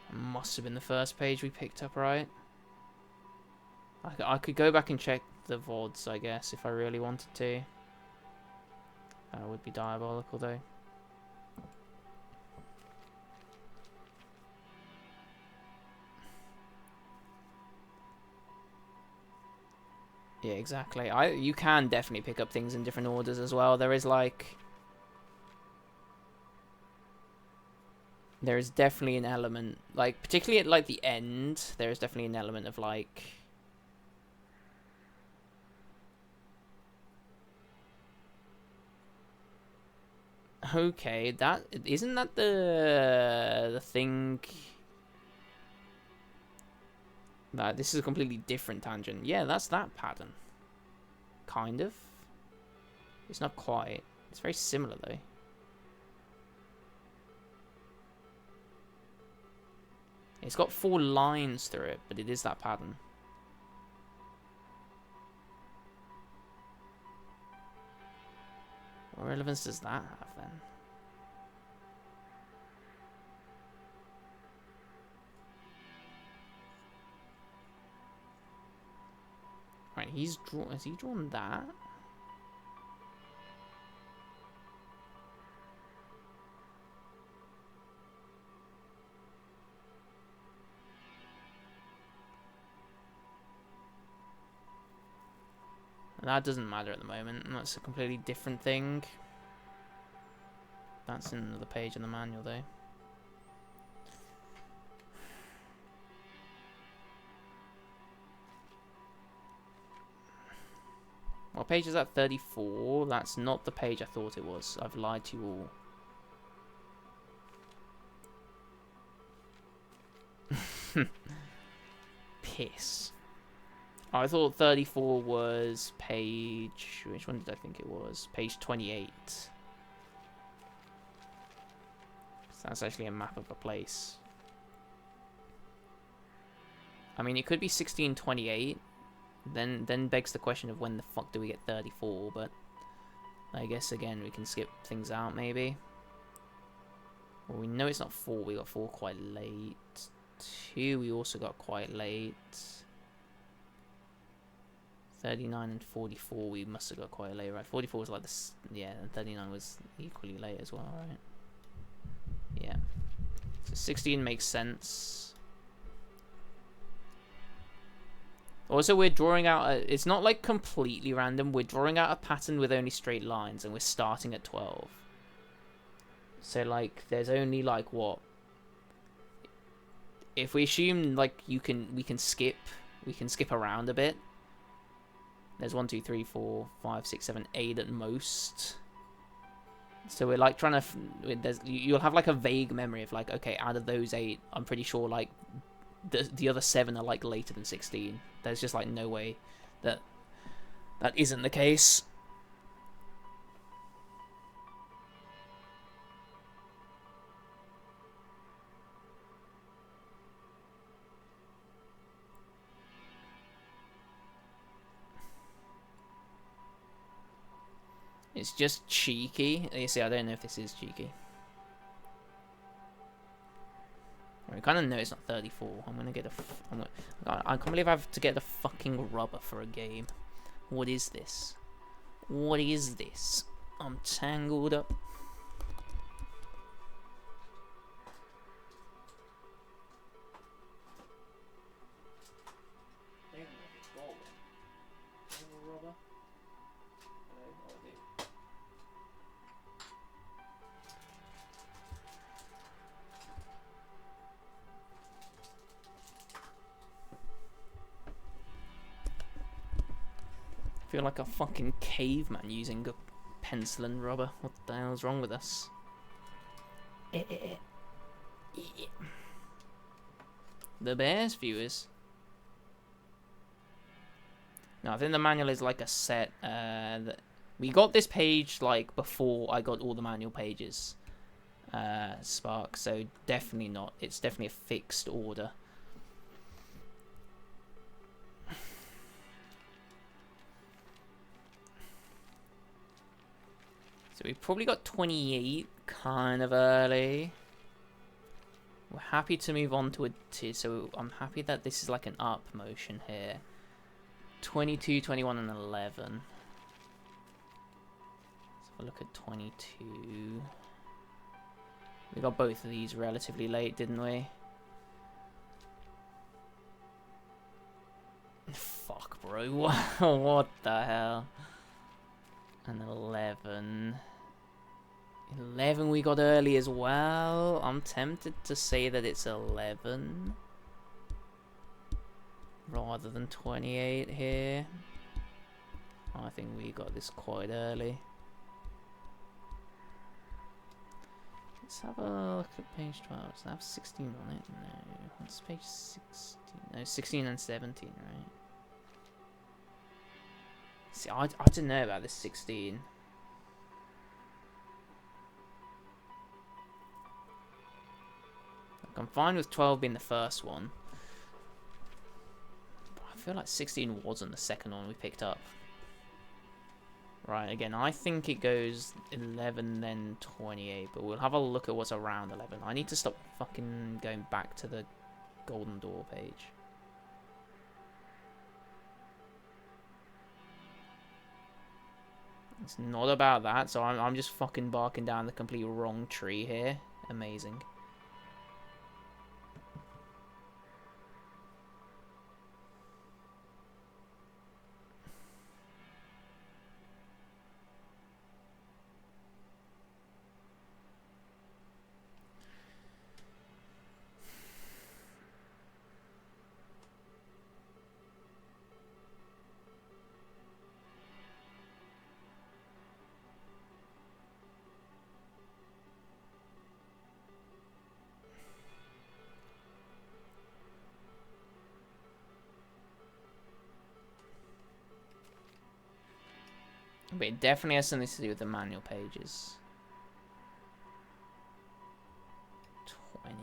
It must have been the first page we picked up, right? I could go back and check the VODs, I guess, if I really wanted to. That would be diabolical, though. Yeah, exactly. You can definitely pick up things in different orders as well. There is like there is definitely an element, like, particularly at, like, the end, there is definitely an element of, like... Okay, that... Isn't that the thing... That this is a completely different tangent. Yeah, that's that pattern. Kind of. It's not quite. It's very similar, though. It's got 4 lines through it, but it is that pattern. What relevance does that have, then? Right, has he drawn that? That doesn't matter at the moment. That's a completely different thing. That's in another page in the manual, though. What page is that? 34? That's not the page I thought it was. I've lied to you all. Piss. Oh, I thought 34 was page... Which one did I think it was? Page 28. So that's actually a map of a place. I mean, it could be 1628. Then begs the question of when the fuck do we get 34, but I guess again we can skip things out maybe. Well, we know it's not 4, we got 4 quite late. 2 we also got quite late. 39 and 44 we must have got quite late, right? 44 was like this, yeah, and 39 was equally late as well, right? Yeah. So 16 makes sense. Also, we're drawing out it's not like completely random. We're drawing out a pattern with only straight lines, and we're starting at 12. So, like, there's only, like, what? If we assume, like, we can skip around a bit. There's 1, 2, 3, 4, 5, 6, 7, 8 at most. So we're, like, trying to... You'll have, like, a vague memory of, like, okay, out of those 8, I'm pretty sure, like... The other 7 are like later than 16. There's just like no way that isn't the case. It's just cheeky. You see, I don't know if this is cheeky. I kind of know it's not 34. I'm gonna get I can't believe I have to get the fucking rubber for a game. What is this? What is this? I'm tangled up. I feel like a fucking caveman using a pencil and rubber. What the hell's wrong with us? The Bears viewers. No, I think the manual is like a set. We got this page like before I got all the manual pages. Spark, so definitely not. It's definitely a fixed order. So we probably got 28 kind of early. We're happy to move on to a T, so I'm happy that this is like an up motion here. 22, 21, and 11. Let's have a look at 22. We got both of these relatively late, didn't we? Fuck, bro. What the hell? And 11. 11 we got early as well. I'm tempted to say that it's 11 rather than 28 here. I think we got this quite early. Let's have a look at page 12. Does it have 16 on it? No. What's page 16? No, 16 and 17, right? See, I don't know about this 16. Like, I'm fine with 12 being the first one. But I feel like 16 wasn't the second one we picked up. Right, again, I think it goes 11, then 28, but we'll have a look at what's around 11. I need to stop fucking going back to the Golden Door page. It's not about that, so I'm just fucking barking down the complete wrong tree here. Amazing. But it definitely has something to do with the manual pages. 20.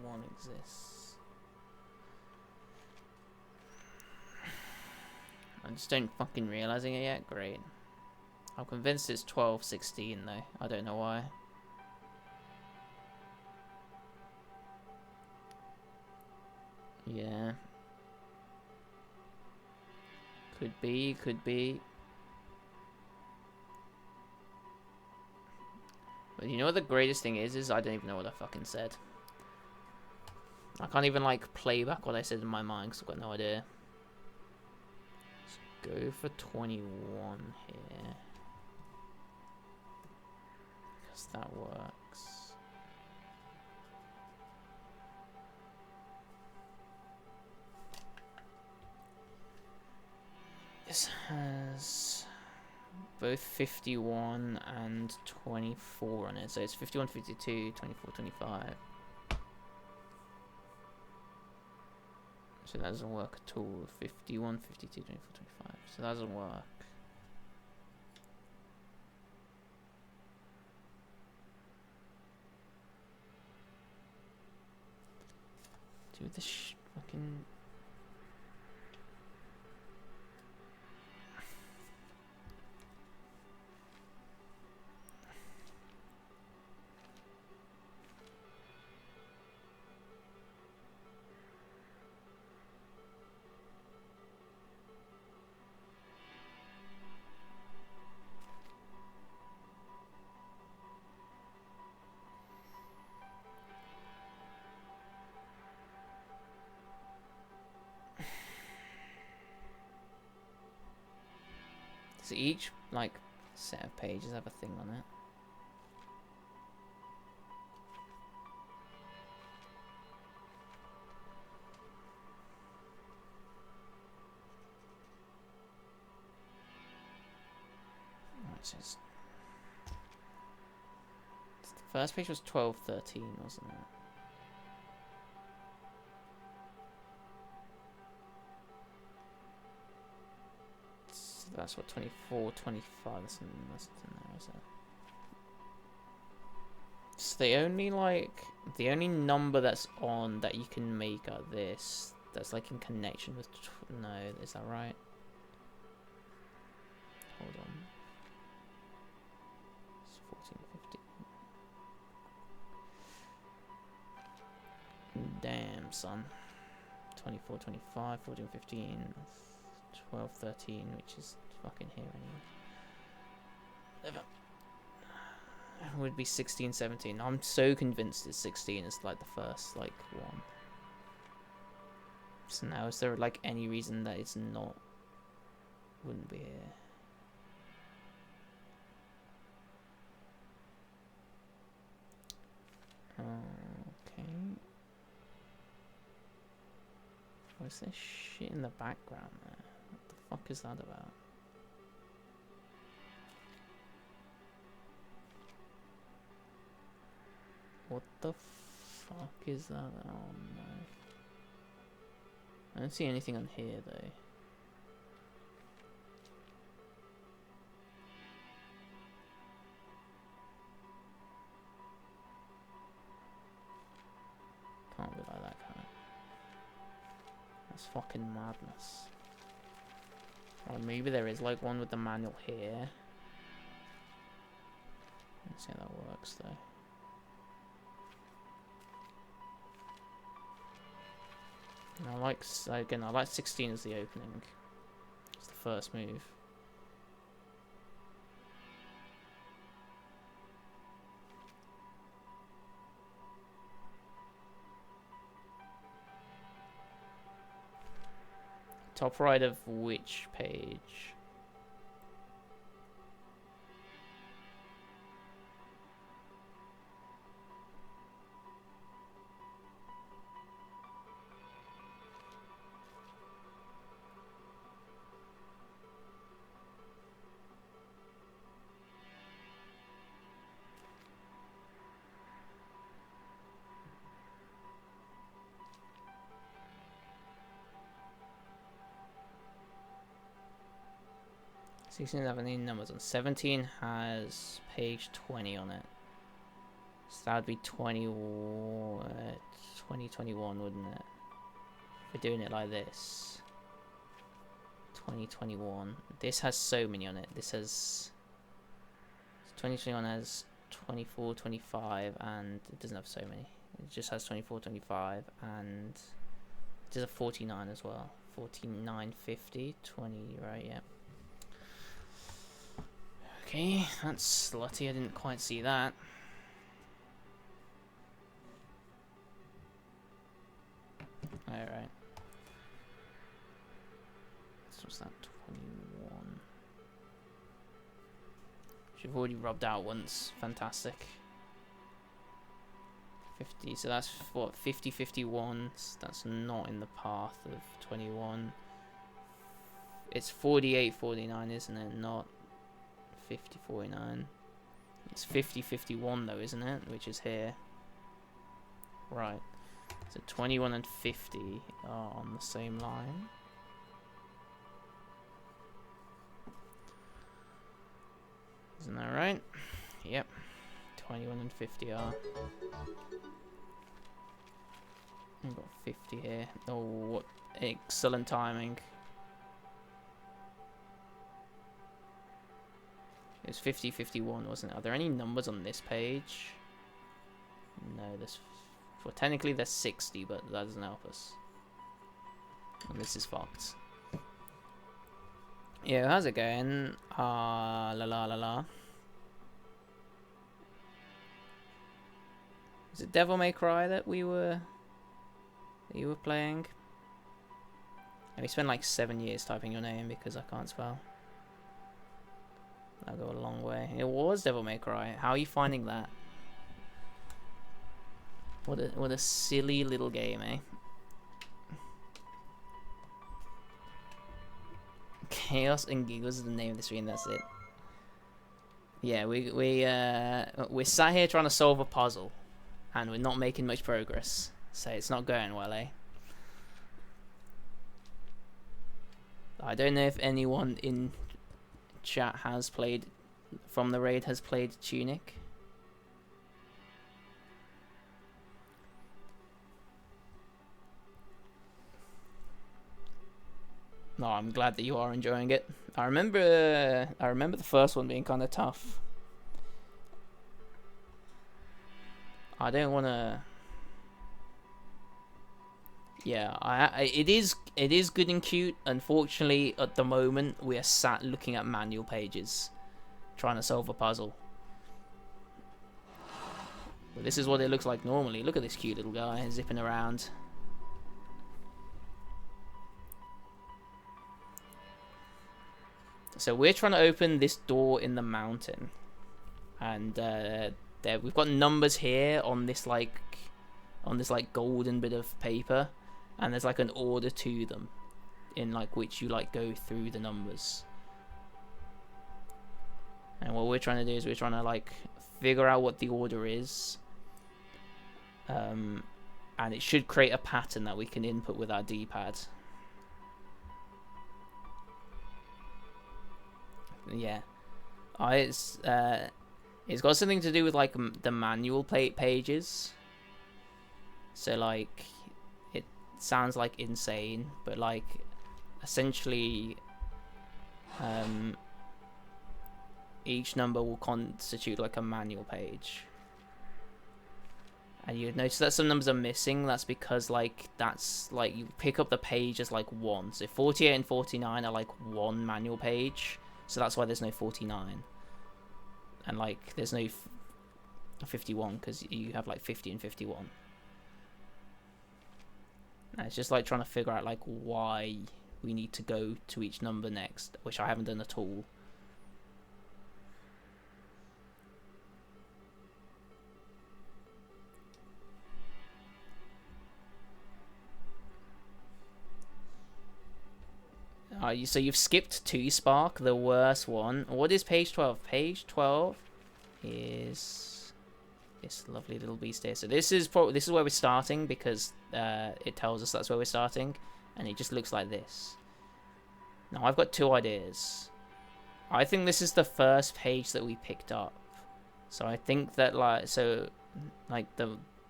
One exists. I just don't fucking realizing it yet. Great. I'm convinced it's 12, 16 though. I don't know why. Yeah. Could be, could be. But you know what the greatest thing is I don't even know what I fucking said. I can't even like play back what I said in my mind because I've got no idea. Let's go for 21 here. Because that works. This has both 51 and 24 on it. So it's 51, 52, 24, 25. So that doesn't work at all. 51, 52, 24, 25. So that doesn't work. Do this fucking... So each like set of pages have a thing on it. So the first page was 12, 13, wasn't it? That's what, 24, 25, that's in there, is it? So the only number that's on that you can make out of this, that's like in connection with, no, is that right? Hold on. It's 14, 15. Damn, son. 24, 25, 14, 15... 12, 13, which is fucking here anyway. Would be 16, 17. I'm so convinced it's 16 is like the first like one. So now, is there like any reason that it's not? Wouldn't be here. Okay. What's this shit in the background there? What the fuck is that about? What the fuck is that? Oh no. I don't see anything on here though. Can't be like that, can it? That's fucking madness. Or maybe there is like one with the manual here. Let's see how that works though. And I like 16 as the opening. It's the first move. Top right of which page? Doesn't have any numbers on. 17 has page 20 on it. So that would be 2021, wouldn't it? If we're doing it like this. 2021. This has so many on it. This has... 2021 has 24, 25, and it doesn't have so many. It just has 24, 25, and it does a 49 as well. 49, 50, 20, right, yeah. Okay, that's slutty. I didn't quite see that. Alright. So what's that? 21. Which I've already rubbed out once. Fantastic. 50. So that's what? 50, 51. That's not in the path of 21. It's 48, 49, isn't it? Not 50, 49. It's 50, 51 though, isn't it? Which is here. Right. So 21 and 50 are on the same line. Isn't that right? Yep. 21 and 50 are. I've got 50 here. Oh, what excellent timing. It was 50, 51, wasn't it? Are there any numbers on this page? No, there's... Well, technically there's 60, but that doesn't help us. And this is fucked. Yeah, how's it going? La la la la. Is it Devil May Cry that you were playing? And we spent like 7 years typing your name because I can't spell. That'll go a long way. It was Devil May Cry. How are you finding that? What a silly little game, eh? Chaos and Giggles is the name of the stream. That's it. Yeah, we're sat here trying to solve a puzzle, and we're not making much progress. So it's not going well, eh? I don't know if anyone in chat has played from the raid has played Tunic. No, I'm glad that you are enjoying it. I remember the first one being kind of tough. I don't want to. Yeah, it is good and cute. Unfortunately, at the moment, we are sat looking at manual pages, trying to solve a puzzle. But this is what it looks like normally. Look at this cute little guy zipping around. So we're trying to open this door in the mountain, and there we've got numbers here on this like golden bit of paper, and there's like an order to them, in like which you like go through the numbers. And what we're trying to do is we're trying to like figure out what the order is, and it should create a pattern that we can input with our D-pad. Yeah, it's got something to do with like the manual pages. So like it sounds like insane, but like essentially each number will constitute like a manual page. And you'd notice that some numbers are missing. That's because like that's like you pick up the page as like one. So 48 and 49 are like one manual page. So that's why there's no 49. And like there's no 51 because you have like 50 and 51. And it's just like trying to figure out like why we need to go to each number next, which I haven't done at all. So you've skipped 2 Spark, the worst one. What is page 12? Page 12 is this lovely little beast here. So this is where we're starting because it tells us that's where we're starting, and it just looks like this. Now I've got 2 ideas. I think this is the first page that we picked up. So I think that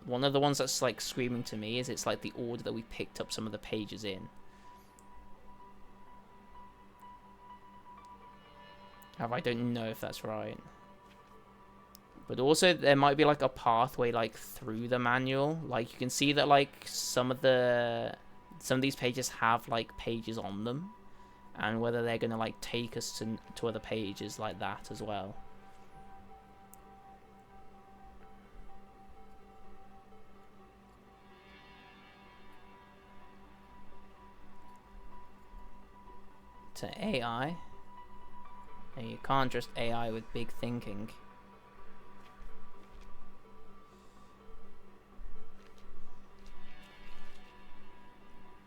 one of the ones that's like screaming to me is it's like the order that we picked up some of the pages in. I don't know if that's right. But also there might be like a pathway like through the manual. Like you can see that like some of these pages have like pages on them, and whether they're gonna like take us to other pages like that as well. To AI. And you can't just AI with big thinking.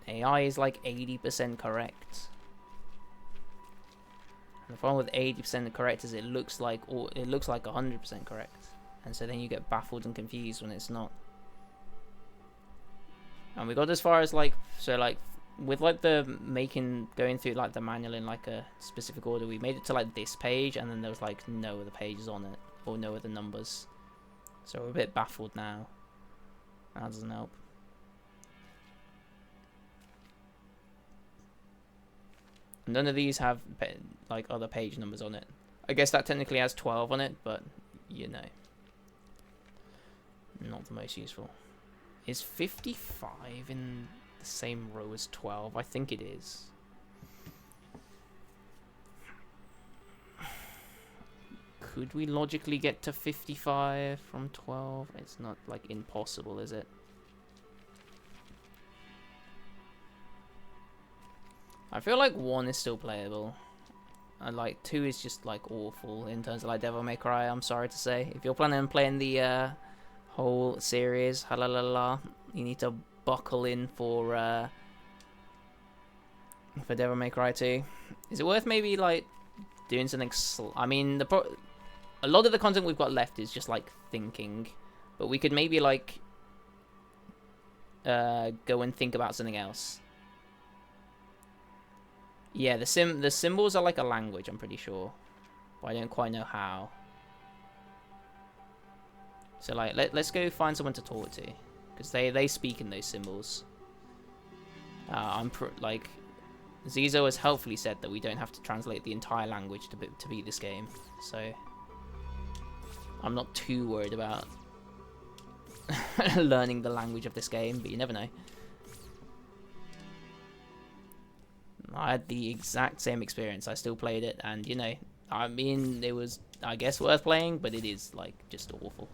AI is like 80% correct. And the problem with 80% correct is it looks like 100% correct, and so then you get baffled and confused when it's not. And we got as far as like with like going through like the manual in like a specific order, we made it to like this page, and then there was like no other pages on it or no other numbers, so we're a bit baffled now. That doesn't help. None of these have like other page numbers on it. I guess that technically has 12 on it, but you know, not the most useful. Is 55 in the same row as 12? I think it is. Could we logically get to 55 from 12? It's not like impossible, is it? I feel like 1 is still playable. And like 2 is just like awful in terms of like Devil May Cry, I'm sorry to say. If you're planning on playing the whole series, halalala, you need to buckle in for Devil May Cry 2. Is it worth maybe like doing something I mean, a lot of the content we've got left is just like thinking, but we could maybe like go and think about something else. Yeah, the symbols are like a language, I'm pretty sure, but I don't quite know how. So like let's go find someone to talk to, because they speak in those symbols. Like Zizo has helpfully said that we don't have to translate the entire language to beat this game, so I'm not too worried about learning the language of this game, but you never know. I had the exact same experience. I still played it, and you know, I mean, it was, I guess, worth playing, but it is, like, just awful.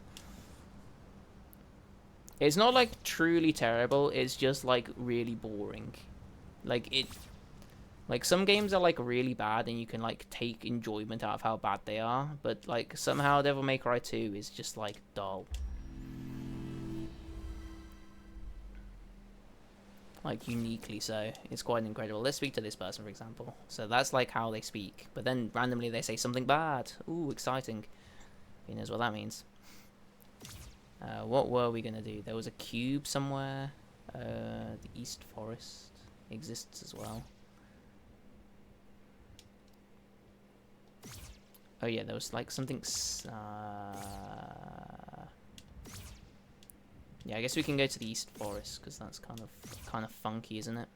It's not, like, truly terrible. It's just, like, really boring. Like, like, some games are, like, really bad, and you can, like, take enjoyment out of how bad they are. But, like, somehow Devil May Cry 2 is just, like, dull. Like, uniquely so. It's quite incredible. Let's speak to this person, for example. So that's, like, how they speak. But then, randomly, they say something bad. Ooh, exciting. Who knows what that means. What were we going to do? There was a cube somewhere. The East Forest exists as well. Oh yeah, there was like something... Yeah, I guess we can go to the East Forest, because that's kind of funky, isn't it?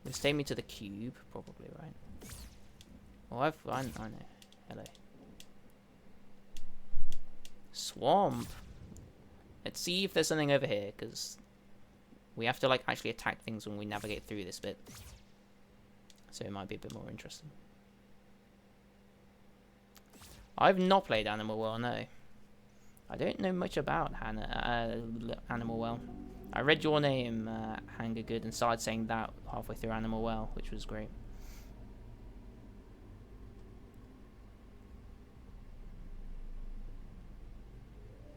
Let's take me to the cube, probably, right? Oh, I know. Hello. Swamp. Let's see if there's something over here, because we have to like actually attack things when we navigate through this bit. So it might be a bit more interesting. I've not played Animal Well, no. I don't know much about Animal Well. I read your name, Hanger Good, and started saying that halfway through Animal Well, which was great.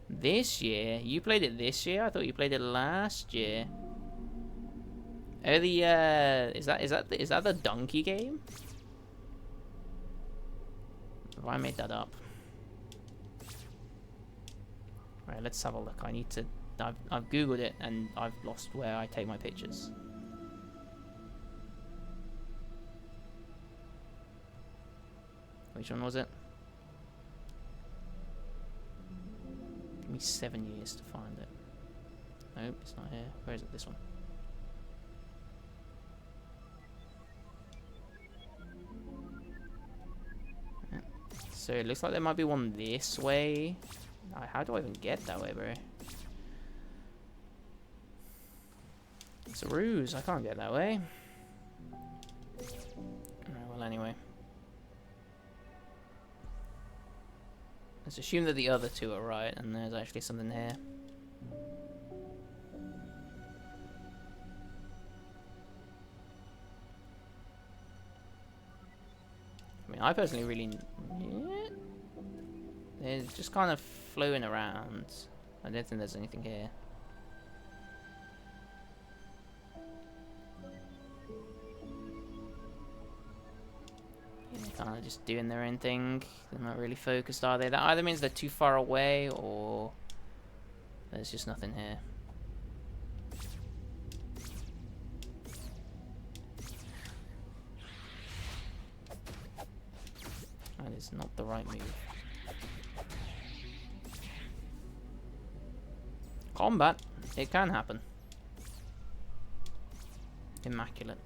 This year? You played it this year? I thought you played it last year. Oh, the is that the donkey game? Have I made that up? Right, let's have a look. I need to. I've googled it and I've lost where I take my pictures. Which one was it? Give me 7 years to find it. Nope, it's not here. Where is it? This one. Yeah. So it looks like there might be one this way. How do I even get that way, bro? It's a ruse. I can't get that way. Alright, well, anyway. Let's assume that the other two are right, and there's actually something here. I mean, I personally really... Yeah. It's just kind of floating around. I don't think there's anything here. Yeah, kind of just doing their own thing. They're not really focused, are they? That either means they're too far away, or there's just nothing here. That is not the right move. Combat. It can happen. Immaculate.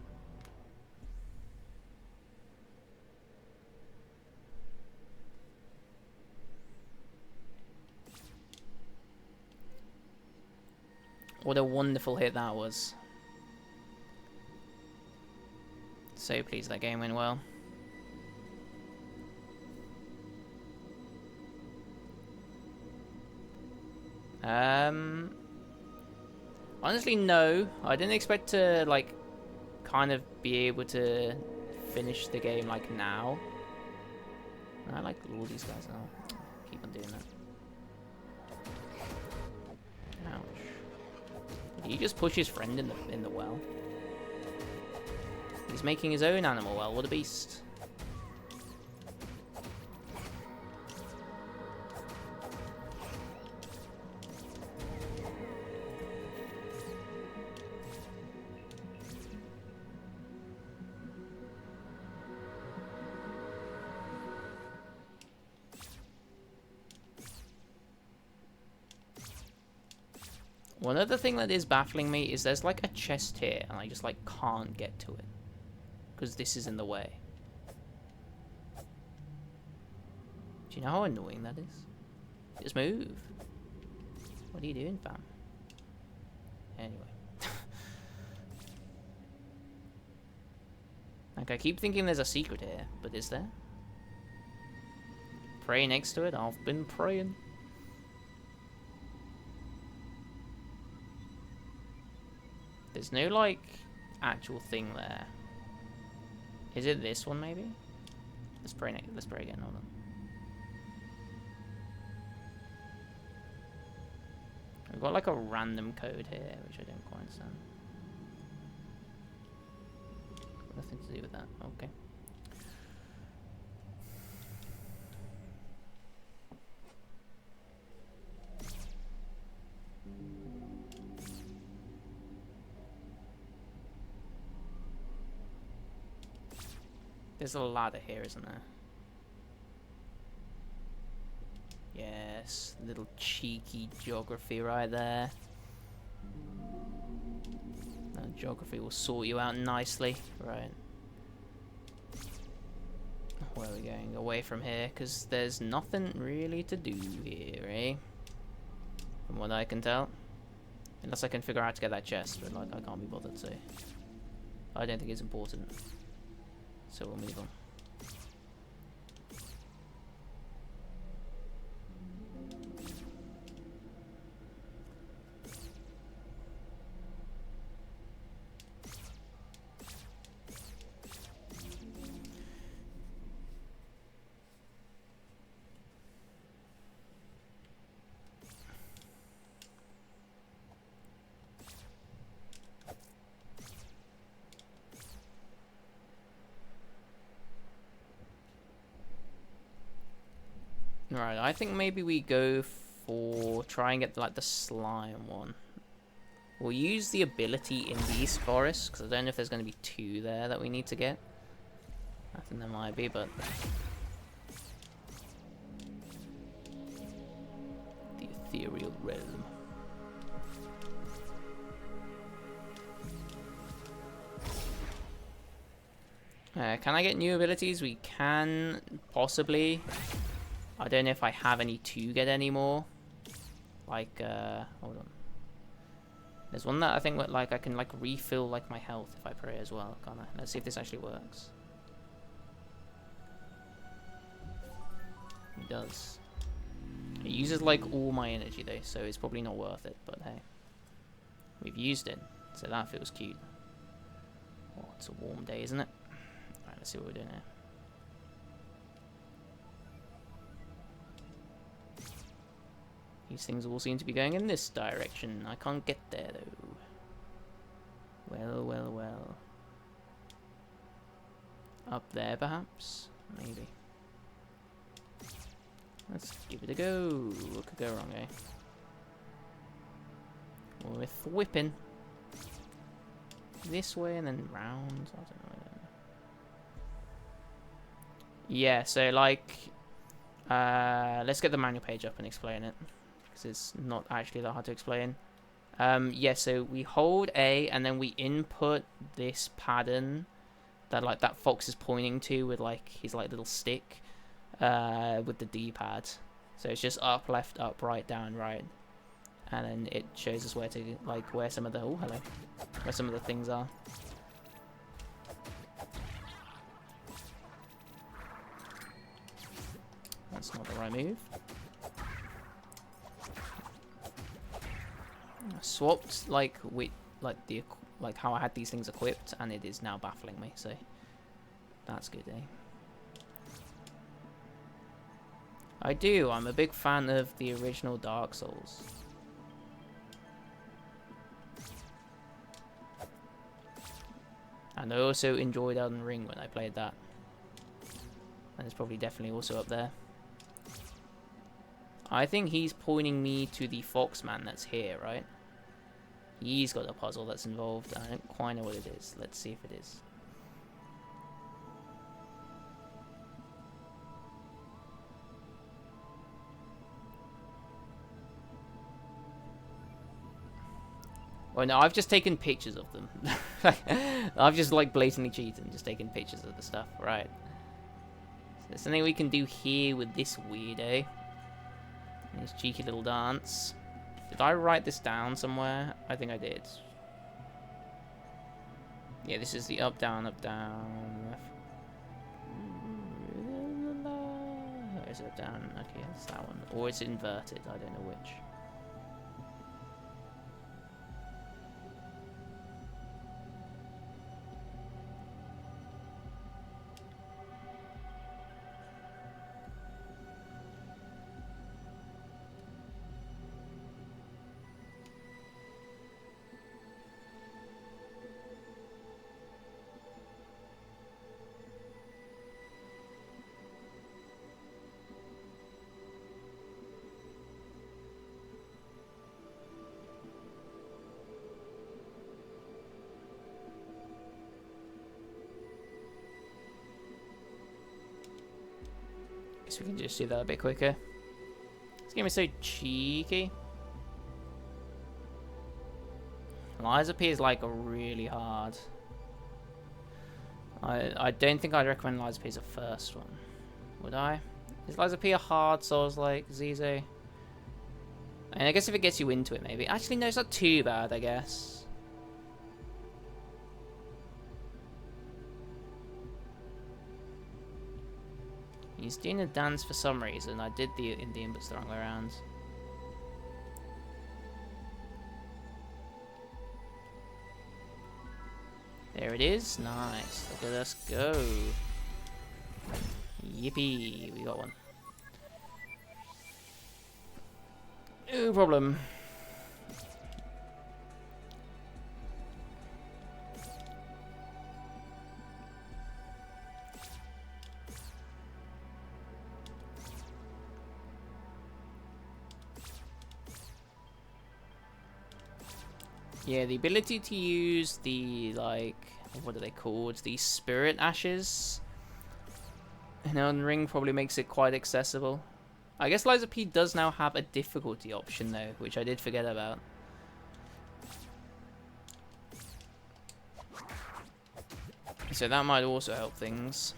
What a wonderful hit that was. So pleased that game went well. Honestly, no. I didn't expect to, like, kind of be able to finish the game, like, now. I like all these guys now. Keep on doing that. Ouch. Did he just push his friend in the well? He's making his own animal well. What a beast. One other thing that is baffling me is there's like a chest here and I just like can't get to it because this is in the way. Do you know how annoying that is? Just move. What are you doing, fam? Anyway. Like, I keep thinking there's a secret here, but is there? Pray next to it. I've been praying. There's no, like, actual thing there. Is it this one, maybe? Let's pray again, hold on. We've got, like, a random code here, which I don't quite understand. Nothing to do with that, okay. There's a ladder here, isn't there? Yes, little cheeky geography right there. Geography will sort you out nicely. Right. Where are we going? Away from here, because there's nothing really to do here, eh? From what I can tell. Unless I can figure out how to get that chest, but like I can't be bothered, so I don't think it's important. So we'll move on. Right, I think maybe we go for try and get like the slime one. We'll use the ability in these forests because I don't know if there's going to be 2 there that we need to get. I think there might be, but the ethereal realm. Can I get new abilities? We can possibly. I don't know if I have any to get anymore. Like, hold on. There's one that I think like I can like refill like my health if I pray as well, can't I? Let's see if this actually works. It does. It uses like all my energy though, so it's probably not worth it, but hey. We've used it, so that feels cute. Oh, it's a warm day, isn't it? Alright, let's see what we're doing here. These things all seem to be going in this direction. I can't get there, though. Well, well, well. Up there, perhaps? Maybe. Let's give it a go. What could go wrong, eh? With whipping. This way and then round. I don't know. Yeah, so, like... let's get the manual page up and explain it. Because it's not actually that hard to explain. Yeah, so we hold A and then we input this pattern that like that fox is pointing to with like his like little stick with the D-pad. So it's just up, left, up, right, down, right, and then it shows us where to like where some of the where some of the things are. That's not the right move. I swapped like with like how I had these things equipped, and it is now baffling me. So that's good, eh? I do. I'm a big fan of the original Dark Souls. And I also enjoyed Elden Ring when I played that. And it's probably definitely also up there. I think he's pointing me to the Foxman that's here, right? He's got a puzzle that's involved. I don't quite know what it is. Let's see if it is. Well, no, I've just taken pictures of them. I've just like blatantly cheated and just taken pictures of the stuff, right? So there's something we can do here with this weirdo. This cheeky little dance. Did I write this down somewhere? I think I did. Yeah, this is the up, down, left. is it down? Okay, it's that one. Or it's inverted, I don't know which. Guess we can just do that a bit quicker. This game is so cheeky. Lies of P is like really hard. I don't think I'd recommend Lies of P as a first one. Would I? Is Lies of P a hard Souls like Zizo? I mean, I guess if it gets you into it, maybe. Actually, no, it's not too bad, I guess. He's doing a dance for some reason. I did the Indian, but it's the wrong way around. There it is. Nice. Look at us go. Yippee. We got one. No problem. Yeah, the ability to use the, like, what are they called? The spirit ashes in Elden Ring probably makes it quite accessible. I guess Lies of P does now have a difficulty option, though, which I did forget about. So that might also help things.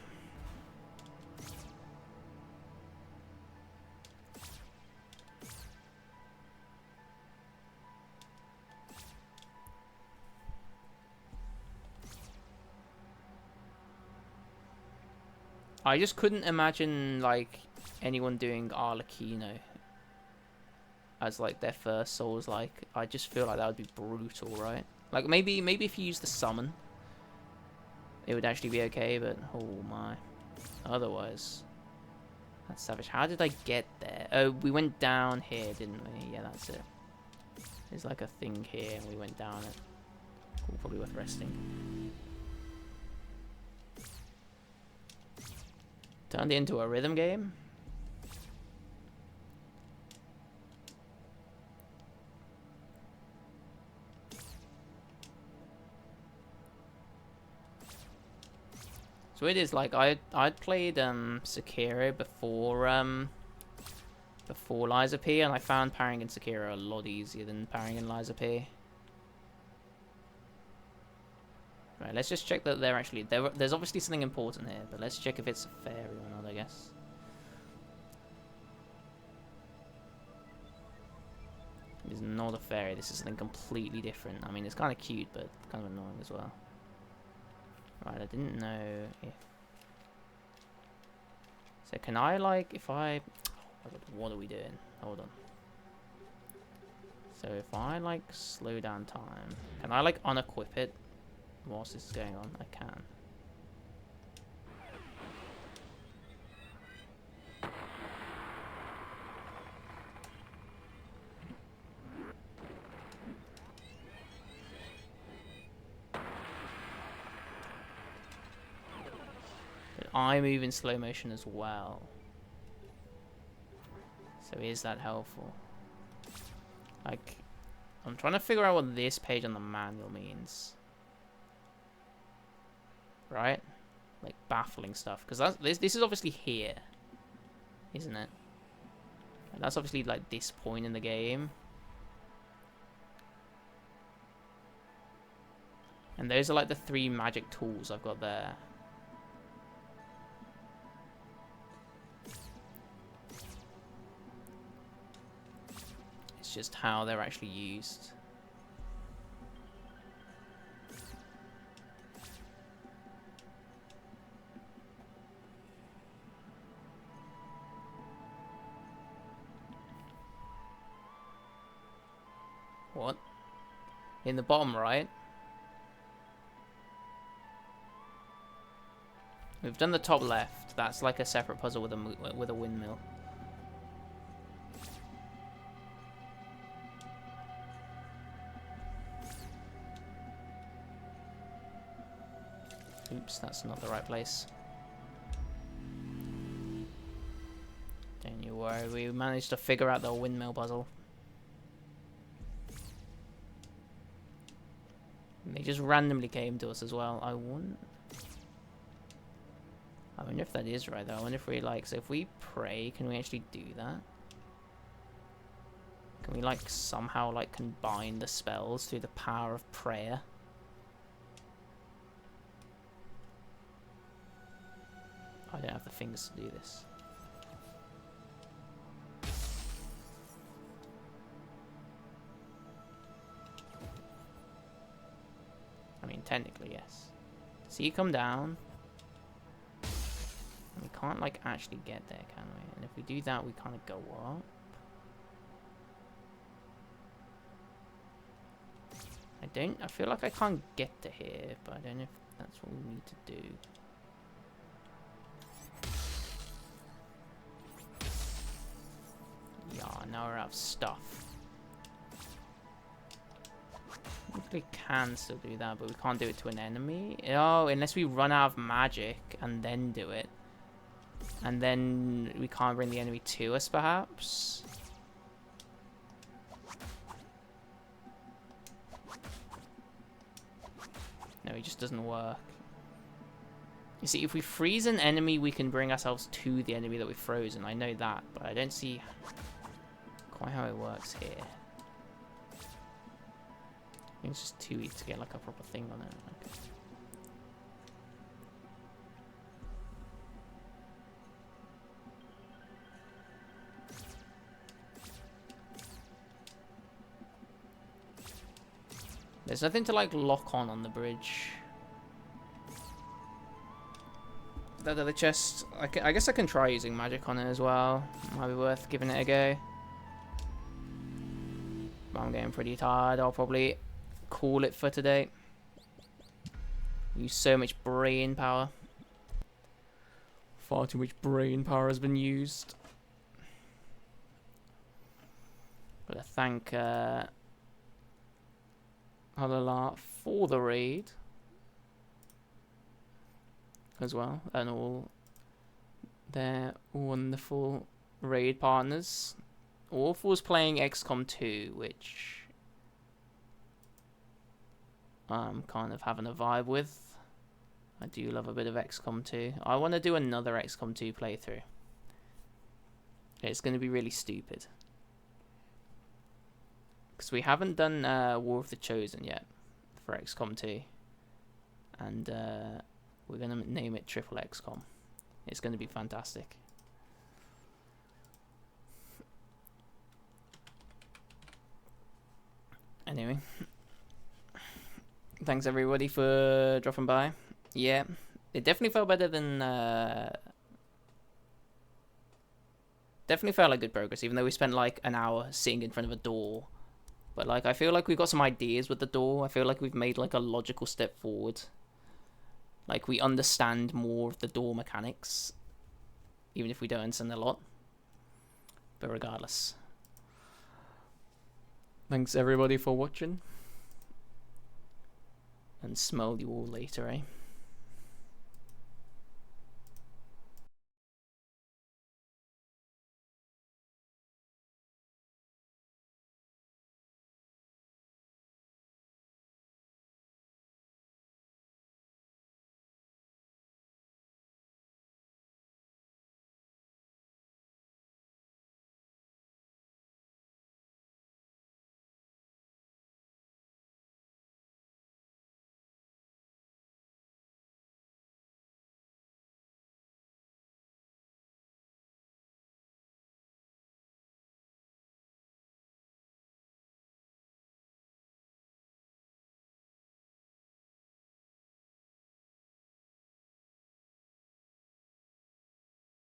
I just couldn't imagine, like, anyone doing Arlecchino as, like, their first Souls. Like, I just feel like that would be brutal, right? Like, maybe if you use the summon, it would actually be okay, but, oh my. Otherwise, that's savage. How did I get there? Oh, we went down here, didn't we? Yeah, that's it. There's, like, a thing here, and we went down it. Cool, probably worth resting. Turned it into a rhythm game. So it is like I'd played Sekiro before Lies of P, and I found parrying in Sekiro a lot easier than parrying in Lies of P. Right, let's just check that they're actually... There's obviously something important here, but let's check if it's a fairy or not, I guess. It is not a fairy. This is something completely different. I mean, it's kind of cute, but kind of annoying as well. Right, I didn't know if... So can I, like, if I... What are we doing? Hold on. So if I, like, slow down time, can I, like, unequip it? Whilst this is going on, I can. But I move in slow motion as well. So is that helpful? Like, I'm trying to figure out what this page on the manual means. Right? Like baffling stuff, because this is obviously here, isn't it? And that's obviously like this point in the game, and those are like the 3 magic tools I've got there. It's just how they're actually used. What? In the bottom right? We've done the top left. That's like a separate puzzle with a windmill. Oops, that's not the right place. Don't you worry, we managed to figure out the windmill puzzle. And they just randomly came to us as well. I wonder if that is right though. I wonder if we like, so if we pray, can we actually do that? Can we like somehow like combine the spells through the power of prayer? I don't have the fingers to do this. I mean, technically, yes. So you come down. And we can't, like, actually get there, can we? And if we do that, we kind of go up. I feel like I can't get to here, but I don't know if that's what we need to do. Yeah, now we're out of stuff. We can still do that, but we can't do it to an enemy. Oh, unless we run out of magic and then do it. And then we can't bring the enemy to us, perhaps? No, it just doesn't work. You see, if we freeze an enemy, we can bring ourselves to the enemy that we've frozen. I know that, but I don't see quite how it works here. I think it's just too easy to get like a proper thing on it. Okay. There's nothing to like lock on the bridge. That other chest, I guess I can try using magic on it as well. Might be worth giving it a go. But I'm getting pretty tired. I'll probably call it for today. Use so much brain power. Far too much brain power has been used. But I thank Halala for the raid as well, and all their wonderful raid partners. Awful was playing XCOM 2, which I'm kind of having a vibe with. I do love a bit of XCOM 2. I want to do another XCOM 2 playthrough. It's going to be really stupid. Because we haven't done War of the Chosen yet for XCOM 2. And we're going to name it Triple XCOM. It's going to be fantastic. Anyway. Thanks everybody for dropping by. Yeah, it definitely felt better than... definitely felt like good progress, even though we spent like an hour sitting in front of a door. But like, I feel like we've got some ideas with the door. I feel like we've made like a logical step forward. Like, we understand more of the door mechanics. Even if we don't understand a lot. But regardless. Thanks everybody for watching. And smell you all later, eh?